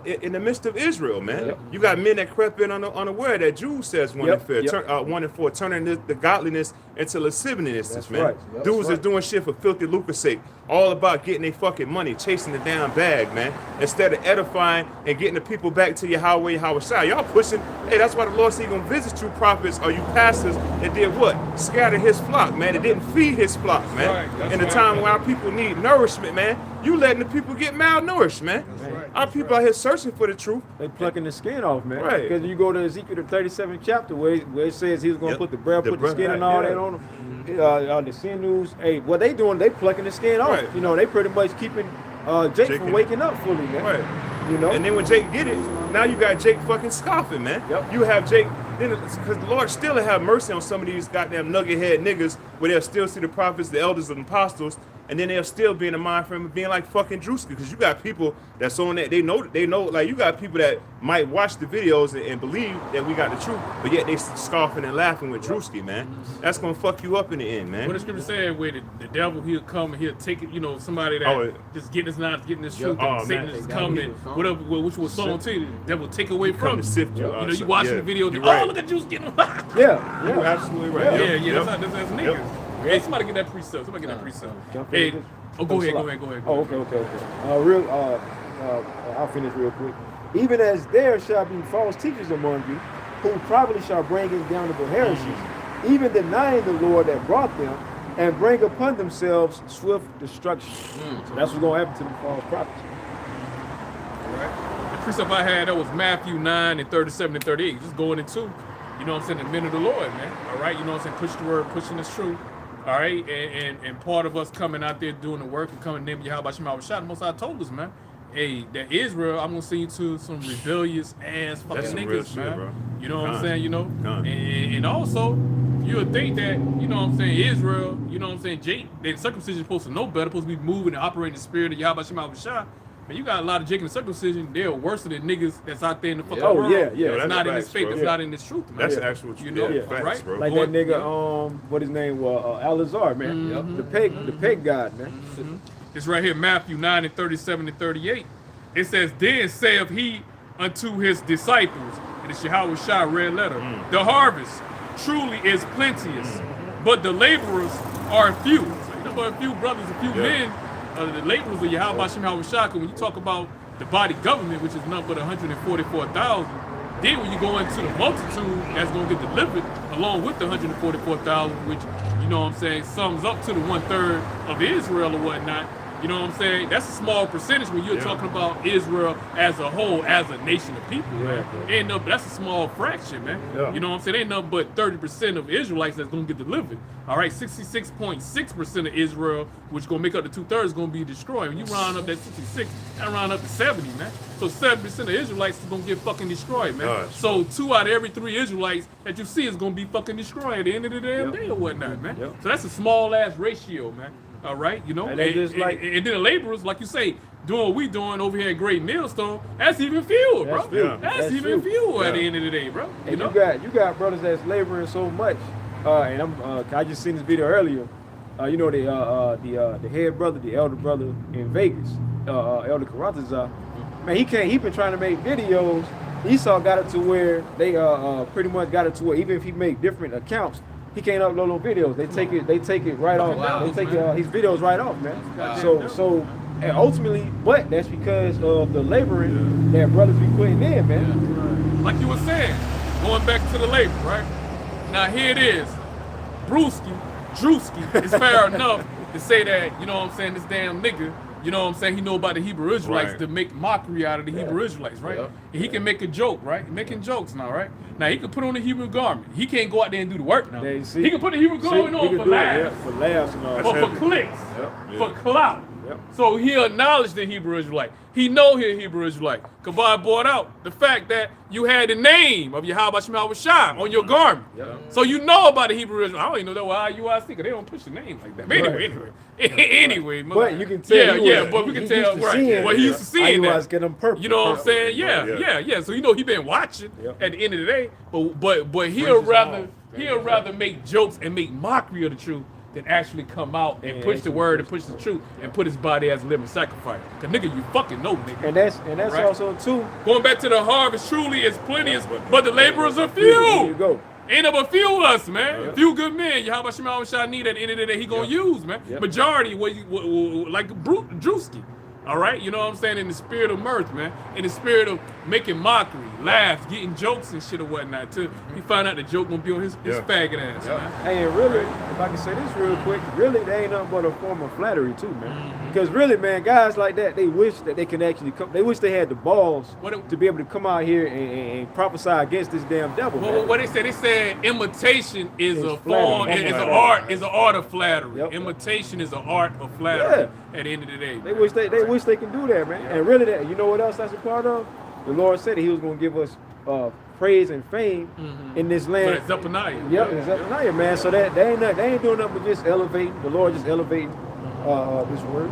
in the midst of Israel, man. Yep. You got men that crept in unaware. That Jude says 1 and 4, turning the godliness into lasciviousness, That's man. right. That's Dudes right. is doing shit for filthy lucre's sake, all about getting their fucking money, chasing the damn bag, man. Instead of edifying and getting the people back to Yahawah Yahawashi. Y'all pushing. Hey, that's why the Lord said He gonna visit you prophets or you pastors that did what? Scatter His flock, man. It didn't feed His flock, man. Right, that's In the right. time when our people need nourishment, man, you letting the people get malnourished, man. Our people out here searching for the truth. They plucking the skin off, man. Right. Because you go to Ezekiel the 37th chapter where it says He was going to put the bread, put the skin and all that on them. The sinews. Hey, what they doing? They plucking the skin off. Right. You know, they pretty much keeping Jake from waking up fully, man. Right. You know. And then when Jake get it, now you got Jake fucking scoffing, man. Yep. You have Jake, then because the Lord still have mercy on some of these goddamn nugget head niggas where they'll still see the prophets, the elders, and apostles, and then they'll still be in the mind frame of being like fucking Drewski, because you got people that's on that, they know, like you got people that might watch the videos and believe that we got the truth, but yet they scoffing and laughing with Drewski, man. That's gonna fuck you up in the end, man. What the scripture said, where the devil, he'll come and he'll take it, you know, somebody that just getting this knowledge, getting this truth, and Satan is coming, whatever, which was sown to you, the devil take away from you. Sift you. You know, you watching the video, look at Juice getting You're absolutely right. that's niggas. Hey, somebody get that precept. Somebody get that precept. Hey, go ahead. Oh, okay. I'll finish real quick. Even as there shall be false teachers among you, who privately shall bring in damnable heresies, even denying the Lord that brought them, and bring upon themselves swift destruction. So that's what's gonna happen to the false prophets. The precept I had, that was Matthew 9 and 37 and 38. Just going into, you know what I'm saying, the men of the Lord, man. All right, you know what I'm saying, push the word, pushing this truth. All right, and part of us coming out there doing the work and coming in Yahawah Bahasham Yahawashi, the Most High told us, man, hey, that Israel, I'm gonna send you to some rebellious ass fucking That's some real niggas, shit, man. bro. You know what I'm saying, you know? Done. And also, you would think that, you know what I'm saying, Israel, you know what I'm saying, Jake, that circumcision is supposed to know better, supposed to be moving and operating the spirit of Yahawah Bahasham Yahawashi. Man, you got a lot of Jake and the circumcision, they're worse than niggas that's out there in the fucking world. yeah. That's That's not in facts, this faith, bro. that's not in this truth, man. That's actual truth. You know, Yeah. Facts, right? bro. Like that nigga, what his name was, Al-Azhar, man. The peg god, man. It's right here, Matthew 9 and 37 and 38. It says, then saith he unto his disciples, and it's Yahawah Shah, red letter, the harvest truly is plenteous, but the laborers are few. So, you know, but a few brothers, a few men, the laborers of Yahawah Bahasham Yahawashi, when you talk about the body government, which is nothing but 144,000, then when you go into the multitude that's going to get delivered along with the 144,000, which, you know what I'm saying, sums up to the 1/3 of Israel or whatnot, you know what I'm saying? That's a small percentage when you're talking about Israel as a whole, as a nation of people, man. Ain't no, that's a small fraction, man. You know what I'm saying? Ain't nothing but 30% of Israelites that's going to get delivered. All right, 66.6% of Israel, which going to make up the 2/3, is going to be destroyed. When you round up that 66, that round up to 70, man. So 70% of Israelites is going to get fucking destroyed, man. Gosh. So 2 out of every 3 Israelites that you see is going to be fucking destroyed at the end of the damn day or whatnot, man. So that's a small ass ratio, man. All right, you know, And they just like- and then the laborers, like you say, doing what we doing over here at Great Millstone, that's even fewer, bro. That's few. That's That's even few. fewer at the end of the day, bro. And know? you got brothers that's laboring so much. And I just seen this video earlier. You know the head brother, the elder brother in Vegas, Elder Karatazar. Man, he been trying to make videos. Esau got it to where they pretty much got it to where even if he make different accounts, he can't upload no videos. They take it right off. Wow, They take man. his videos right off, man. Wow. So and ultimately, but that's because of the laboring that brothers be putting in, man. Like you were saying, going back to the labor, right? Now here it is. Drewski is fair enough to say that, you know what I'm saying, this damn nigga, you know what I'm saying, he know about the Hebrew Israelites Right. to make mockery out of the Hebrew Israelites, right? And he can make a joke, right? Making jokes now, right? Now he can put on the Hebrew garment. He can't go out there and do the work now. They see- He can put the Hebrew garment He on can for do it, laughs. for laughs and all. Or for heavy. clicks, Yeah. for clout. Yep. So he acknowledged the Hebrew Israelite. He know he a Hebrew Israelite. Kabad brought out the fact that you had the name of Yahawah Bahasham Yahawashi on your garment. Yep. So you know about the Hebrew Israelite. I don't even know that why IUIC, because they don't push the name like that. But anyway. But you can tell. But we can tell, used to seeing right. Well, he used to seeing IUIs that. get them purple. You know what I'm saying? Yeah. Yeah. So you know he been watching Yep. at the end of the day. But he'll rather make jokes and make mockery of the truth than actually come out and push the word and push the truth and put his body as a living sacrifice. Cause nigga, you fucking know, nigga. And that's Right. also too. Going back to the harvest, truly is plenteous, but the laborers are few. There you go. Ain't but few of us, man. A few good men. Yahawah Bahasham Yahawashi need at the end of the day, he gonna use, man. Yep. Majority, like Drewski. All right, you know what I'm saying? In the spirit of mirth, man. In the spirit of making mockery, laughs, getting jokes and shit or whatnot. Till he find out the joke gonna be on his faggot ass, man. Hey, and really, if I can say this real quick, really, they ain't nothing but a form of flattery too, man. Because really, man, guys like that, they wish that they can actually come. They wish they had the balls to be able to come out here and prophesy against this damn devil. Well, man. what they said imitation is It's a form, flattery. is an art of flattery. Yep. Imitation is an art of flattery. At the end of the day, They wish they can do that, man. And really, that you know what else that's a part of? The Lord said that He was going to give us praise and fame in this land. But it's Zephaniah. Yep, it's Zephaniah, man. So that they ain't doing nothing but just elevating. The Lord just elevating this word.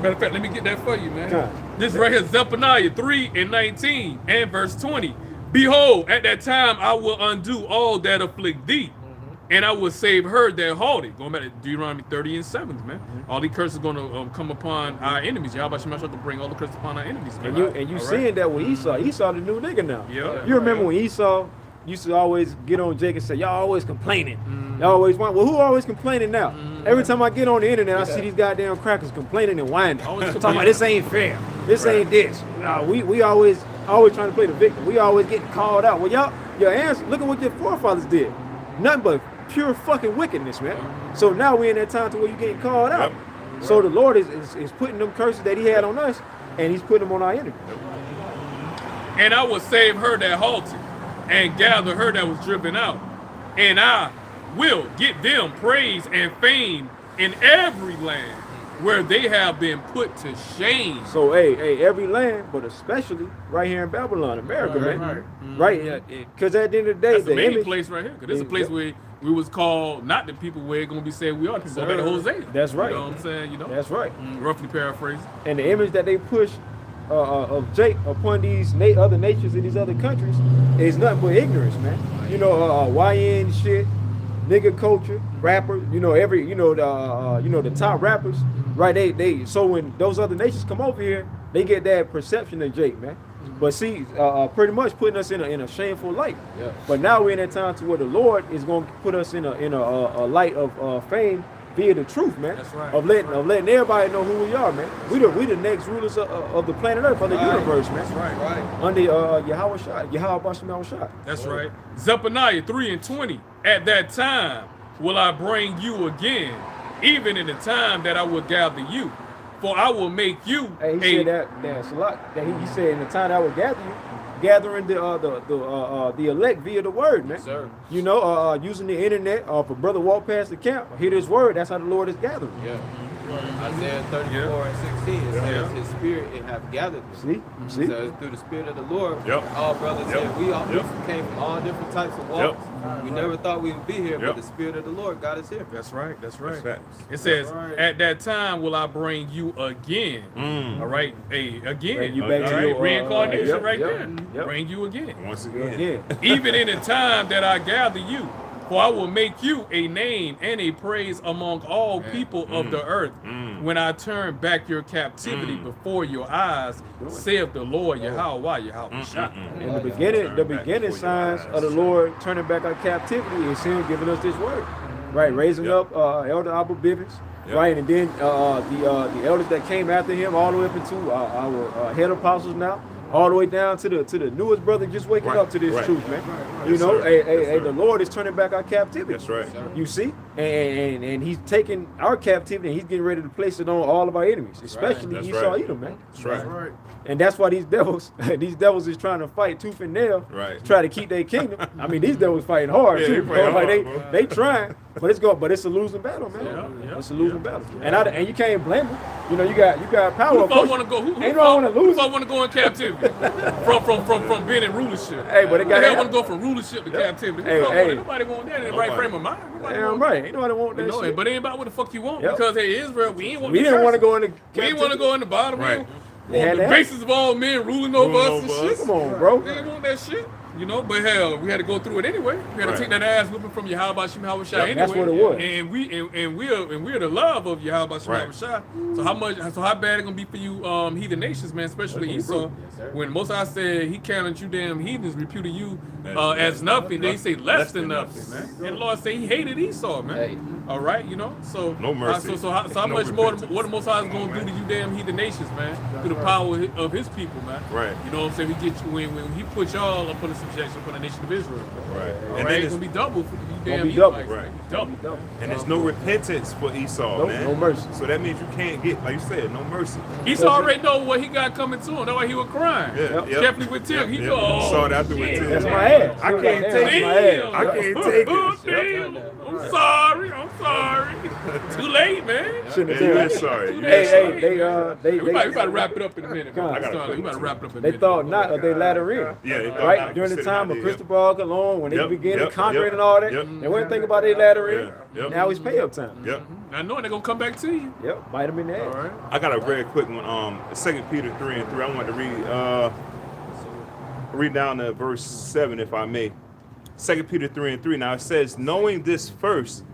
Matter of fact, let me get that for you, man. Okay. This right here, Zephaniah 3:19 and verse 20. Behold, at that time I will undo all that afflict thee, and I will save her that haughty. Going back to Deuteronomy 30:7, man. All these curses are going to come upon our enemies. Yahawah Bahasham Yahawashi will bring all the curses upon our enemies, man. And you All seeing right? that with Esau. Esau the new nigga now. Yeah. You remember when Esau used to always get on Jake and say, y'all always complaining. Y'all always whine. Well, who always complaining now? Every time I get on the internet, I see these goddamn crackers complaining and whining. Always Talking about this ain't fair. This ain't this. We always trying to play the victim. We always getting called out. Well, your answer, look at what your forefathers did. Nothing but pure fucking wickedness, man. So now we're in that time to where you're getting called out. So the Lord is putting them curses that he had on us, and he's putting them on our enemy. And I will save her that halted, and gather her that was driven out. And I will get them praise and fame in every land where they have been put to shame. So, hey, every land, but especially right here in Babylon, America, man. Right? Because at the end of the day, That's the main image, place right here. Because this is a place where we was called not the people where it's going to be said we are. People go back to Hosea. That's right. You know what I'm saying? You know? That's right. Roughly paraphrasing. And the image that they push of Jake upon these other nations in these other countries is nothing but ignorance, man. You know, YN shit, nigga culture, rappers. You know, the top rappers, right? They so when those other nations come over here, they get that perception of Jake, man. But see, pretty much putting us in a shameful light. Yeah. But now we're in that time to where the Lord is going to put us in a light of fame via the truth, man. That's right. Of letting everybody know who we are, man. We the next rulers of the planet Earth, of the universe, man. That's right. Under Yahawah Bahasham Yahawashi. That's right. Zephaniah 3:20. At that time will I bring you again, even in the time that I will gather you. For I will make you Hey, he said that Salat, that he said in the time that I will gather you, gathering the elect via the word, man. Sir. You know, using the internet, if a brother walk past the camp, hear this word, that's how the Lord is gathering. Yeah. Isaiah 34 and 16, it says his spirit it have gathered me. See? So it's through the spirit of the Lord. Yep. All brothers Yep. here. We all Yep. came from all different types of walks. We never thought we would be here, Yep. but the spirit of the Lord got us here. That's right. That's right. That's facts. It says, right. at that time will I bring you again. All right. Hey, again. Bring you back All to right. your, Reincarnation yep, right yep, there. yep. Bring you again. Once again. Yeah. Even in the time that I gather you, for I will make you a name and a praise among all people of the earth. When I turn back your captivity before your eyes, saith the Lord Yahawah Yahawashi. And the beginning signs of the Lord turning back our captivity is him giving us this word, right? Raising up Elder Abba Bivens, right? And then the elders that came after him, all the way up into our head apostles now, all the way down to the newest brother just waking up to this truth, man. You Yes, know, sir. the Lord is turning back our captivity. That's right. You see, and he's taking our captivity and he's getting ready to place it on all of our enemies, especially That's Esau, right. Edom, man. That's right. Right. And that's why these devils is trying to fight tooth and nail, Right. to try to keep their kingdom. I mean, these devils fighting hard Yeah, too. they fighting Like, hard, bro. they trying, but it's a losing battle, man. Yeah. It's a losing battle, and you can't blame them. You know, you got power. Who Of course, want to go? Who ain't no want to lose. want to go in captivity from being in rulership? Hey, but it got Who want to go from rulership to captivity? Hey. Nobody want that in the right frame of mind. Nobody Damn want right. Ain't nobody want that You know, shit. but it ain't about what the fuck you want. Yep. Because hey, Israel, we ain't want. We didn't want to go into. We ain't want to go in the bottom. Right. We want the that. basis of all men ruling over us and over shit. us. Come on, bro. We didn't want that shit. You know, but hell, we had to go through it anyway. We had to Right. take that ass whipping from Yahawah Bahasham Yahawashi anyway. That's what it was. And we're the love of Yahawah Bahasham Right. Yahawashi. So how bad it gonna be for you, heathen nations, man, especially Esau, when Most High said he counted you damn heathens, reputed you as nothing. They say less than nothing, man. And the Lord said he hated Esau, man. Hey. All right, you know. So No mercy. So how No much more? repentance. What the Most High is gonna do to you, damn heathen nations, man? Through the power of His people, man. Right. You know what I'm saying? We get you when He put y'all up under subjection for the nation of Israel. Right. All And right, then it's it's, gonna be double for you damn be double. Edomites. Right. Double. and there's no repentance for Esau, Nope, man. no mercy. So that means you can't get, like you said, no mercy. Esau already know what he got coming to him. That's why he was crying. Yeah. Yep. Definitely with Tim. He Yep. go, oh, Saw it afterwards too. That's my ass. I can't That's take my it. ass. I can't take Oh, it. Yep. damn. I'm sorry. Too late, man. Shouldn't Yeah, have you done is that. sorry. You Hey, is hey, sorry. We about to wrap it up in a minute. Come on. Man. I gotta We about to wrap it up in a They minute. thought not of their latter end. Yeah, they thought Right? not. During the Sitting time out of there. Christopher Colon, when they Yep, began yep, conquering yep, and all that, yep. they weren't thinking about their latter end. Yeah, yep. Now it's pay up time. Yep. I know they're gonna come back to you. Yep, bite them in the ass. All right. I got a very quick one. 2 Peter 3:3. I wanted to read down to verse 7, if I may. 2 Peter 3:3. Now it says, knowing this first,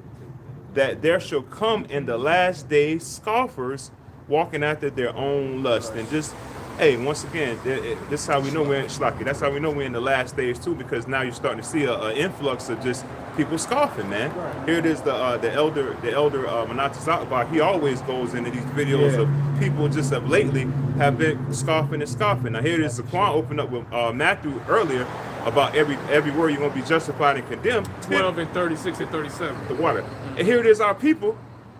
that there shall come in the last days scoffers walking after their own lust. And just, hey, once again, this is how we know we're in Shlaki. That's how we know we're in the last days too, because now you're starting to see an influx of just people scoffing, man. Here it is, the elder Manasseh Zakbar. He always goes into these videos of people just of lately have been scoffing and scoffing. Now here it is, Zaquan opened up with Matthew earlier. about every word you're gonna be justified and condemned. 12 and 36 and 37. The water. And here it is, our people,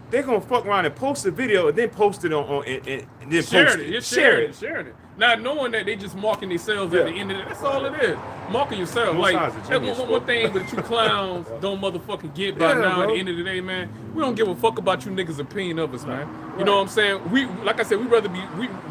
they're gonna fuck around and post a video and then post it on and then Sharing it. You're sharing it. Not knowing that they just marking themselves at the end of it. That's all it is. Marking yourself. Both Like, sides are that's genius, one thing that you clowns don't motherfucking get by now at the end of the day, man. We don't give a fuck about you niggas' opinion of us, man. You know what I'm saying? We, like I said, we rather be,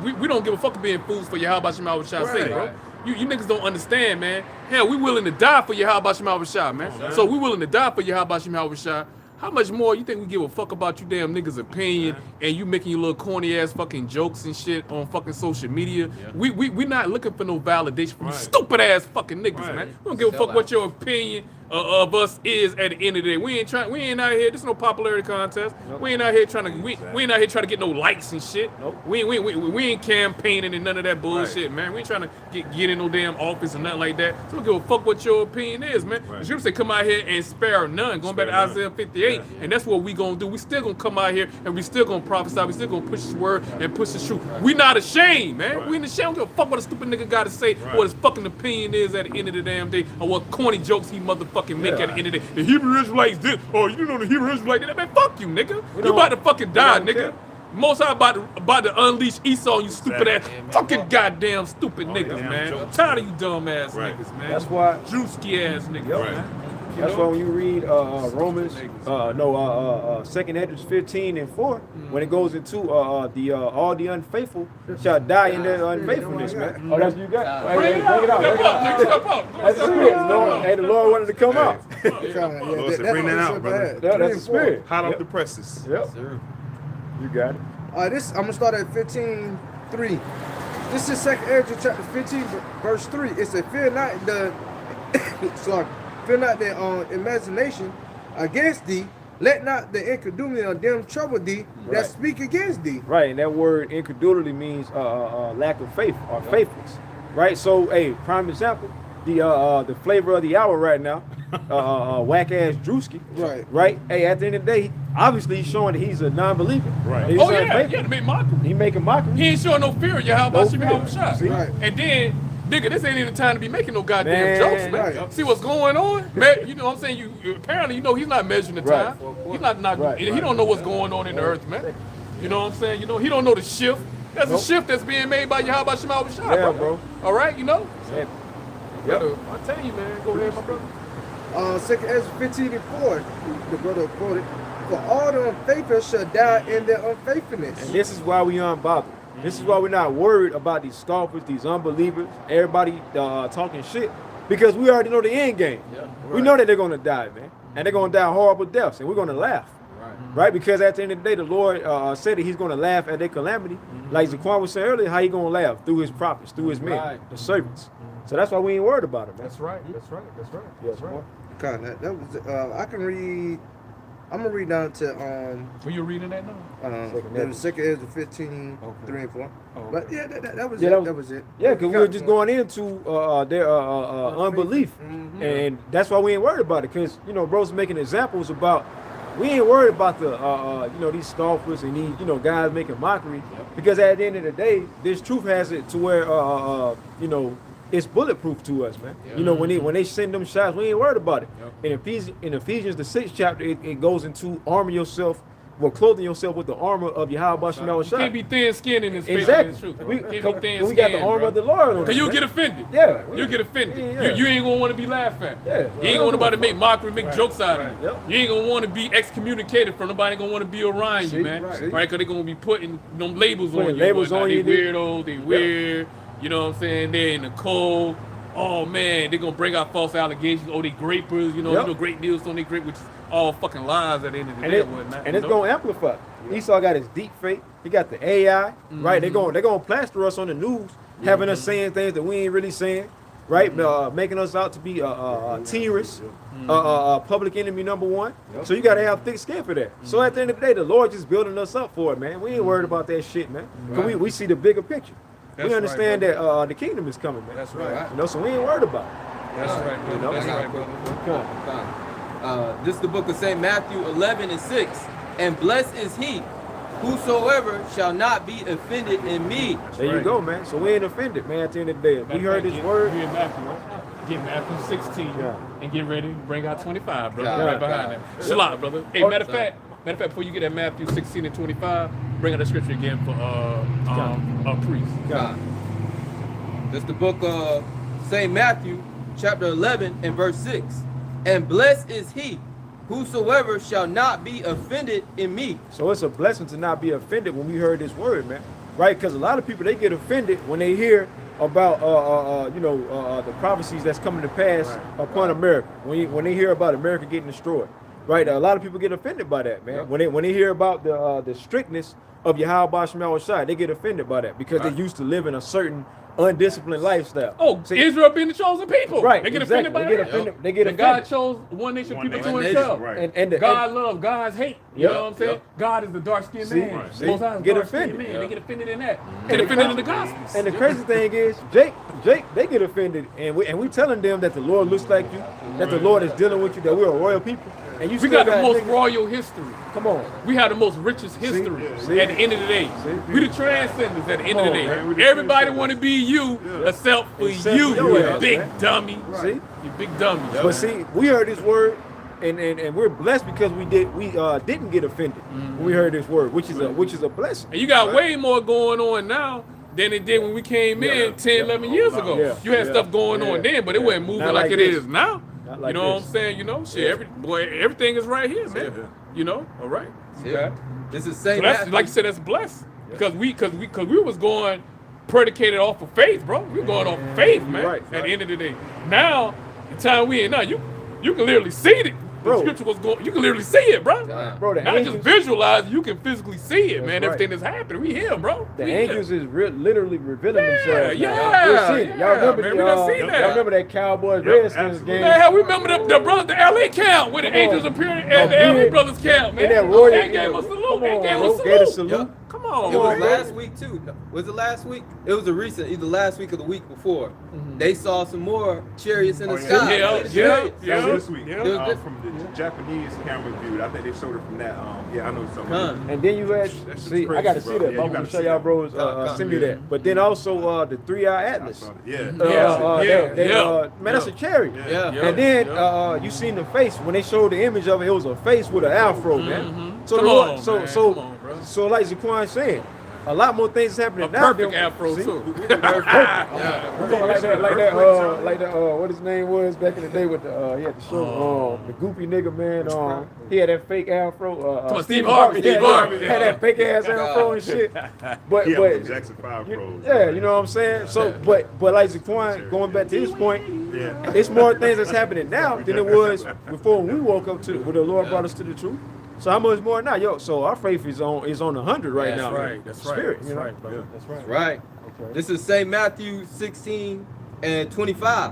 we don't give a fuck being fools for Yahawah Bahasham Yahawashi, bro. You niggas don't understand, man. Hell, we willing to die for Yahawah Bahasham Yahawashi, man. So we willing to die for Yahawah Bahasham Yahawashi. How much more you think we give a fuck about you damn niggas' opinion and you making your little corny ass fucking jokes and shit on fucking social media? We not looking for no validation from you stupid ass fucking niggas, man. We don't give a fuck what your opinion of us is at the end of the day. We ain't out here. This is no popularity contest. We ain't out here trying to. We ain't out here trying to get no likes and shit. We ain't campaigning and none of that bullshit, man. We ain't trying to get in no damn office or nothing like that. So we don't give a fuck what your opinion is, man. The scripture say come out here and spare none. Going back to Isaiah 58, and that's what we gonna do. We still gonna come out here and we still gonna prophesy. We still gonna push His word and push His truth. We not ashamed, man. We ain't ashamed. We don't give a fuck what a stupid nigga got to say. What his fucking opinion is at the end of the damn day, or what corny jokes he motherfucking make at the end of the day. The Hebrew Israelites this, or you know the Hebrew Israelites that. Man, fuck you, nigga. You about to fucking die, nigga. Most I about to unleash Esau, you stupid ass, fucking goddamn stupid niggas, man. I'm tired of you dumb ass niggas, man. That's why. Drewski ass niggas, man. That's why when you read Romans, 2nd Ezra 15 and 4, when it goes into all the unfaithful shall die in their unfaithfulness, man. Oh, that's what you got? Hey, bring it out. That's the spirit. Hey, the Lord wanted to come out. Lord said, bring that out, brother. That's the spirit. Hot off the presses. Yep. You got it. I'm gonna start at 15:3. This is 2nd Ezra chapter 15, verse 3. It said, "Fear not the fear not the imagination against thee. Let not the incredulity of them trouble thee that speak against thee." Right, and that word incredulity means lack of faith or faithless. Right. So, hey, prime example. The flavor of the hour right now, whack ass Drewski. Right. Hey, at the end of the day, obviously he's showing that he's a non-believer. Right. He's to make mockery. He making mockery. He ain't showing no fear of Yahawah Bahasham Yahawashi. Right. And then, nigga, this ain't even time to be making no goddamn jokes, man. Right. See what's going on, man? You know what I'm saying? You apparently, he's not measuring the time. He's not. He don't know what's going on in the earth, man. You know what I'm saying? He don't know the shift. There's a shift that's being made by Yahawah Bahasham Yahawashi, bro. All right, Yep. I tell you, man. Go ahead, my brother. 2nd Ezra 15 and 4, the brother quoted, "For all the unfaithful shall die in their unfaithfulness." And this is why we unbothered. This is why we're not worried about these scoffers, these unbelievers, everybody talking shit, because we already know the end game. We know that they're gonna die, man, and they're gonna die horrible deaths, and we're gonna laugh. Right, because at the end of the day, the Lord said that He's going to laugh at their calamity. Like Zaquan was saying earlier, how He going to laugh? Through His prophets, through His men, the servants. So that's why we ain't worried about it, man. That's right. Yes, boy. God, that was. I can read. I'm gonna read down to Were you reading that now? That was 2nd Ezra 15, 3 and 4. But yeah, that was Yeah, it. That was it. Yeah, because we were just going into their unbelief, and that's why we ain't worried about it. Because bro's making examples about. We ain't worried about the these scoffers and these guys making mockery, because at the end of the day, this truth has it to where it's bulletproof to us, man. When they send them shots, we ain't worried about it. In Ephesians the 6th chapter, it goes into armor yourself. Well, clothing yourself with the armor of Yahawah Bahasham Yahawashi. You can't be thin-skinned in this Exactly. We got the armor of the Lord on. Because you'll get offended. Yeah. You'll get offended. Yeah. You ain't going to want to be laughed at. Yeah. You ain't going to want to make mockery, make jokes out of you. Yep. You ain't going to want to be excommunicated from nobody going to want to be around you, man. Right? Because they're going to be putting them labels on you. Labels on you. They weirdos, they weird. You know what I'm saying? They're in the cold. Oh, man, they're going to bring out false allegations. Oh, they grapers. Great deals on they grape, which is all fucking lies at the end of the day. And it's going to amplify. Esau got his deep fake. He got the AI, right? They're going to plaster us on the news, having us saying things that we ain't really saying, right? Making us out to be terrorists, public enemy number one. So you got to have thick skin for that. So at the end of the day, the Lord just building us up for it, man. We ain't worried about that shit, man. Because we see the bigger picture. We understand that the kingdom is coming, man. That's right. So we ain't worried about it. That's right, brother. That's right, brother. This is the book of St. Matthew 11 and 6. "And blessed is he whosoever shall not be offended in me." There you go, man. So we ain't offended, man, at the end of the day. We heard this word. We in Matthew, right? get Matthew 16, and get ready to bring out 25, brother. Yeah. Right behind that. Shalom, brother. Hey, matter of fact, before you get at Matthew 16 and 25, bring out the scripture again for a priest. God. This is the book of St. Matthew, chapter 11 and verse 6. And blessed is he whosoever shall not be offended in me. So it's a blessing to not be offended when we heard this word, man. Right? Because a lot of people, they get offended when they hear about the prophecies that's coming to pass upon America. When they hear about America getting destroyed, right? A lot of people get offended by that, man. When they hear about the strictness of Yahawah Bahasham Yahawashi, they get offended by that because they used to live in a certain undisciplined lifestyle. Oh, see, Israel being the chosen people. Right? They get exactly. offended by They get that. offended. They get And offended. God chose one nation, people to nation. himself. Right. And God love, God's hate. You know what I'm saying? Yep. God is the dark-skinned See? man. See? Most High is Get dark-skinned offended. man. They get offended in that. And Get the offended cra- in the Gospels. And the crazy thing is, Jake, they get offended, and we telling them that the Lord looks like you, that the Lord is dealing with you, that we're a royal people, and you We still got the most niggas- royal history. Come on, We have the most richest history See? at the end of the day. See? We the transcenders at the end of the day. man, we the Everybody transcenders. want to be you except for Except you, for your you ass, big man. dummy. see. You big dummy. But see, we heard this word, and we're blessed because we didn't get offended when we heard this word, which is a blessing. And you got way more going on now than it did when we came in 10, 11 years ago. Yeah. You had Yeah. stuff going on Yeah. then, but it wasn't moving Not like like it this. is now. Not like you know this. what I'm saying? You know, shit, everything is right here, man. Yeah. You know, all right. Yeah. This is So St. that's Matthew. like you said, that's blessed because we was going predicated off of faith, bro. We going off of faith, man. Right, At the end of the day, now the time we in now, you can literally see it. The Bro. scripture was going. You can literally see it, bro. Bro, the Not just angels, visualize. You can physically see it, That's man. right. Everything that's happening, we here, bro. the We angels is literally revealing themselves. Yeah, now. We're seeing it. yeah, Y'all remember man, we done seen that. Y'all remember that Cowboys Yep, Redskins absolutely. game? Man, we remember the LA camp where the Come on. angels appeared at the LA big- Brothers camp, man. And that Royal They gave us a salute. Come They on, gave bro. us Gave a a salute. salute. Come on, It was bro. last week too. No, was it last week? It was either last week or the week before. They saw some more chariots in the Oh, yeah. sky. Yeah, The yeah, chariots. yeah. That was this week. Yeah. It was this- From the Japanese camera view. I think they showed it from that. I know something. Huh. And then you had That shit's see, I crazy, gotta see bro. that. Yeah, I'm you gonna gotta show see y'all that. bros Come, send me yeah. that. But then also the 3-eye I Atlas. saw it. Yeah. Man, that's a chariot. Yeah. Yeah. And then you seen the face when they showed the image of it. It was a face with an afro, man. So Come the on, Lord, so man. so Come on, bro. so like Zaquan saying, a lot more things is happening A now. perfect than- afro see? too. Like that, what his name was back in the day with the he had the show, the goopy nigga man, he had that fake afro. Come on, Steve Harvey, yeah, Steve Harvey, had that fake ass afro and shit. But Yeah, but Jackson 5 Pros. yeah, you know what I'm saying. So but like Zaquan, going back to his point, Yeah. it's more things that's happening now than it was before when we woke up to when the Lord brought us to the truth. So how much more now, yo? So our faith is on 100 right That's now. right. That's right. Spirit, That's you know? right, brother. That's right. Right. Okay. This is St. Matthew 16 and 25.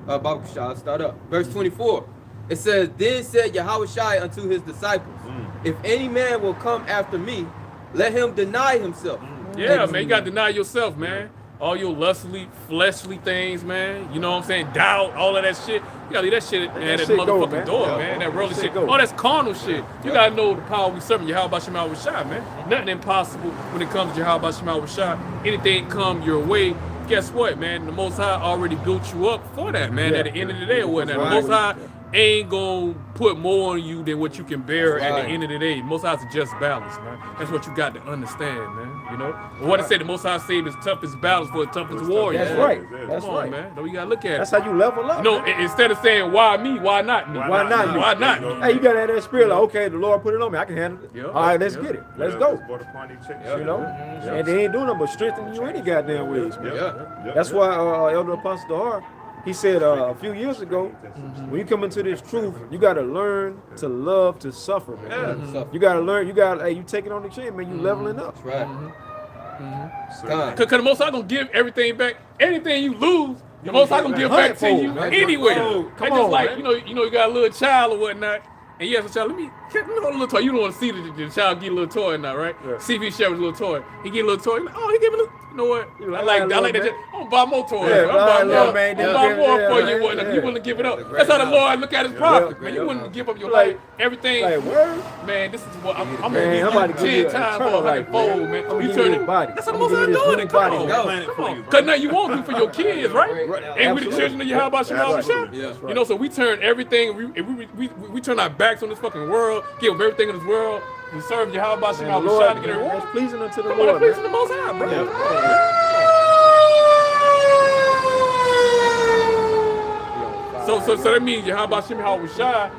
I'll start up. Verse 24. It says, Then said Yahawashi unto his disciples, If any man will come after me, let him deny himself. Yeah, man, you gotta deny yourself, man. All your lustly, fleshly things, man. You know what I'm saying? Doubt, all of that shit. You gotta leave that shit at that shit go, motherfucking man. door, Yeah. man. That worldly That shit. shit go. Oh, that's carnal shit. You gotta know the power we serving. Yahawah Bahasham Yahawashi, man. Nothing impossible when it comes to Yahawah Bahasham Yahawashi. Anything come your way. Guess what, man? The Most High already built you up for that, man. Yeah. At the end of the day, or whatnot. Right. The Most High ain't gonna put more on you than what you can bear That's at right. the end of the day. Most High's a just balance, man. That's what you got to understand, man. You know? What I said, the Most High saved his toughest battles for the toughest warriors. That's man. right. Yeah. That's Come on, right. man. No, you gotta look at That's it. how you level up. No, man. instead of saying why me, why not me? Why not me? Why not There you me? go. Hey, you gotta have that spirit like, okay, the Lord put it on me, I can handle it. Yeah. All right, let's Yeah. get it. Let's Yeah, go. just bought a Pawnee check. You know? And they ain't doing nothing but strengthening you any goddamn ways, man. Yeah. That's why Elder Apostle Dahar, he said a few years ago, when you come into this truth, you gotta learn to love to suffer, man. Yeah. You gotta learn, you take it on the chin, man, you leveling up. That's right. So, God. Cause the Most High gonna give everything back. Anything you lose, the Most High gonna give back to you Hundredfold, man. anyway. Come That's on, just like, man. you got a little child or whatnot, and you ask the child, let me hold a little toy. You don't want to see the child get a little toy now, right? Yeah. See if he shares a little toy. He get a little toy. Like, oh, he give me a little. know what? You I like like that, that. man. Shit. I'm gonna buy more toys. Yeah, I'm buy little more. man, I'm buy more yeah, for man, you. What? If you wouldn't give it up. That's a That's how the great Lord look at His prophets, man. yeah. You wouldn't give up your Like- life, everything. Like, word? Man, this is what I'm gonna Man, give I'm about to you give you 10 times eternal for life, 100-fold, man. man. I'm gonna You give you turn this it. body. That's what I'm the Most gonna High give you this doing new it. Come body, on, man. come on. Cause now you want to for your kids, right? And we the Absolutely. children of Yahawah Bahasham Yahawashi. Yeah. You know, so we turn everything. We turn our backs on this fucking world. Give up everything in this world. We serve Yahawah Bahasham Man, the Yahawashi Lord, to get a man, reward. that's pleasing unto the Come on, Lord, please to man. the Most High, bro. So that means Yahawah Bahasham Yahawashi,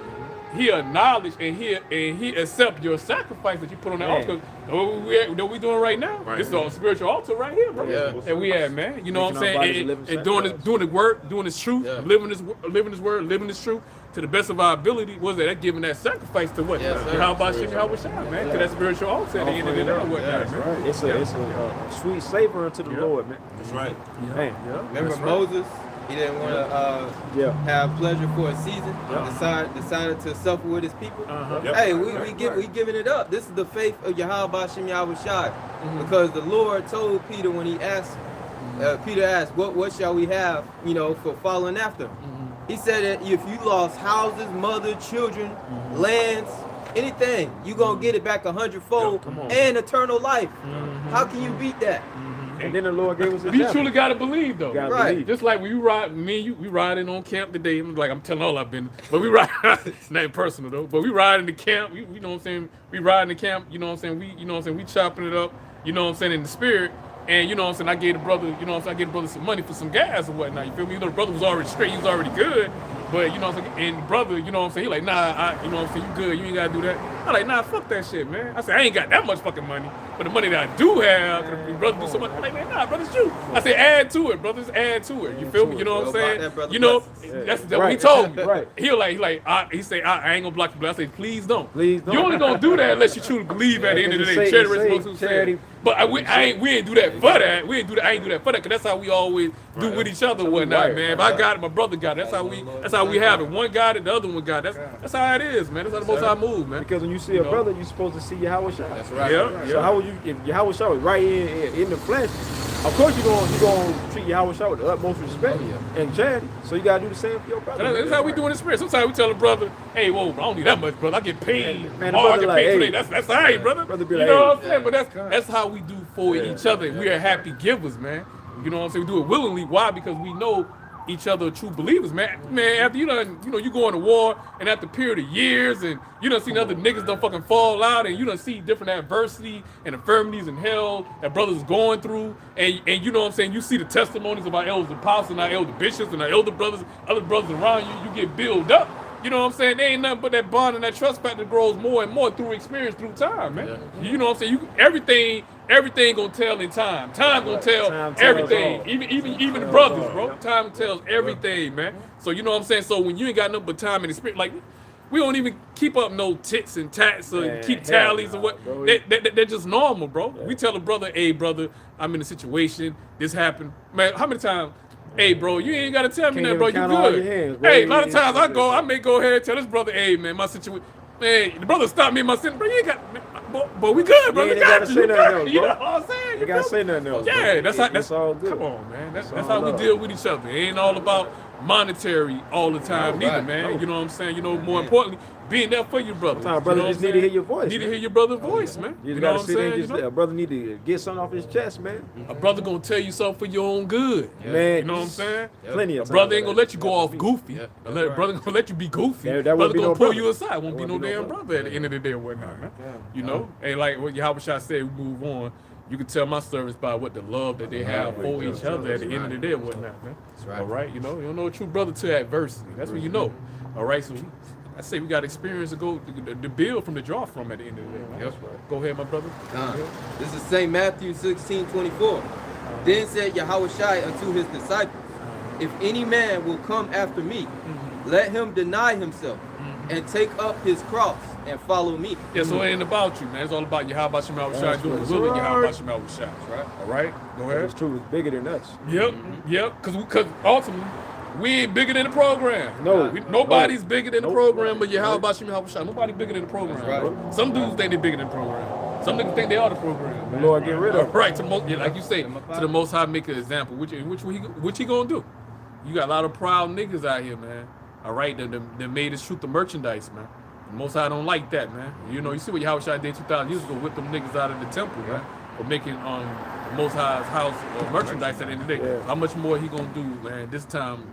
He acknowledge and he accept your sacrifice that you put on that Man. altar. What we doing right now? Right. This is a spiritual altar right here, bro. Yeah. That we have, man. You know what I'm Making our bodies a saying? living And doing sacrifice. the work, doing this truth, Yeah. living this word, living this truth to the best of our ability. Was that giving that sacrifice to what? Yes, sir. Yahawah Bahasham Yahawashi, man. To that spiritual altar at the end of the day, and whatnot, That's man. right. It's a sweet savor unto the Yeah. Lord, man. That's right. Man, Remember That's right. Moses? He didn't want to yeah. have pleasure for a season. Yeah. Decided to suffer with his people. Uh-huh. Yep. Hey, we giving it up. This is the faith of Yahawah Bahasham Yahawashi. Because the Lord told Peter when he asked, Peter asked, what shall we have, for following after him? He said that if you lost houses, mother, children, lands, anything, you gonna get it back 100-fold and eternal life. How can you beat that? And then the Lord gave us a You truly gotta believe though. Gotta Right. believe. Just like when you ride, me and you, we riding on camp today. I'm telling all I've been, but we ride. It's not personal though. But we ride in the camp. We, you know what I'm saying. We ride in the camp. You know what I'm saying. We chopping it up. You know what I'm saying, in the spirit. And you know what I'm saying. I gave the brother. You know what I'm saying. I gave the brother some money for some gas or whatnot. You feel me? You know the brother was already straight. He was already good. But you know what I'm saying. And the brother, you know what I'm saying. He like, nah, you know what I'm saying. You good. You ain't gotta do that. I'm like, nah, fuck that shit, man. I said, I ain't got that much fucking money. But the money that I do have, the brother do so much. I'm like, man, nah, brother, it's you. I said, add to it, brothers, add to it. You feel me? You know what I'm Block saying? that brother You know, blessings. that's what he Right. told me. Right. He say, I ain't gonna block you, but I say, please don't. Please don't. You only gonna do that unless you truly believe at the end of the day. Say- Charity say is supposed to charity. say. But we ain't do that for that. I ain't do that for that, cause that's how we always do with each other and whatnot, wired. man. If I got it, my brother got it. That's how we have it. One got it, the other one got it. That's how it is, man. That's how the Most High move, man. Because when you see a know? brother, you're supposed to see Yahawah Shah. That's right. Yeah, So how would you, if Yahawah Shah was right in the flesh, of course you're gonna treat Yahawah Shah with the utmost respect and charity. So you gotta do the same for your brother. That's how we do in the spirit. Sometimes we tell a brother, hey, whoa, bro, I don't need that much, brother. I get paid. Man, the Oh, I brother get like, paid hey. today. That's all right, brother. Brother be You like, know hey. what I'm saying? But that's how we do for each other. We are happy givers, man. You know what I'm saying? We do it willingly. Why? Because we know each other are true believers, man. Man, after you go into war, and after a period of years, and you done seen other niggas done fucking fall out, and you done see different adversity and infirmities and hell that brothers going through, and you know what I'm saying, you see the testimonies of our elders apostles and our elder bishops and our elder brothers, other brothers around you, you get built up. You know what I'm saying? There ain't nothing but that bond and that trust factor grows more and more through experience, through time, man. You know what I'm saying? Everything gonna tell in time. Time gonna tell Time tells everything. all. Even the brothers, bro. Time tells everything, man. So you know what I'm saying? So when you ain't got nothing but time and experience, like we don't even keep up no tits and tats or Man, keep hell tallies nah, or what. bro. They're just normal, bro. We tell a brother, hey brother, I'm in a situation, this happened. Man, how many times? Hey, bro, you ain't gotta tell me Can't that, bro. even You count all good. your hands, bro. Hey, a lot of times I may go ahead and tell this brother, hey, man, my situation. Man, the brother stopped me in my sentence, bro. You ain't got, man, but we good, bro. You We ain't got gotta you. say You nothing good. else, You bro. know what I'm saying? You gotta say nothing else. Yeah, bro. that's It's all good. Come on, man. That's all how we love. deal with each other. It ain't all about monetary all the time, neither, right. man. No. You know what I'm saying? You know, more importantly, being there for your brother. Sometimes brother You know just what I'm need to saying? hear your voice, Need to man. hear your brother's voice, man. You You just know gotta what I'm sit there saying? and You just, know? a brother need to get something off his chest, man. A brother gonna tell you something for your own good. Man, You know what I'm saying? Plenty A of brother times ain't gonna like let you go off goofy. Yeah, A brother gonna let you be goofy. That Brother wouldn't be gonna no pull brother. you aside. Won't be That no wouldn't be no damn brother. brother at the end of the day or whatnot, man. You know? And like what Yahawah Shah said, we move on. You can tell my service by what the love that they have for each other at the end of the day or whatnot, man. That's right. All right, you know a true brother to adversity. That's what you know. All right, so I say we got experience to go to build from, the draw from at the end of the day. Man. That's right. Go ahead, my brother. This is St. Matthew 16:24. Then said Yahawashi unto his disciples, if any man will come after me, let him deny himself and take up his cross and follow me. Yeah, so it ain't about you, man. It's all about Yahawah Bahasham Yahawashi That's doing the right. will of Yahawah Bahasham Yahawashi. Right. All right, go ahead. It's true. It's bigger than us. Yep, yep. Because ultimately, we ain't bigger than the program. No. Nobody's No. bigger than the Nope. program, but Yahawah Bahasham Yahawashi. Nobody bigger than the program, That's right. bro. Some dudes think they bigger than the program. Some niggas think they are the program. The Man. Lord get rid of them. Right, like you say, to the Most High make an example. Which he gonna do? You got a lot of proud niggas out here, man. All right, that made us shoot the merchandise, man. The Most High don't like that, man. You know, you see what Yahawah did 2,000 years ago, whip them niggas out of the temple, man, for making the Most High's house merchandise at the end of the day. Yeah. How much more he gonna do, man? This time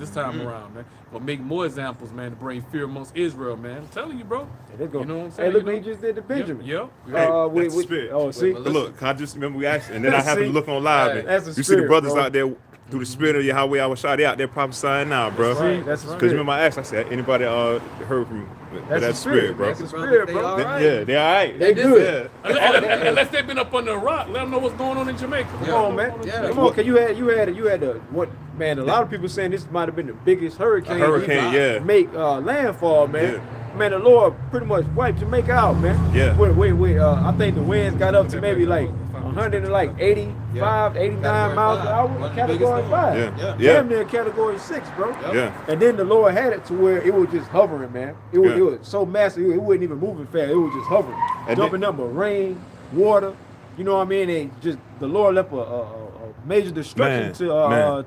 around, man. But make more examples, man, to bring fear amongst Israel, man. I'm telling you, bro. They go. You know what I'm saying? Hey, look You what know? he just did to Benjamin. Yep. Hey, that's the spirit. Oh, see? But But look, I just remember we asked, and then I happened See? to look on live. Hey, And that's the you see the spirit, brothers bro. out there through the spirit of Yahawah Bahasham, they out there prophesying now, bro. See, that's the Because spirit. remember I asked, I said, anybody heard from That's that the spirit, bro? That's the spirit, They bro. all right. Yeah, they all right. They good. Yeah. Unless they've been up under a rock, let them know what's going on in Jamaica. Come on, man. Yeah. Come on, cause you had the what, man? A lot of people saying this might have been the biggest hurricane. Hurricane, yeah. Make landfall, man. Yeah. Man, the Lord pretty much wiped Jamaica out, man. Yeah. I think the winds got up to maybe like 185, 89 miles per hour. Category 5. Yeah. Damn near category 6, bro. Yeah. And then the Lord had it to where it was just hovering, man. It was, Yeah. it was so massive, it wasn't even moving fast. It was just hovering. And Jumping up with rain, water, you know what I mean? And just the Lord left a major destruction to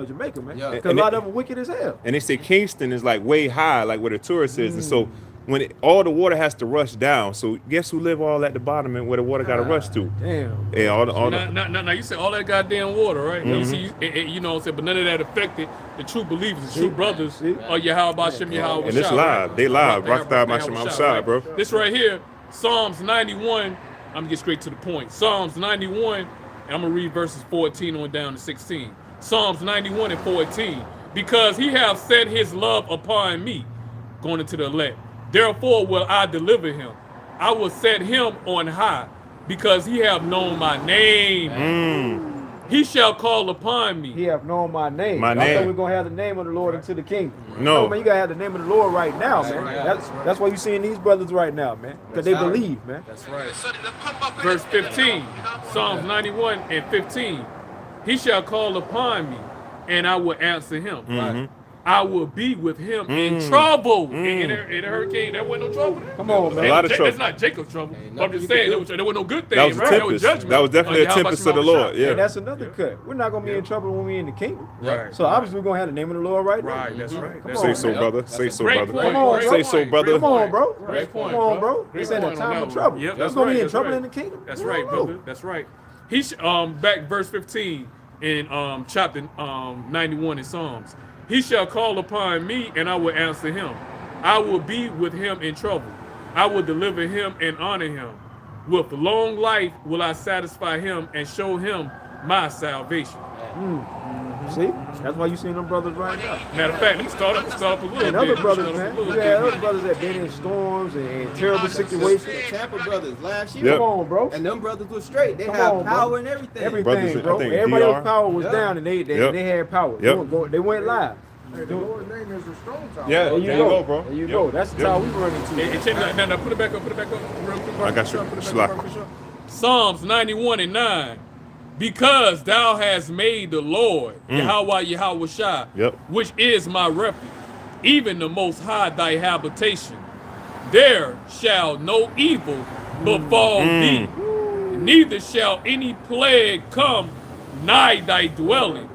Jamaica, man. Yeah. Because And a lot it- of them wicked as hell. And they say Kingston is like way high, like where the tourist is. And so when all the water has to rush down, so guess who live all at the bottom and where the water got to rush to? Damn. Yeah, all the Now, you say all that goddamn water, right? You see, you know what I'm saying? But none of that affected the true believers, the true brothers See? of Yahawah Bahasham Yahawashi. And it's live. They live. Rockstar Bahasham outside, bro. This right here, Psalms 91. I'm gonna get straight to the point. Psalms 91, and I'm gonna read verses 14 on down to 16. Psalms 91 and 14. Because he hath set his love upon me, going into the elect. Therefore will I deliver him. I will set him on high, because he have known my name. He shall call upon me. He have known my name. My I name. thought we are gonna have the name of the Lord into the kingdom. No. Man, you gotta have the name of the Lord right now, man. right. That's why you seeing these brothers right now, man. Because they That's right. believe, man. That's right. Verse 15, Psalms 91 and 15. He shall call upon me, and I will answer him. I will be with him in trouble. In a hurricane, there wasn't no trouble. Come on, man. A lot of trouble. That's not Jacob's trouble. Ain't But I'm nothing just you saying, can there was no good thing. That was a right? tempest. There was judgment. That was definitely a Yahawah tempest of the Bahasham Lord. Yahawashi. Yeah. And that's another cut. We're not gonna be in trouble when we're in the kingdom. Right. So obviously we're gonna have the name of the Lord right now. Right, that's right. Come That's on, Say so, man. brother. Say so, Great brother. point. Come on, Great Say so, point. brother. Great Come on, point. bro. Great point, Come on, bro. Great It's in a point on time that of one. trouble. Yep, There's that's gonna right, be in that's trouble right. in the kingdom. That's We right, don't know. brother. That's right. He's back verse 15 in chapter 91 in Psalms. He shall call upon me, and I will answer him. I will be with him in trouble. I will deliver him and honor him. With long life will I satisfy him and show him my salvation. See? That's why you seeing them brothers right now. Matter of fact, let me start up a little And bit. other Let me brothers, start up man. a You little got bit. other brothers that been in storms and terrible situations. The Tampa brothers last year. Yep. Come on, bro. And them brothers were straight. They Come have on, bro. power and everything. Everything, Brothers, I bro. think Everybody DR. else's power was Yeah. down, and they Yep. had power. Yep. They went live. Hey, the Lord's name is a strong tower. Yeah, There you there go, you go, bro. There you Yep. go. That's the Yep. tower we run into. And check that. Now, put it back up. Put it back up. Real quick. I got you. Put it back Slack. up, put it back up. Psalms 91 and 9. Because thou hast made the Lord, Yahawah Yahawashi, Yep. which is my refuge, even the Most High thy habitation. There shall no evil befall thee, neither shall any plague come nigh thy dwelling.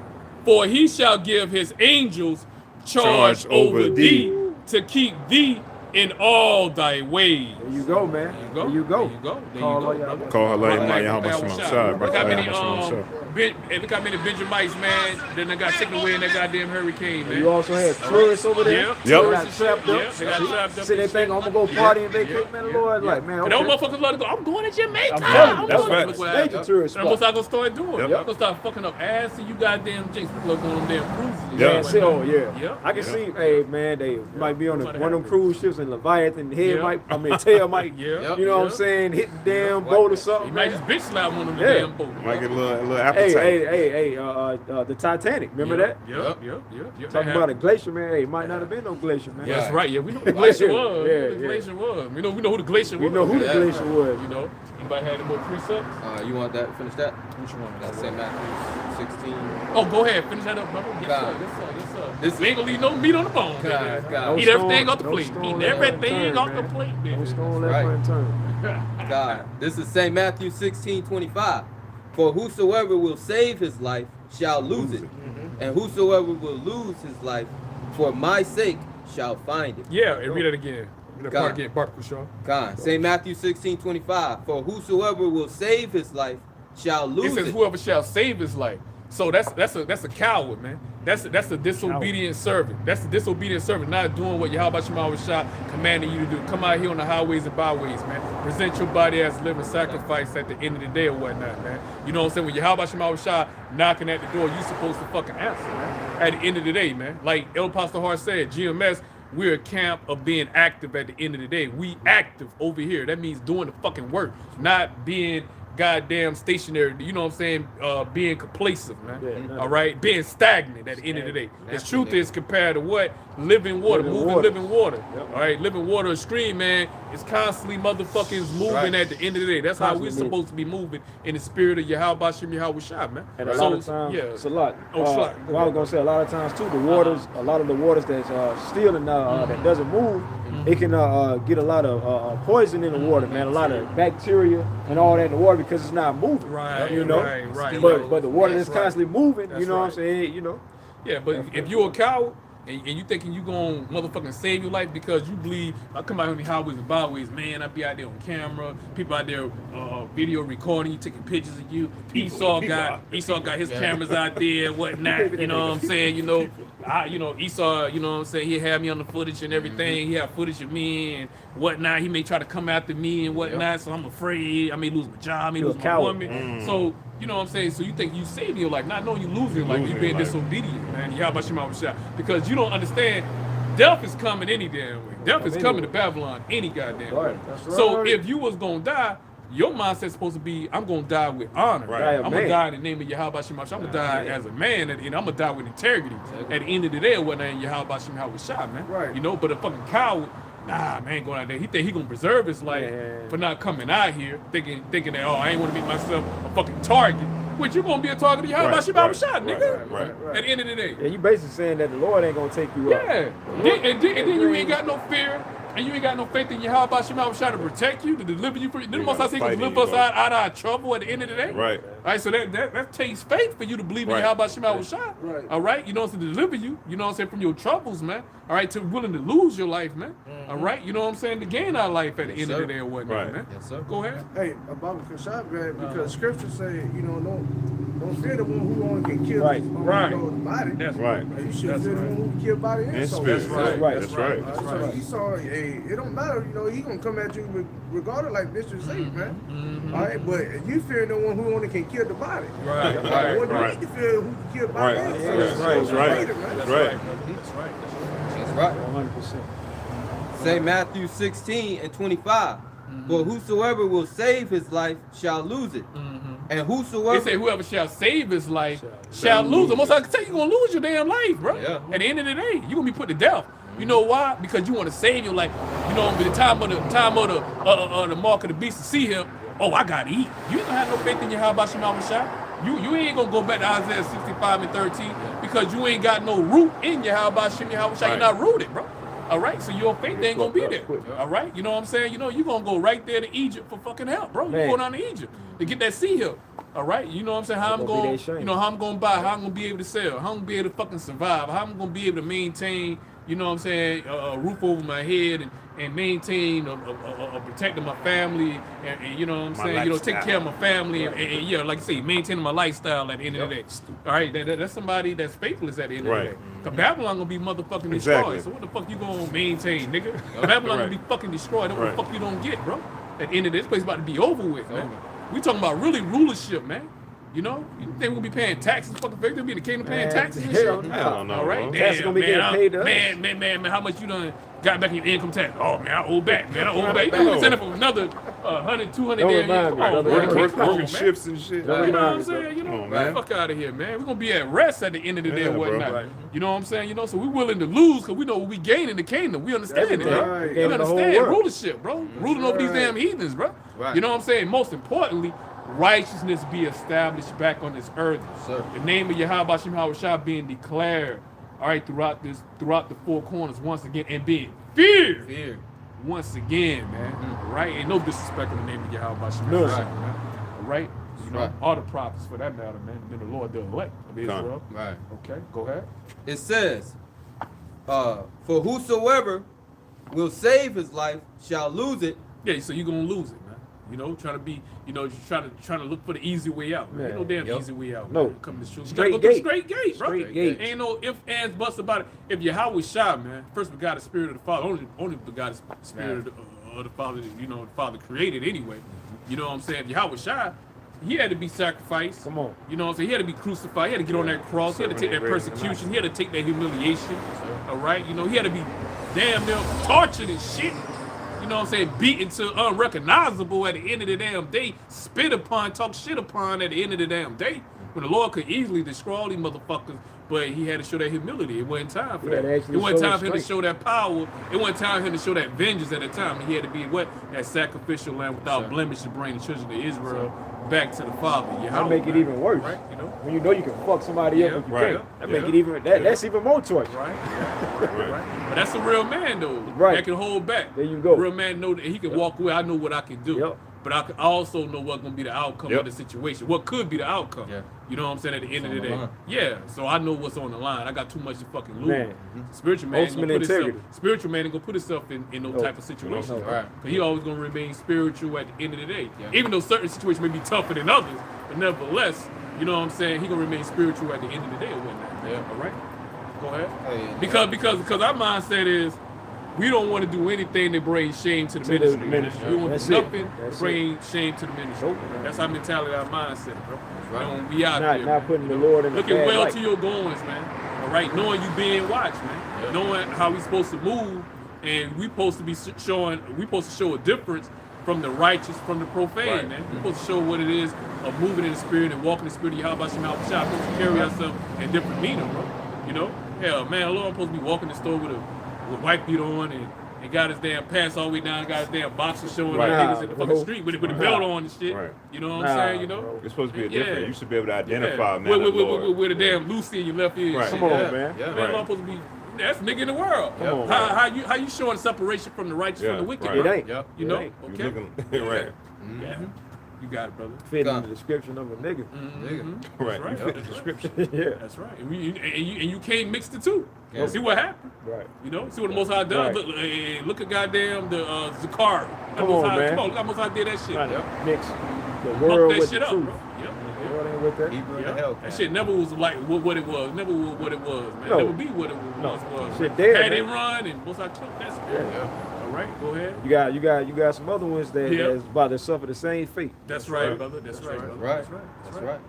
For he shall give his angels charge over thee to keep thee in all thy ways. There you go, man. There you go. There you go. There Call you all go, y'all. brother. Call Halalyam Right, Yahawah right, Bahasham right, outside, bro. Look how many Bahasham outside. look how many Benjamites, man, then they got taken away in that goddamn hurricane, man. You also had tourists over there. Yep. They Yep. got trapped up. Yep, they got trapped up See, they and think shit. I'm gonna go party and vacate, Yep, man. The yep, Lord, yep. like, man, And those okay. motherfuckers love to go, I'm going to Jamaica. I'm telling you, that's going. facts. Look what Major happened. tourist And what's spot. I gonna start doing? Yep. I'm gonna start fucking up ass and you goddamn jinx people up on them damn cruises. Yeah. Man, see, oh yeah. Yep. I can see, hey man, they might be on Somebody one of them happy. cruise ships and Leviathan head Yeah. might, tail might, Yeah. you know what I'm Yeah. saying, hit the damn boat or You something. might Man. just bitch slap one of them Yeah. damn boats. Might get a little Hey, appetite. the Titanic, remember that? Yep. Talking about a glacier, man. Hey, might not have been no glacier, man. Yeah, that's right. Yeah, we know who the glacier was. Yeah, We know who the yeah. glacier was. We know who the glacier We was. know who the Yeah. glacier was. You know, anybody had any more precepts? You want that? Finish that? Which one? That's St. Matthew 16. Oh, go ahead. Finish that up, brother. Yes, God. sir. Yes, sir. Yes, sir. This- We ain't gonna leave no meat on the bone. God, baby. God. Eat No everything stone- off the no plate. stone Eat left everything unturned, off the man. plate, No baby. stone left Right. unturned. God. This is St. Matthew 16:25. For whosoever will save his life shall lose it. And whosoever will lose his life for my sake shall find it. Yeah, and read it again. Read that God. part again, Bart Shaw. God. St. Matthew 16:25. For whosoever will save his life shall It lose says it. whoever shall save his life. So that's a coward, man. That's a disobedient servant. That's a disobedient servant, not doing what Yahawah Bahasham Yahawashi commanded you to do. Come out here on the highways and byways, man. Present your body as a living sacrifice at the end of the day or whatnot, man. You know what I'm saying? When Yahawah Bahasham Yahawashi knocking at the door, you supposed to fucking answer, man. At the end of the day, man. Like El Pastor Hart said, GMS, we're a camp of being active at the end of the day. We active over here. That means doing the fucking work, not being goddamn stationary, you know what I'm saying, being complacent, man. Yeah, all right, being stagnant at the end of the day. The truth is compared to what? Living water, living water. Yep. All right, living water stream, man, is constantly motherfucking moving at the end of the day. That's how we're supposed to be moving in the spirit of Yahawah Bahasham Yahawashi, man. And a lot of times, yeah. it's a lot. Oh, Shalak. Well, I was gonna say a lot of times too. The waters, a lot of the waters that's still and that doesn't move, it can get a lot of poison in the water, man. A lot of bacteria and all that in the water because it's not moving. Right, you know. right. But the water That's that's constantly moving, That's you know what I'm right. saying? You know. Yeah, but if you're a coward and you thinking you gonna motherfucking save your life because you believe I come out on the highways and byways, man, I be out there on camera, people out there video recording you, taking pictures of you. Esau got his cameras out there, whatnot. You know what I'm saying? You know, Esau, you know what I'm saying? He had me on the footage and everything. He had footage of me and whatnot. He may try to come after me and whatnot. So I'm afraid I may lose my job, I may You're lose a my coward. woman. So you know what I'm saying? So you think you saving your life, not knowing you losing your life, you being disobedient, man. Yahawah Bahasham Yahawashi. Because you don't understand, death is coming any damn way. Death is coming to Babylon any goddamn way. That's So right. if you was gonna die, your mindset's supposed to be, I'm gonna die with honor. Right. I'm gonna die in the name of Yahawah Bahasham Yahawashi. I'm gonna die as a man, and I'm gonna die with integrity. At the end of the day, or whatnot, in Yahawah Bahasham Yahawashi, man. Right. You know, but a fucking coward, nah, man, going out there. He think he gonna preserve his life Man. for not coming out here, thinking that, oh, I ain't wanna make myself a fucking target. Which you gonna be a target of Yahawah Bahasham Yahawashi, nigga. Right. At the end of the day. Yeah, you basically saying that the Lord ain't gonna take you up. Yeah. And then you ain't got no fear. And you ain't got no faith in Yahawah Bahasham Yahawashi to protect you, to deliver you from. Then the Most High say gonna deliver us out of our trouble at the end of the day. Right. All right. So that takes faith for you to believe in Right. Yahawah Bahasham Yahawashi. Right. All right. You know what I'm saying? To deliver you. You know what I'm saying? From your troubles, man. All right. To willing to lose your life, man. All right. You know what I'm saying? To gain our life at the end of the day or whatnot, Right. man. Yes, sir. Go ahead. Hey, about Kashab, because Scripture say, you know, don't fear the one who only can kill Right. the body. That's Right. You should fear the one who can kill body and And soul. spirit. right. right. That's right. So Esau, hey, it don't matter, you know, he gonna come at you regardless, like Bishop say, man. All right, but you fear the one who only can kill the body. Right. What Right. you right. need to fear who can kill the body Right. and soul. That's right. That's right. Later, man. That's right. That's right. That's right. 100%. St. Matthew 16:25. For whosoever will save his life shall lose it. And They whosoever say whoever shall save his life shall lose it. Most I can say you're gonna lose your damn life, bro. Yeah. At the end of the day, you're gonna be put to death. You know why? Because you want to save your life. You know, by the time of the mark of the beast to see him, oh, I gotta eat. You ain't gonna have no faith in Yahawah Bahasham Yahawashi. You ain't gonna go back to Isaiah 65:13 because you ain't got no root in Yahawah Bahasham Yahawashi. You're Right. not rooted, bro. All right, so your faith ain't gonna be there. All right, you know what I'm saying? You know, you're gonna go right there to Egypt for fucking help, bro. You Man. go down to Egypt to get that sea help. All right, you know what I'm saying? How I'm Gonna be going, that shame. you know, how I'm gonna buy, how I'm gonna be able to sell, how I'm gonna be able to fucking survive, how I'm gonna be able to maintain, you know what I'm saying, a roof over my head and maintain protecting my family and you know what I'm My saying, you know, take lifestyle. care of my family and yeah, like I say, maintaining my lifestyle at the end of the day. All right, that's somebody that's faithless at the end of the Right. day. Cause Babylon gonna be motherfucking Exactly. destroyed. So what the fuck you gonna maintain, nigga? Babylon gonna be fucking destroyed. What Right. the fuck you don't get, bro? At the end of this place about to be over with, man. We talking about really rulership, man. You know, you think we're gonna be paying taxes? Fucking fake, be the king of paying Man, taxes and hell shit. no. Hell no, All right, bro. damn, Taxes gonna be man, getting paid to us. man, how much you done got back in your income tax? Oh man, I owe back, man, I owe back. You can send it for another 100, 200 Don't damn remind years. me, Oh, brother. man, Working come on, man. shifts and shit. You know what I'm Remind me, saying? You know, Come on, man. man. Fuck out of here, man. We're gonna be at rest at the end of the day Yeah, or bro. whatnot. Right. You know what I'm saying? You know, so we're willing to lose because we know we gain in the kingdom. We understand it, Everything. bro. Right. We Gave the whole understand world. rulership, bro. Ruling over these right. damn heathens, bro. Right. You know what I'm saying? Most importantly, righteousness be established back on this earth. Sir. The name of Yahawah Bahasham Yahawashi being declared, all right, throughout the four corners once again and being feared. fear. once again, man. Right? Ain't no disrespect in the name of Yahawah Bahasham No, Yahawashi, sir. man. All right? You know, Right. all the prophets for that matter, man. Then the Lord, the elect of Israel. Right. Okay, go ahead. It says, for whosoever will save his life shall lose it. Yeah, so you're gonna lose it, man. You know, trying to be, you know, just trying to look for the easy way out. Man. Ain't no damn Yep. easy way out. No. Man. Come to shoot. Straight You gotta go through gate. straight gate, bro. Straight gate. Ain't no ifs, ands, buts about it. If Yahawah Shah, man, first we got the spirit of the Father. Only the God is spirit of the Father. You know, the Father created anyway. You know what I'm saying? If Yahawah Shah, he had to be sacrificed. Come on. You know what I'm saying? He had to be crucified. He had to get on that cross. He had to take that persecution. He had to take that humiliation. All right? You know, he had to be damn near tortured and shit. You know what I'm saying? Beaten to unrecognizable at the end of the damn day. Spit upon, talk shit upon at the end of the damn day. When the Lord could easily destroy all these motherfuckers, but he had to show that humility. It wasn't time for He had that. to It actually wasn't show time for him to strength. show that power. It wasn't time for him to show that vengeance at the time. He had to be what? That sacrificial lamb without blemish to bring the children of Israel back to the Father. That make it even worse. Right? You know? When you know you can fuck somebody up, but you right. can't. That make it even. That's even more torture. Right? Right. But that's a real man, though. Right. That can hold back. There you go. Real man know that he can walk away. I know what I can do. Yep. But I can also know what's going to be the outcome of the situation. What could be the outcome. Yeah. You know what I'm saying? At the end of the on the day. line. Yeah. So I know what's on the line. I got too much to fucking lose. Man. Spiritual man ain't gonna Ultimate put himself, integrity. spiritual man ain't gonna put himself in no type of situation. no. Right. Because he always gonna remain spiritual at the end of the day. Yeah. Even though certain situations may be tougher than others, but nevertheless, you know what I'm saying? He gonna remain spiritual at the end of the day or whatnot. Man. Yeah. All right. Go ahead. Hey, Because our mindset is we don't want to do anything that brings shame to the ministry. ministry. We don't want That's to do it. nothing That's to bring shame to the ministry. Nope. That's our mentality, our mindset, bro. right. Don't be out Not there. not putting the Lord in the Looking bad well light. to your goings, man. All right, knowing you being watched, man. Yeah. Knowing how we supposed to move, and we supposed to be showing. We supposed to show a difference from the righteous, from the profane, Right. man. We supposed to show what it is of moving in the spirit and walking in the spirit of Yahawah Bahasham Yahawashi. We're supposed to carry ourselves in different meaning, bro. You know, hell, man, Lord, I'm supposed to be walking the store with a white beat on and got his damn pants all the way down, got his damn boxers showing Right. like niggas in the Nah, fucking bro. street with the belt on and shit. Right. You know what Nah, I'm saying? You know. bro. It's supposed to be a Yeah. different. You should be able to identify, Yeah. man. the Lord. With a damn Lucy in your left ear. and Right. shit. Come on, Yeah. man. Yeah. Man, Right. I'm supposed to be that's nigga in the world. Come on, How you showing separation from the righteous from the wicked? right. It bro? ain't. Yep. You It know? ain't. You Okay. looking right, Yeah. You got it, brother. Fit in God. the description of a nigga. Nigga. right. right. You fit the description. Yeah. That's right. And you can't mix the two. Yeah. See what happened. Right. You know, see what the Most High does. Right. Look at goddamn the Zakar. Come on, man. Come on, look how Most High did that shit. Trying to Yep. mix the Fuck world that with shit the up, truth. bro. Yep. The world ain't with that. Hebrew and Yeah. the hell. That shit never was like what it was. Never was what it was, man. No. Never be what it No. once was. Shit dead, Had it man. run and Most High killed that spirit. Yeah. All right, go ahead. You got some other ones that Yeah. that's about to suffer the same fate. That's right, brother. That's right, brother. Right. That's right. That's right.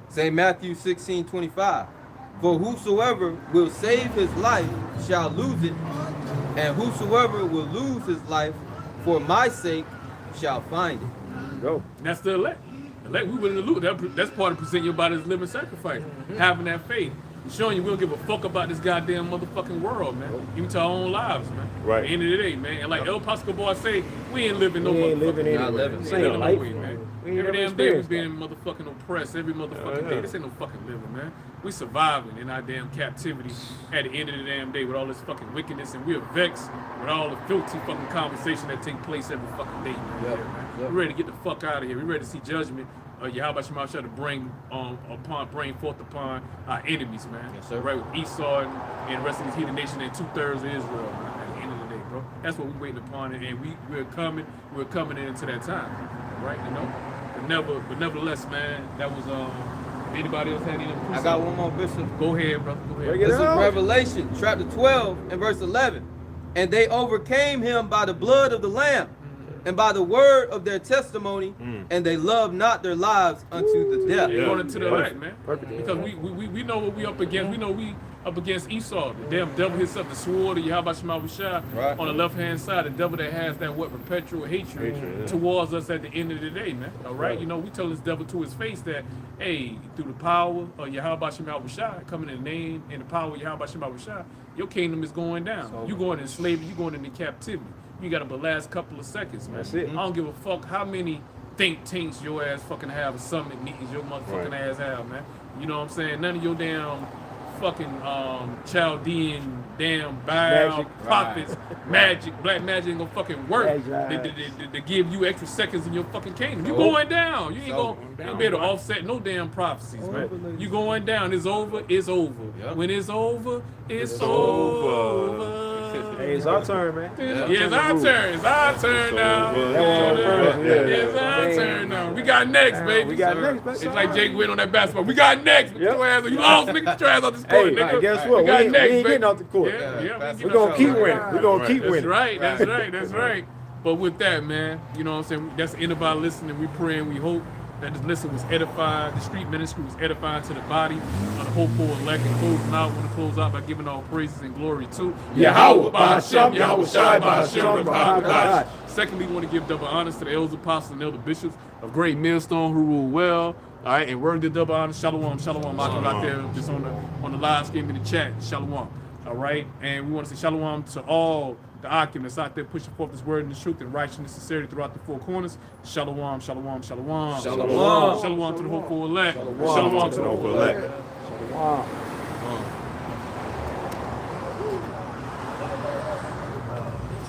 St. Matthew 16:25. For whosoever will save his life shall lose it, and whosoever will lose his life for my sake shall find it. Go. And that's the elect. Elect, we wouldn't lose. That's part of presenting your body as a living sacrifice. Having that faith. And showing you we don't give a fuck about this goddamn motherfucking world, man. Even to our own lives, man. Right. At the end of the day, man. And like El Pascal Boy say, we ain't living no We ain't motherfucking living Not anywhere. living. This Ain't ain't no life, way, man. man. We ain't Every never damn day we experienced being motherfucking oppressed. Every motherfucking day. This ain't no fucking living, man. We surviving in our damn captivity at the end of the damn day with all this fucking wickedness, and we're vexed with all the filthy fucking conversation that take place every fucking day, man. Yep. Yeah, man. Yep. We're ready to get the fuck out of here. We're ready to see judgment. Yahawah Bahasham Yahawashi to bring forth upon our enemies, man. Yes, sir. Right with Esau and the rest of these heathen nation and 2/3 of Israel, man. At the end of the day, bro. That's what we're waiting upon, and we're coming into that time, right? You know, but nevertheless, man, that was anybody else had any? I got one more, Bishop. Go ahead, brother. Go ahead. Bring it This is out. Revelation chapter 12 and verse 11. And they overcame him by the blood of the Lamb and by the word of their testimony, and they loved not their lives unto the death. Yeah, Yeah. going into the elect, man. Perfect. Because we know what we up against. We know we up against Esau, the damn devil himself, the sword of Yahawah Bahasham Yahawashi Right. on the left hand side, the devil that has that perpetual hatred yeah. towards us at the end of the day, man. All right, you know we tell this devil to his face that, hey, through the power of Yahawah Bahasham Yahawashi, coming in the name and the power of Yahawah Bahasham Yahawashi, your kingdom is going down. You going into slavery, you going into captivity. You got the last couple of seconds, man. That's it. I don't give a fuck how many think tanks your ass fucking have, or summit meetings your motherfucking Right. ass have, man. You know what I'm saying? None of your damn fucking Chaldean damn Baal Magic. prophets, magic, black magic ain't gonna fucking work. Magic. They give you extra seconds in your fucking kingdom. You going down. You ain't So, gonna be able to offset no damn prophecies, man. You going down. It's over. It's over. Yep. When it's over, it's over. over. Hey, it's our turn, man. Yeah, it's our turn. It's our turn now. It's our turn now. We got next, baby. We got next, baby. It's like Jake went on that basketball. We got next. Put your ass on. You lost, nigga. Get your ass off this court, Hey, nigga. guess what? We got We next, ain't baby. getting off the court. Yeah, We're gonna keep winning. We're gonna keep That's winning. right. That's right. That's right. But with that, man, you know what I'm saying? That's the end of our listening. We pray and we hope that this listen was edified. The street ministry was edifying to the body of the hopeful elect. And closing out, want to close out by giving all praises and glory to Yahawah Bahasham Yahawashi, Yahawashi, Qadash. Secondly, we want to give double honors to the elders, apostles, and elder bishops of Great Millstone who rule well. All right, and we're the double honors. Shalawam, shalawam. I right there, just on the live stream in the chat. Shalawam. All right, and we want to say shalawam to all the occupants out there pushing forth this word and the truth and righteousness and sincerity throughout the four corners. Shalawam, shalawam, shalawam. Shalawam. Shalawam to the hopeful elect. Shalom to the hopeful elect. Wow.